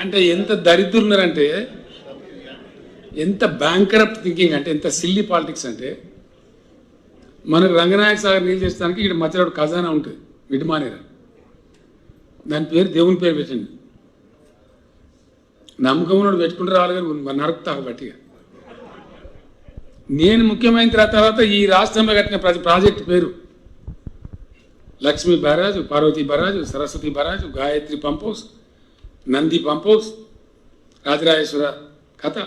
అంటే ఎంత దరిద్రులున్నారంటే, ఎంత బ్యాంకరప్ట్ థింకింగ్ అంటే, ఎంత సిల్లీ పాలిటిక్స్ అంటే, మనకు రంగనాయక సాగర్ నీళ్ళు చేస్తానికి ఇక్కడ మధ్యలో ఖజానా ఉంటుంది, విడిమానేరా. దాని పేరు దేవుని పేరు పెట్టండి. నమ్మకం పెట్టుకుంటూ రావాలి, కానీ నరుకుతా బట్టిగా. నేను ముఖ్యమైన తర్వాత ఈ రాష్ట్రంలో కట్టిన ప్రతి ప్రాజెక్టు పేరు Lakshmi barrage, Parvati barrage, Saraswati barrage, Gayatri pump house, Nandi pump house, Rajarajeshwara కథ,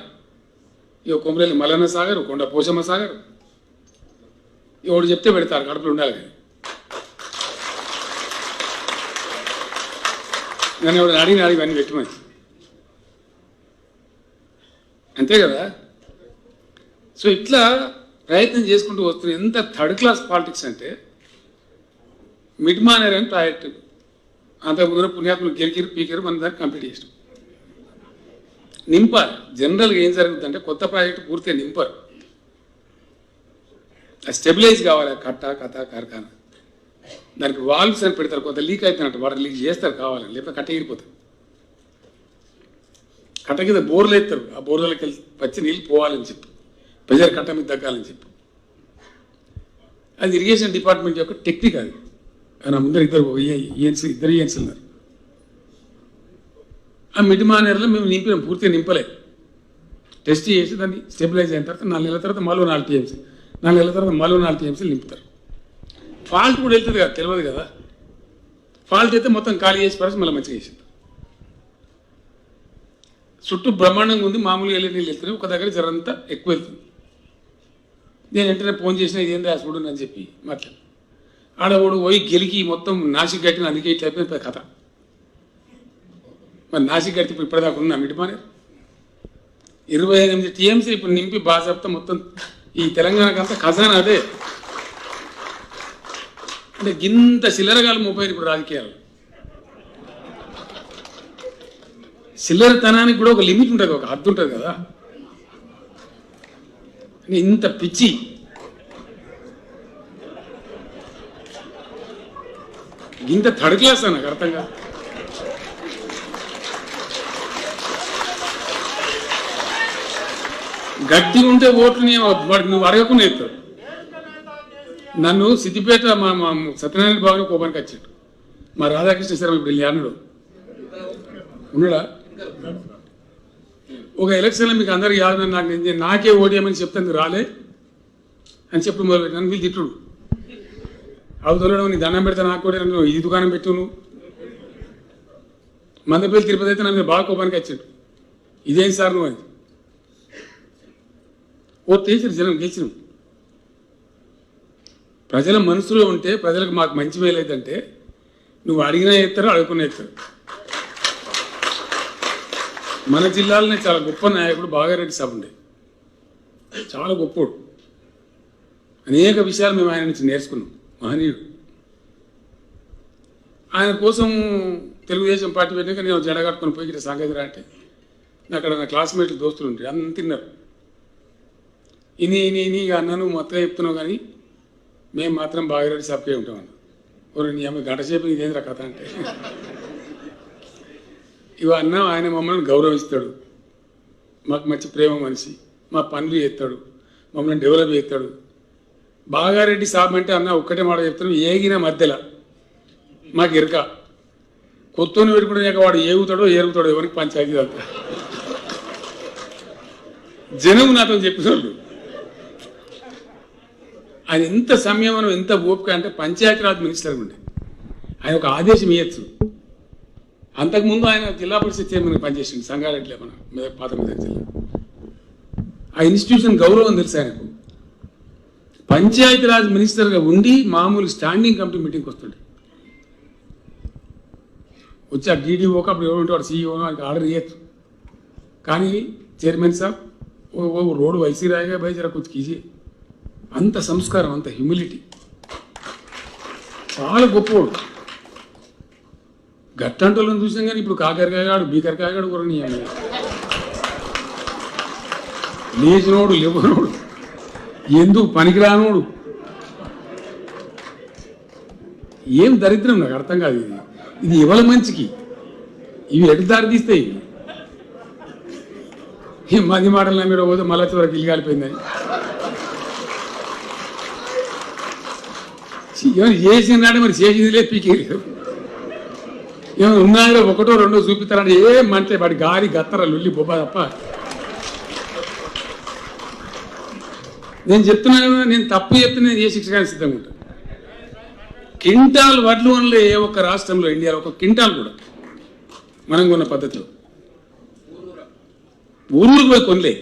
ఇక కొమరేలి మల్లన్న సాగర్, కొండ పోచమ్మ సాగర్, ఎవడు చెప్తే పెడతారు, కడుపులు ఉండాలి కానీ. నన్ను ఎవడు అడిగి ఇవన్నీ పెట్టమని, అంతే కదా. సో ఇట్లా ప్రయత్నం చేసుకుంటూ వస్తుంది. ఎంత థర్డ్ క్లాస్ పాలిటిక్స్ అంటే మిడ్ మానేర్ అని ప్రాజెక్టు అంతకుముందు పుణ్యాత్మలు గెలికిరు పీకిరు మన దాన్ని కంప్లీట్ చేసినాం. నింపారు. జనరల్గా ఏం జరుగుతుందంటే కొత్త ప్రాజెక్టు పూర్తిగా నింపారు, స్టెబిలైజ్ కావాలి. కట్ట కథ కార్ఖానా దానికి వాల్వ్స్ అని పెడతారు, కొంత లీక్ అవుతున్నట్టు వాటర్ లీక్ చేస్తారు కావాలని, లేకపోతే కట్ట ఎగిరిపోతారు. కట్ట కింద బోర్లు ఎత్తారు, ఆ బోర్లకి వెళ్ళి పచ్చి నీళ్ళు పోవాలని చెప్పి, ప్రెజర్ కట్ట మీద తగ్గాలని చెప్పి. అది ఇరిగేషన్ డిపార్ట్మెంట్ యొక్క టెక్నిక్. అది నా ముందర ఇద్దరు ఈఎన్సీ ఉన్నారు. ఆ మిడ్ మానేర్లో మేము నింపినాం, పూర్తిగా నింపలేదు. టెస్ట్ చేసి దాన్ని స్టెబిలైజ్ అయిన తర్వాత 4 నెలల తర్వాత మళ్ళీ 4 టీఎంసీ, 4 నెలల తర్వాత మళ్ళీ 4 టీఎంసీలు నింపుతారు. ఫాల్ట్ కూడా వెళ్తుంది కదా, తెలియదు కదా. ఫాల్ట్ అయితే మొత్తం ఖాళీ చేసి పరిస్థితి మళ్ళీ మంచిగా చేసింది. చుట్టూ బ్రహ్మాండంగా ఉంది, మామూలుగా వెళ్ళి నీళ్ళు వెళ్తున్నాయి, ఒక దగ్గర జరంతా ఎక్కువ వెళ్తుంది. నేను వెంటనే ఫోన్ చేసిన ఇదేందా చూడు అని చెప్పి మాట్లాడు. ఆడవాడు పోయి గెలికి మొత్తం నాసిక్ గట్టిన, అందుకే ఇట్లా అయిపోయింది కథ. మరి నాసిక్ గట్టి ఇప్పుడు ఇప్పటిదాకా ఉన్నా మిడ్ మానేర్ 28 టీఎంసీ ఇప్పుడు నింపి బాజాబ్తా మొత్తం ఈ తెలంగాణకంతా ఖజానా అదే. అంటే గింత చిల్లరగాలు మోపారు ఇప్పుడు రాజకీయాలు. చిల్లరతనానికి కూడా ఒక లిమిట్ ఉంటుంది, ఒక హద్దు ఉంటుంది కదా. ఇంత పిచ్చి ఇంత థర్డ్ క్లాస్ నాకు అర్థం కాదు. గట్టి ఉంటే ఓట్లు నువ్వు అడగకుండా ఎత్తాడు. నన్ను సిద్దిపేట మా సత్యనారాయణ బాబు కోపానికి వచ్చాడు. మా రాధాకృష్ణ శర్మ ఇప్పుడు అన్నాడు ఉన్నాడా, ఒక ఎలక్షన్లో మీకు అందరికి యాదవ్ నాకు నాకే ఓడియమని చెప్తాను రాలే అని చెప్పి నన్ను వీళ్ళు తిట్టుడు. అవుతున్నాడు నీ దండం పెడతా, నాకు కూడా నన్ను ఈ దుకాణం పెట్టు, నువ్వు మందపల్లి తిరుపతి అయితే నన్ను బాగా కోపానికి వచ్చాడు. ఇదేం సార్ నువ్వు అని ఓ తీసిన జనం గెలిచినాం. ప్రజల మనసులో ఉంటే ప్రజలకు మాకు మంచి మేలైందంటే నువ్వు అడిగినా ఎత్తారు, అడుగుకున్నా ఎత్తారు. మన జిల్లాలోనే చాలా గొప్ప నాయకుడు బాగారెడ్డి సాబ్ ఉండే, చాలా గొప్పోడు. అనేక విషయాలు మేము ఆయన నుంచి నేర్చుకున్నాం. మహనీయుడు. ఆయన కోసం తెలుగుదేశం పార్టీ పెట్టినాక నేను జెండా కట్టుకొని పోయి ఇక్కడ సాగేదిరా అంటే అక్కడ నా క్లాస్మేట్లు దోస్తులు ఉంటాయి, అంత తిన్నారు. ఇని అన్నాను మొత్తం చెప్తున్నావు కానీ మేము మాత్రం బాగారెడ్డి సాబ్కే ఉంటామన్నా. ఓరు నీ అమ్మ గంట సేపు ఇదేంద్ర కథ అంటే ఇవ అన్న ఆయన మమ్మల్ని గౌరవిస్తాడు, మాకు మంచి ప్రేమ మనిషి, మా పనులు చేస్తాడు, మమ్మల్ని డెవలప్ చేస్తాడు. బాగారెడ్డి సాబ్ అంటే అన్న ఒక్కటే మాట చెప్తాను, ఏగిన మధ్యలో మాకు ఎరక కొత్తని పెట్టుకుంటే వాడు ఏగుతాడో ఏరుగుతాడో ఎవరికి పంచాయతీ అంతా జనం నాతో చెప్పిన వాళ్ళు. ఆయన ఎంత సంయమనం, ఎంత ఓపిక అంటే పంచాయతీరాజ్ మినిస్టర్ ఉండే ఆయన ఒక ఆదేశం ఇవ్వచ్చు. అంతకుముందు ఆయన జిల్లా పరిషత్ చైర్మన్ పనిచేసింది సంగారెడ్డిలో, మన పాత మెదక్ జిల్లా. ఆ ఇన్స్టిట్యూషన్ గౌరవం తెలుసు ఆయనకు. పంచాయతీరాజ్ మినిస్టర్గా ఉండి మామూలు స్టాండింగ్ కమిటీ మీటింగ్కి వస్తుండే. వచ్చి ఆ డీడీఓకి అప్పుడు ఎవరు ఉంటే వాడు సీఈఓ ఆర్డర్ ఇవ్వచ్చు. కానీ చైర్మన్ సాబ్ ఓ రోడ్డు వైసీ రాయగా బయజరా కొంచెం కీజీ. అంత సంస్కారం, అంత హ్యూమిలిటీ, చాలా గొప్పవాడు. గట్టంటోళ్ళని చూసాం కానీ ఇప్పుడు కాకరకాయగాడు బీకరకాయగాడు కూడా నీ అన్న లేచినోడు లేవనోడు ఎందుకు పనికిరానోడు. ఏం దరిద్రం నాకు అర్థం కాదు. ఇది ఇవాళ మంచికి ఇవి ఎటు దారి తీస్తాయి. ఈ మది మాటలు నమ్మిడ పోతే మళ్ళీ చివరికి ఇల్లు కాలిపోయిందని ఏమైనా చేసిందంటే మరి చేసింది లేదు, పీకేలేదు. ఏమైనా ఉన్నాయో ఒకటో రెండో చూపిస్తారంటే ఏమంటే వాడి గాలి గత్తర లొల్లి బొబ్బ తప్ప. నేను చెప్తున్నాను, నేను తప్పు చెప్తే నేను ఏ శిక్ష కానీ సిద్ధంగా ఉంటాను. క్వింటాల్ వడ్లు వనలే ఏ ఒక్క రాష్ట్రంలో ఇండియాలో ఒక క్వింటాల్ కూడా మనం కొన్న పద్ధతిలో ఊళ్ళకి పోయి కొనలే.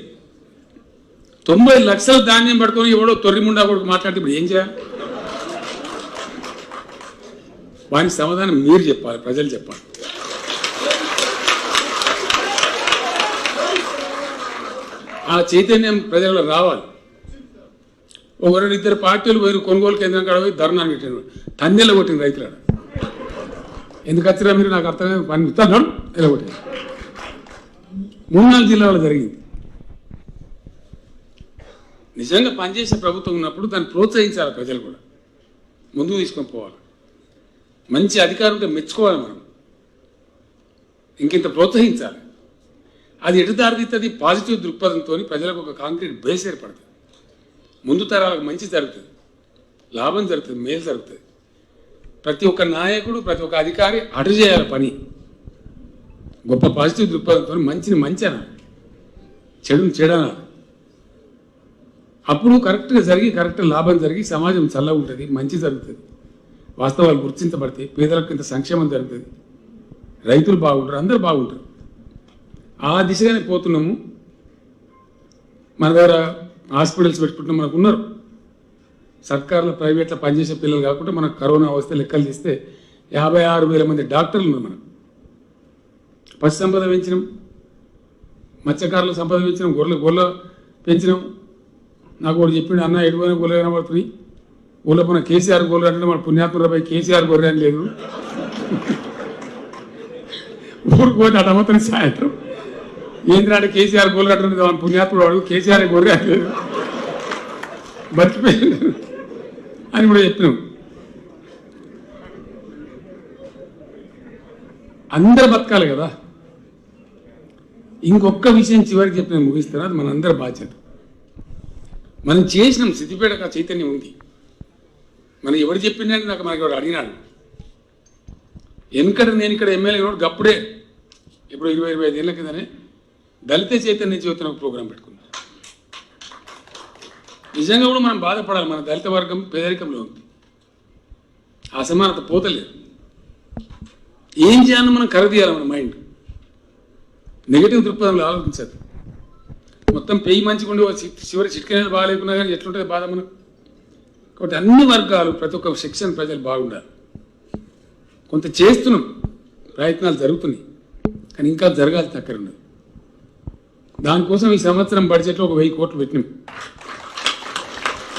90 లక్షల ధాన్యం పట్టుకొని ఎవడో తొర్రిముండా కొడుకు మాట్లాడితే ఇప్పుడు ఏం చేయాలి? వానికి సమాధానం మీరు చెప్పాలి, ప్రజలు చెప్పాలి. ఆ చైతన్యం ప్రజల్లో రావాలి. ఒకరు ఇద్దరు పార్టీలు పోయి కొనుగోలు కేంద్రం కాడ పోయి ధర్నా పెట్టారు, తన్నెల కొట్టిన రైతులు. ఎందుకు వచ్చినా మీరు నాకు అర్థమే పని ఇస్తాను ఇలా కొట్టింది. 3-4 జిల్లాలో జరిగింది. నిజంగా పనిచేసే ప్రభుత్వం ఉన్నప్పుడు దాన్ని ప్రోత్సహించాలి, ప్రజలు కూడా ముందుకు తీసుకొని పోవాలి. మంచి అధికారం ఉంటే మెచ్చుకోవాలి, మనం ఇంకింత ప్రోత్సహించాలి. అది ఎటు దారితీస్తుంది? పాజిటివ్ దృక్పథంతో ప్రజలకు ఒక కాంక్రీట్ బేస్ ఏర్పడుతుంది. ముందు తరాలకు మంచి జరుగుతుంది, లాభం జరుగుతుంది, మేలు జరుగుతుంది. ప్రతి ఒక్క నాయకుడు, ప్రతి ఒక్క అధికారి అటు చేయాలి పని. గొప్ప పాజిటివ్ దృక్పథంతో మంచిని మంచి అనాలి, చెడుని చెడనాలి. అప్పుడు కరెక్ట్గా జరిగి కరెక్ట్గా లాభం జరిగి సమాజం చల్లగా ఉంటుంది, మంచి జరుగుతుంది, వాస్తవాలు గుర్తించబడతాయి, పేదలకు ఇంత సంక్షేమం జరుగుతుంది, రైతులు బాగుంటారు, అందరూ బాగుంటారు. ఆ దిశగానే పోతున్నాము. మన దగ్గర హాస్పిటల్స్ పెట్టుకుంటున్నాం, మనకు ఉన్నారు. సర్కారులో ప్రైవేట్లో పనిచేసే పిల్లలు కాకుండా మనకు కరోనా వస్తే లెక్కలు తీస్తే 56,000 మంది డాక్టర్లు ఉన్నారు. మనం పశు సంపద పెంచినాం, మత్స్యకారుల సంపద పెంచినాం, గొర్రెల పెంచినాం. నాకు ఒకటి చెప్పిండు, అన్న ఎటువైనా గొర్రెలు కనబడుతున్నాయి, ఊళ్ళో మన కేసీఆర్ గొర్రెలు అంటే మన పుణ్యాత్మరాపై కేసీఆర్ గొర్రె అని లేదు. ఊరికి పోతే అటమతని సాయంత్రం ఏంద్రాడు కేసీఆర్ గొర్రెలు కట్టడం మన పుణ్యాత్ముడు వాడు కేసీఆర్ గొర్రె అని లేదు, బతికిపోయింది అని కూడా చెప్పినాం. అందరు బతకాలి కదా. ఇంకొక విషయం చివరికి చెప్పిన ముగిస్తారా, అది మనందరి బాధ్యత. మనం చేసినాం, సిద్దిపేటకు చైతన్యం ఉంది. మనం ఎవరు చెప్పిందంటే నాకు మనకి ఎవరు అడిగినాడు. వెనుకట నేను ఇక్కడ ఎమ్మెల్యే కూడా అప్పుడే ఇప్పుడు 20-25 ఏళ్ళ కిందనే దళిత చైతన్య జ్యోతి ఒక ప్రోగ్రాం పెట్టుకున్నాం. నిజంగా కూడా మనం బాధపడాలి, మన దళిత వర్గం పేదరికంలో ఉంది, అసమానత పోతలేదు. ఏం చేయాలని మనం కరదీయాలి, మన మైండ్ నెగిటివ్ దృక్పథంలో ఆలోచించదు. మొత్తం పెయ్యి మంచిగా ఉండి చివరి చిట్కనేది బాగాలేకున్నా కానీ ఎట్లుంటుంది బాధ మనకు. కాబట్టి అన్ని వర్గాలు, ప్రతి ఒక్క సెక్షన్ ప్రజలు బాగుండాలి. కొంత చేస్తున్నాం, ప్రయత్నాలు జరుగుతున్నాయి, కానీ ఇంకా జరగాల్సి దగ్గర ఉన్నది. దానికోసం ఈ సంవత్సరం బడ్జెట్లో ఒక 1000 కోట్లు పెట్టినాం.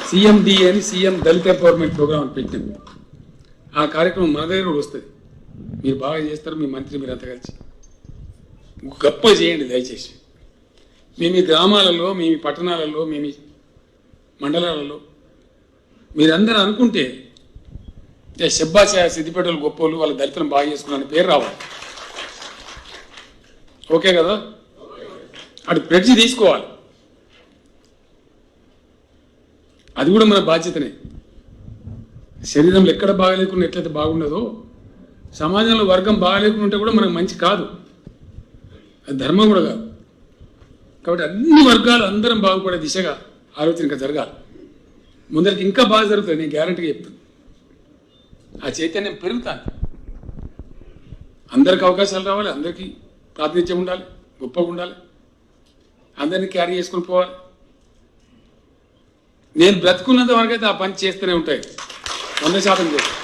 CMD అని సీఎం దళిత ఎంపవర్మెంట్ ప్రోగ్రామ్ అని పెట్టినాం. ఆ కార్యక్రమం మన దగ్గర కూడా వస్తుంది. మీరు బాగా చేస్తారు, మీ మంత్రి మీరంతా కలిసి గొప్ప చేయండి దయచేసి. మీ గ్రామాలలో, మీ పట్టణాలలో, మీ మండలాలలో మీరందరూ అనుకుంటే శబ్బాష సిద్దిపేటలు గొప్పలు, వాళ్ళ దళితులను బాగా చేసుకున్న పేరు రావాలి. ఓకే కదా? అటు ప్రెడ్జ్ తీసుకోవాలి, అది కూడా మన బాధ్యతనే. శరీరంలో ఎక్కడ బాగాలేకుండా ఎట్లయితే బాగుండదో సమాజంలో వర్గం బాగాలేకుండా ఉంటే కూడా మనకు మంచి కాదు, అది ధర్మం కూడా కాదు. కాబట్టి అన్ని వర్గాలు అందరం బాగుపడే దిశగా ఆలోచన ఇంకా జరగాలి. ముందరికి ఇంకా బాగా జరుగుతుంది, నేను గ్యారంటీగా చెప్తాను. ఆ చైతన్యం పెరుగుతాను, అందరికి అవకాశాలు రావాలి, అందరికీ ప్రాతినిధ్యం ఉండాలి, గొప్పగా ఉండాలి, అందరినీ క్యారీ చేసుకుని పోవాలి. నేను బ్రతుకున్నంత వరకు అయితే ఆ పని చేస్తూనే ఉంటాయి, 100% చేస్తాను.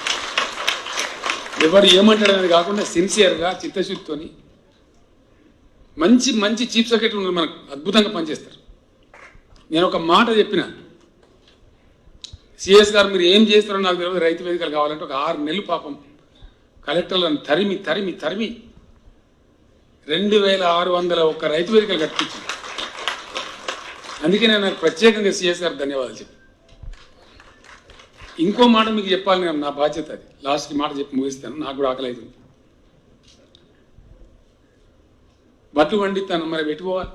ఎవరు ఏమంటాడనేది కాకుండా సిన్సియర్గా చిత్తశుద్ధితో మంచి మంచి చీఫ్ సెక్రటరీ ఉన్నారు, మనకు అద్భుతంగా పనిచేస్తారు. నేను ఒక మాట చెప్పిన, సిఎస్ గారు మీరు ఏం చేస్తారో నాకు తెలియదు, రైతు వేదికలు కావాలంటే ఒక 6 నెలలు పాపం కలెక్టర్లను తరిమి తరిమి తరిమి 2601 రైతు వేదికలు కట్టించింది. అందుకే నేను నాకు ప్రత్యేకంగా సిఎస్ గారు ధన్యవాదాలు చెప్పి. ఇంకో మాట మీకు చెప్పాలి, నేను నా బాధ్యత అది. లాస్ట్కి మాట చెప్పి ముగిస్తాను, నాకు కూడా ఆకలి అవుతుంది. బట్లు వండిస్తాను, మరి పెట్టుకోవాలి.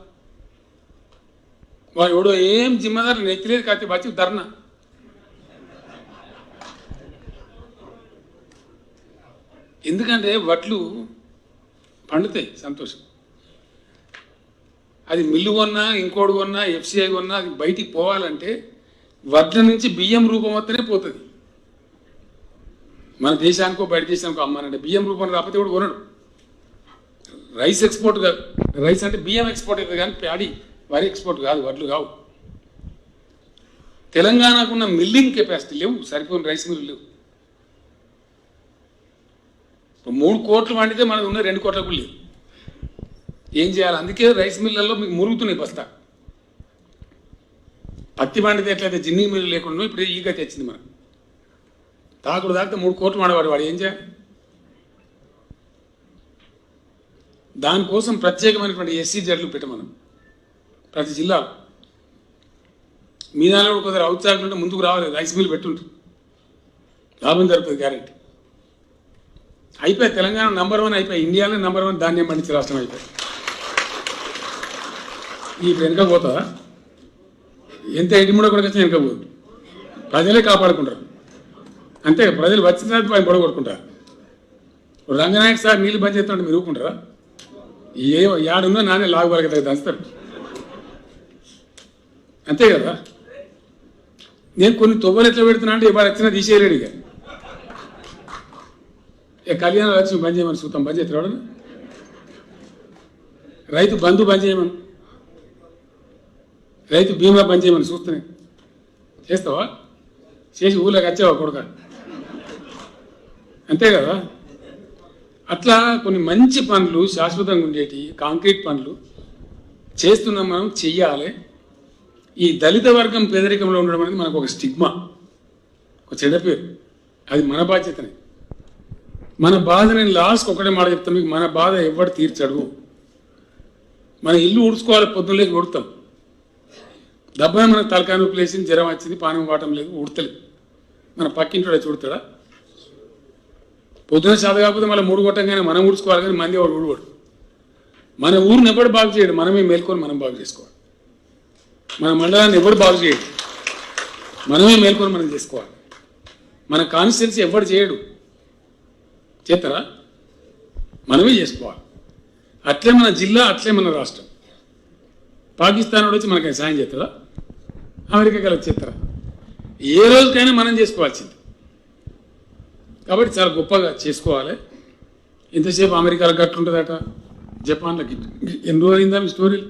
వాడు ఎవడో ఏం జిమ్మదారు నెత్తిలేదు కాకపోతే బతి ధర్నా. ఎందుకంటే వడ్లు పండుతాయి, సంతోషం. అది మిల్లు కొన్నా, ఇంకోటి కొన్నా, FCI కొన్నా, అది బయటికి పోవాలంటే వడ్ల నుంచి బియ్యం రూపం వస్తేనే పోతుంది. మన దేశానికో బయట దేశానికో అమ్మానంటే బియ్యం రూపంలో రాకపోతే కూడా కొనడు. రైస్ ఎక్స్పోర్ట్ కాదు, రైస్ అంటే బియ్యం ఎక్స్పోర్ట్ అవుతుంది కానీ ప్యాడీ వరి ఎక్స్పోర్ట్ కాదు, వడ్లు కావు. తెలంగాణకున్న మిల్లింగ్ కెపాసిటీ లేవు, సరిపోయిన రైస్ మిల్లు లేవు. 3 కోట్లు వండితే మనకు ఉన్న 2 కోట్లకు లేవు. ఏం చేయాలి? అందుకే రైస్ మిల్లల్లో మీకు మురుగుతున్నాయి బస్తా. పత్తి వండితే ఎట్లయితే జిన్ని మిల్లు లేకుండా ఇప్పుడు ఈగ తెచ్చింది మనం. తాకుడు తాకితే 3 కోట్లు వాడేవాడు, వాడు ఏం చేయాలి? దానికోసం ప్రత్యేకమైనటువంటి SCZలు పెట్టమనం ప్రతి జిల్లాలో. మీ దానిలో కూడా కొందరు ఔత్సాహంగా ముందుకు రావాలి, రైస్ మిల్ పెట్టుంటారు, లాభం జరుగుతుంది గ్యారెంటీ. అయిపోయి తెలంగాణ నంబర్ 1 అయిపోయి, ఇండియాలో నంబర్ 1 ధాన్యం పండించే రాష్ట్రం అయిపోయి. ఇప్పుడు వెనక పోతుందా? ఎంత ఎడిముడ కూడా వచ్చి వెనక పోదు. ప్రజలే కాపాడుకుంటారు అంతే. ప్రజలు వచ్చిన తర్వాత ఆయన పొడగొట్టుకుంటారు. రంగనాయక్ సార్ నీళ్ళు బంద్ చేస్తుంటే మీరు ఊరుకుంటారా? యాడున్నా నానే లాగు పలకత దంచుతారు అంతే కదా. నేను కొన్ని తొవ్వలు ఎట్లా పెడుతున్నా అంటే ఇవాళ వచ్చినా తీసేయలేడు. ఇక కళ్యాణ లక్ష్మి బంద్ చేయమని సూతం బంద్ చేస్తాడు. రైతు బంధు బంద్ చేయమని, రైతు బీమా బంద్ చేయమని చూస్తున్నాయి. చేస్తావా? చేసి ఊళ్ళోకి వచ్చావా కొడుక? అంతే కదా. అట్లా కొన్ని మంచి పనులు, శాశ్వతంగా ఉండేటి కాంక్రీట్ పనులు చేస్తున్నాం మనం, చెయ్యాలి. ఈ దళిత వర్గం పేదరికంలో ఉండడం అనేది మనకు ఒక స్టిగ్మా, ఒక చెడ్డ పేరు. అది మన బాధ్యతనే. మన బాధ, నేను లాస్ట్కి ఒకటే మాట చెప్తాను మీకు, మన బాధ ఎవడు తీర్చడు. మన ఇల్లు ఊడ్చుకోవాలి, పొద్దున్నలేకి ఉడతాం. దెబ్బ మనకు తలకాయ నొప్పి లేచింది, జ్వరం వచ్చింది, పానం వాటం లేదు, ఉడతలేదు. మన పక్కింటి చూడతాడా? పొద్దున సాధ కాకపోతే మళ్ళీ 3 కొట్టంగానే మనం ఊడ్చుకోవాలి, కానీ మంది వాడు ఊడవాడు. మన ఊరిని ఎవడు బాగు చేయడు, మనమే మేల్కొని మనం బాగు చేసుకోవాలి. మన మండలాన్ని ఎవడు బాగు చేయడు, మనమే మేల్కొని మనం చేసుకోవాలి. మన కాన్స్టిట్యున్సీ ఎవడు చేయడు, చేస్తారా? మనమే చేసుకోవాలి. అట్లే మన జిల్లా, అట్లే మన రాష్ట్రం. పాకిస్తాన్ వాడు వచ్చి మనకి సాయం చేస్తారా? అమెరికా కలిసి చేస్తారా? ఏ రోజుకైనా మనం చేసుకోవాల్సింది. కాబట్టి చాలా గొప్పగా చేసుకోవాలి. ఇంతసేపు అమెరికాలో గట్టు ఉంటుందట, జపాన్లో ఎన్ని రోజులు అయిందా మీ స్టోరీలు?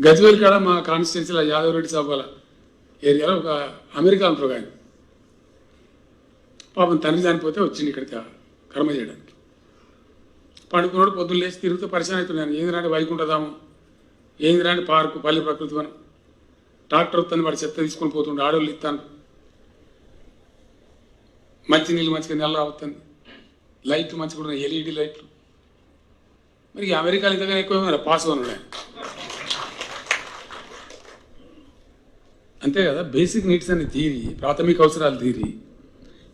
గజ్వేల్ కాడ మా కాన్స్టిట్యున్సీలో యాదవ్ రెడ్డి సభల ఏరియాలో ఒక అమెరికా అంటారు ఆయన, పాపం తండ్రి చనిపోతే వచ్చింది ఇక్కడికి కర్మ చేయడానికి. పండుకున్నాడు, పొద్దున్న లేచి తిరుగుతూ పరిచయం అవుతున్నాను. ఏంది రాంటి వైకుంఠధామం, ఏంది రాంటి పార్కు, పల్లి ప్రకృతి వనం, ట్రాక్టర్ వస్తుంది, వాడు చెత్త తీసుకొని పోతుండే, ఆడవాళ్ళు ఇస్తాను, మంచి నీళ్ళు మంచిగా నెల అవుతుంది, లైట్లు మంచిగా ఉన్నాయి, LED లైట్లు. మరి అమెరికాలో ఇంతగానే ఎక్కువ పాస్ ఉన్నాయి అంతే కదా. బేసిక్ నీడ్స్ అనే తీరి, ప్రాథమిక అవసరాలు తీరి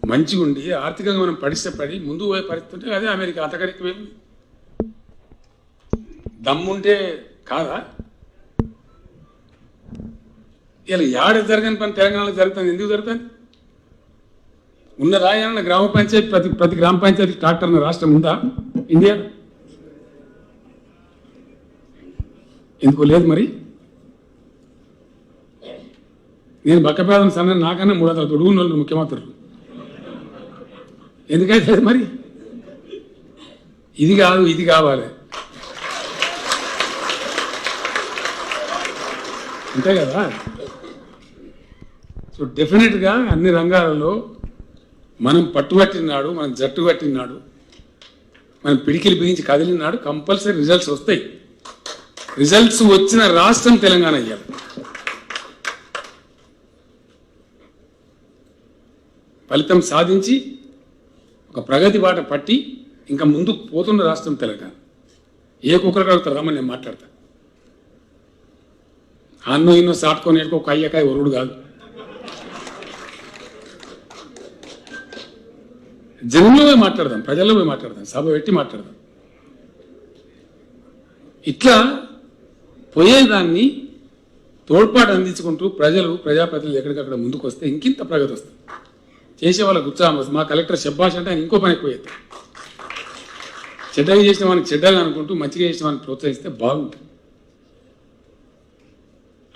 మంచిగా ఉండి ఆర్థికంగా మనం పడి ముందు పోయే పరిస్థితి ఉంటే అదే అమెరికా. అంతకడికి మేము దమ్ముంటే కాదా? ఇలా ఏడ జరగని పని తెలంగాణలో జరుగుతుంది. ఎందుకు జరుగుతుంది? ఉన్న రాయన్న గ్రామ పంచాయతీ, ప్రతి గ్రామ పంచాయతీ ట్రాక్టర్ రాష్ట్రం ఉందా ఇండియా? ఎందుకు లేదు? మరి నేను బక్కపేదం సన్న నాకన్నా 300 తొడుగున్న వాళ్ళు ముఖ్యమంత్రులు. ఎందుకైతే మరి ఇది కాదు, ఇది కావాలి అంతే కదా. సో డెఫినెట్గా అన్ని రంగాలలో మనం పట్టుబట్టినాడు, మనం జట్టు పట్టినాడు, మనం పిడికిలు బిగించి కదిలినాడు, కంపల్సరీ రిజల్ట్స్ వస్తాయి. రిజల్ట్స్ వచ్చిన రాష్ట్రం తెలంగాణ అయ్యాలి. ఫలితం సాధించి ఒక ప్రగతి బాట పట్టి ఇంకా ముందుకు పోతున్న రాష్ట్రం తెలంగాణ. ఏ కుక్కలు కడుగుతారు రమ్మని నేను మాట్లాడతా. అన్నో ఇన్నో సాటుకొని ఒక అయ్యకాయ ఒరుడు కాదు. జనంలో పోయి మాట్లాడదాం, ప్రజల్లో పోయి మాట్లాడదాం, సభ పెట్టి మాట్లాడదాం. ఇట్లా పోయేదాన్ని తోడ్పాటు అందించుకుంటూ ప్రజాప్రతినిధులు ఎక్కడికక్కడ ముందుకు వస్తే ఇంకింత ప్రగతి వస్తుంది. చేసే వాళ్ళకు ఉత్సాహం వస్తుంది. మా కలెక్టర్ శబ్బాష్ అంటే ఆయన ఇంకో పని ఎక్కువ చేస్తారు. చెడ్డగా చేసిన వానికి చెడ్డగా అనుకుంటూ మంచిగా చేసిన వానికి ప్రోత్సహిస్తే బాగుంటుంది.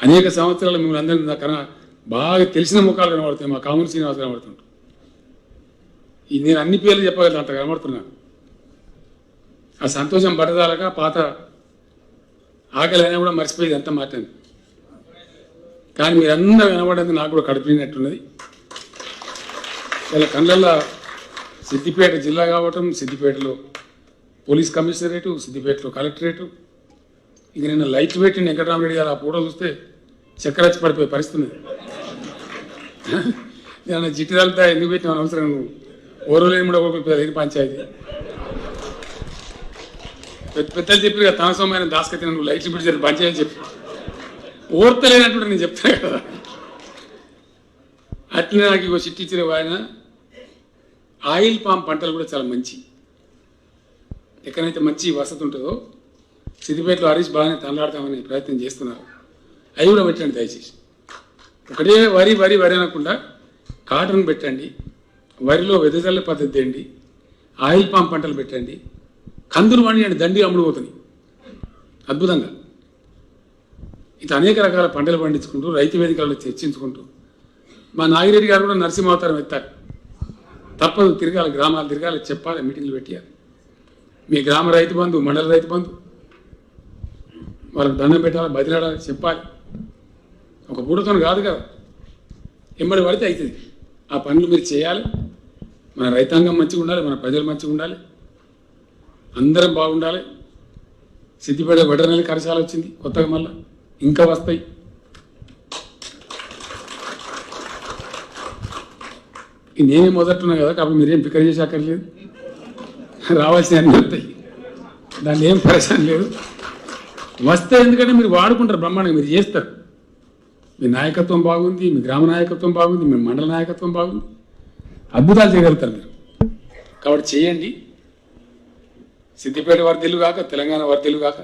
అనేక సంవత్సరాలు మిమ్మల్ని అందరినీ నాకన్నా బాగా తెలిసిన ముఖాలు కనబడుతాయి. మా కామన్ శ్రీనివాస్ కనబడుతుంటారు. నేను అన్ని పేర్లు చెప్పగలను, అంత కనబడుతున్నాను. ఆ సంతోషం పడదాలక పాత ఆకలి అయినా కూడా మర్చిపోయేది అంత మాట్లాడింది. కానీ మీరందరూ కనబడేందుకు నాకు కూడా కడుపునట్టున్నది. ఇలా కళ్ళల్లో సిద్దిపేట జిల్లా కావటం, సిద్దిపేటలో పోలీస్ కమిషనరేటు, సిద్దిపేటలో కలెక్టరేటు, ఇక నిన్న లైట్ పెట్టి వెంకటరామరెడ్డి గారు ఆ ఫోటో చూస్తే చక్కెర వచ్చి పడిపోయే పరిస్థితి ఉంది. నేను జిట్టిదాలతో ఎందుకు పెట్టిన అవసరం, నువ్వు ఓరలేని కూడా ఓడిపోయి పంచాయతీ పెద్దలు చెప్పి తన సొమ్మైన దాస్కతి నువ్వు లైట్లు పెట్టి పంచాయతీ చెప్పి ఓర్తలేనట్టు నేను చెప్తాను కదా. అట్లనే నాకు ఇగో చిట్టి ఇచ్చిన ఆయన ఆయిల్ పామ్ పంటలు కూడా చాలా మంచి, ఎక్కడైతే మంచి వసతి ఉంటుందో సిద్దిపేటలో హరీష్ బాగానే తనలాడతామని ప్రయత్నం చేస్తున్నారు. అవి కూడా పెట్టండి దయచేసి. ఒకటే వరి వరి వరి అనకుండా కాటన్ పెట్టండి, వరిలో వెదజల్ల పద్ధతి తేండి, ఆయిల్ పామ్ పంటలు పెట్టండి, కందులు పండియండి, దండి అమ్ముడుపోతుంది అద్భుతంగా. ఇట్లా అనేక రకాల పంటలు పండించుకుంటూ రైతు వేదికలను చర్చించుకుంటూ మా నాగిరెడ్డి గారు కూడా నరసింహావతారం ఎత్తారు. తప్పదు, తిరగాలి, గ్రామాలు తిరగాలి, చెప్పాలి, మీటింగ్లు పెట్టాలి. మీ గ్రామ రైతు బంధు, మండల రైతు బంధు వాళ్ళకి దండం పెట్టాలి, బదిలాడాలి, చెప్పాలి. ఒక పూటతో కాదు కదా, ఎంబడి పడితే అవుతుంది. ఆ పనులు మీరు చేయాలి. మన రైతాంగం మంచిగా ఉండాలి, మన ప్రజలు మంచిగా ఉండాలి, అందరం బాగుండాలి. సిద్దిపేట వెటర్నరీ కరశాల వచ్చింది కొత్తగా, మళ్ళా ఇంకా వస్తాయి. నేనే మొదట్టున్నా కదా, కాబట్టి మీరేం ఫికర్ చేసి అక్కర్లేదు, రావాల్సిన అన్నీ వస్తాయి, దాన్ని ఏం పరిశ్రమ లేదు. వస్తే ఎందుకంటే మీరు వాడుకుంటారు, బ్రహ్మాండంగా మీరు చేస్తారు. మీ నాయకత్వం బాగుంది, మీ గ్రామ నాయకత్వం బాగుంది, మీ మండల నాయకత్వం బాగుంది, అద్భుతాలు చేయగలుగుతారు మీరు. కాబట్టి చేయండి. సిద్దిపేట వర్ధిల్లు కాక, తెలంగాణ వర్ధిల్లు కాక,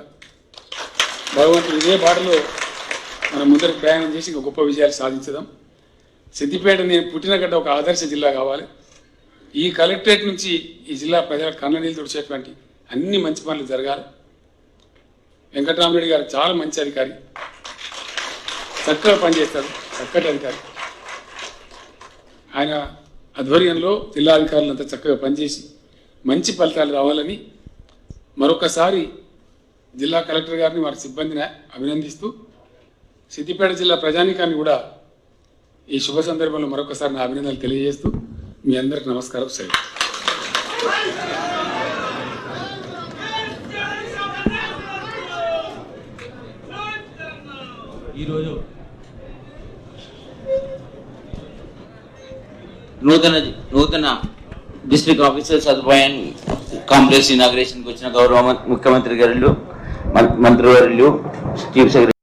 భగవంతుడు ఇదే బాటలో మనం ముందరికి ప్రయాణం చేసి ఇంకా గొప్ప విజయాలు సాధించుదాం. సిద్దిపేట నేను పుట్టిన గడ్డ ఒక ఆదర్శ జిల్లా కావాలి. ఈ కలెక్టరేట్ నుంచి ఈ జిల్లా ప్రజల కళ్ళ నీళ్ళు తుడిచేటువంటి అన్ని మంచి పనులు జరగాలి. వెంకటరామరెడ్డి గారు చాలా మంచి అధికారి, చక్కగా పనిచేస్తారు, చక్కటి అధికారి. ఆయన ఆధ్వర్యంలో జిల్లా అధికారులంతా చక్కగా పనిచేసి మంచి ఫలితాలు రావాలని మరొకసారి జిల్లా కలెక్టర్ గారిని, వారి సిబ్బందిని అభినందిస్తూ సిద్దిపేట జిల్లా ప్రజానీకాన్ని కూడా ఈ శుభ సందర్భంలో మరొకసారి నా అభినందనలు తెలియజేస్తూ మీ అందరికి నమస్కారం. సరే, ఈరోజు నూతన డిస్ట్రిక్ట్ ఆఫీసర్ సదుపాయం కాంప్లెక్స్ ఇనాగ్రేషన్కి వచ్చిన గౌరవ ముఖ్యమంత్రి గారు, మంత్రివర్యులు, చీఫ్ సెక్రటరీ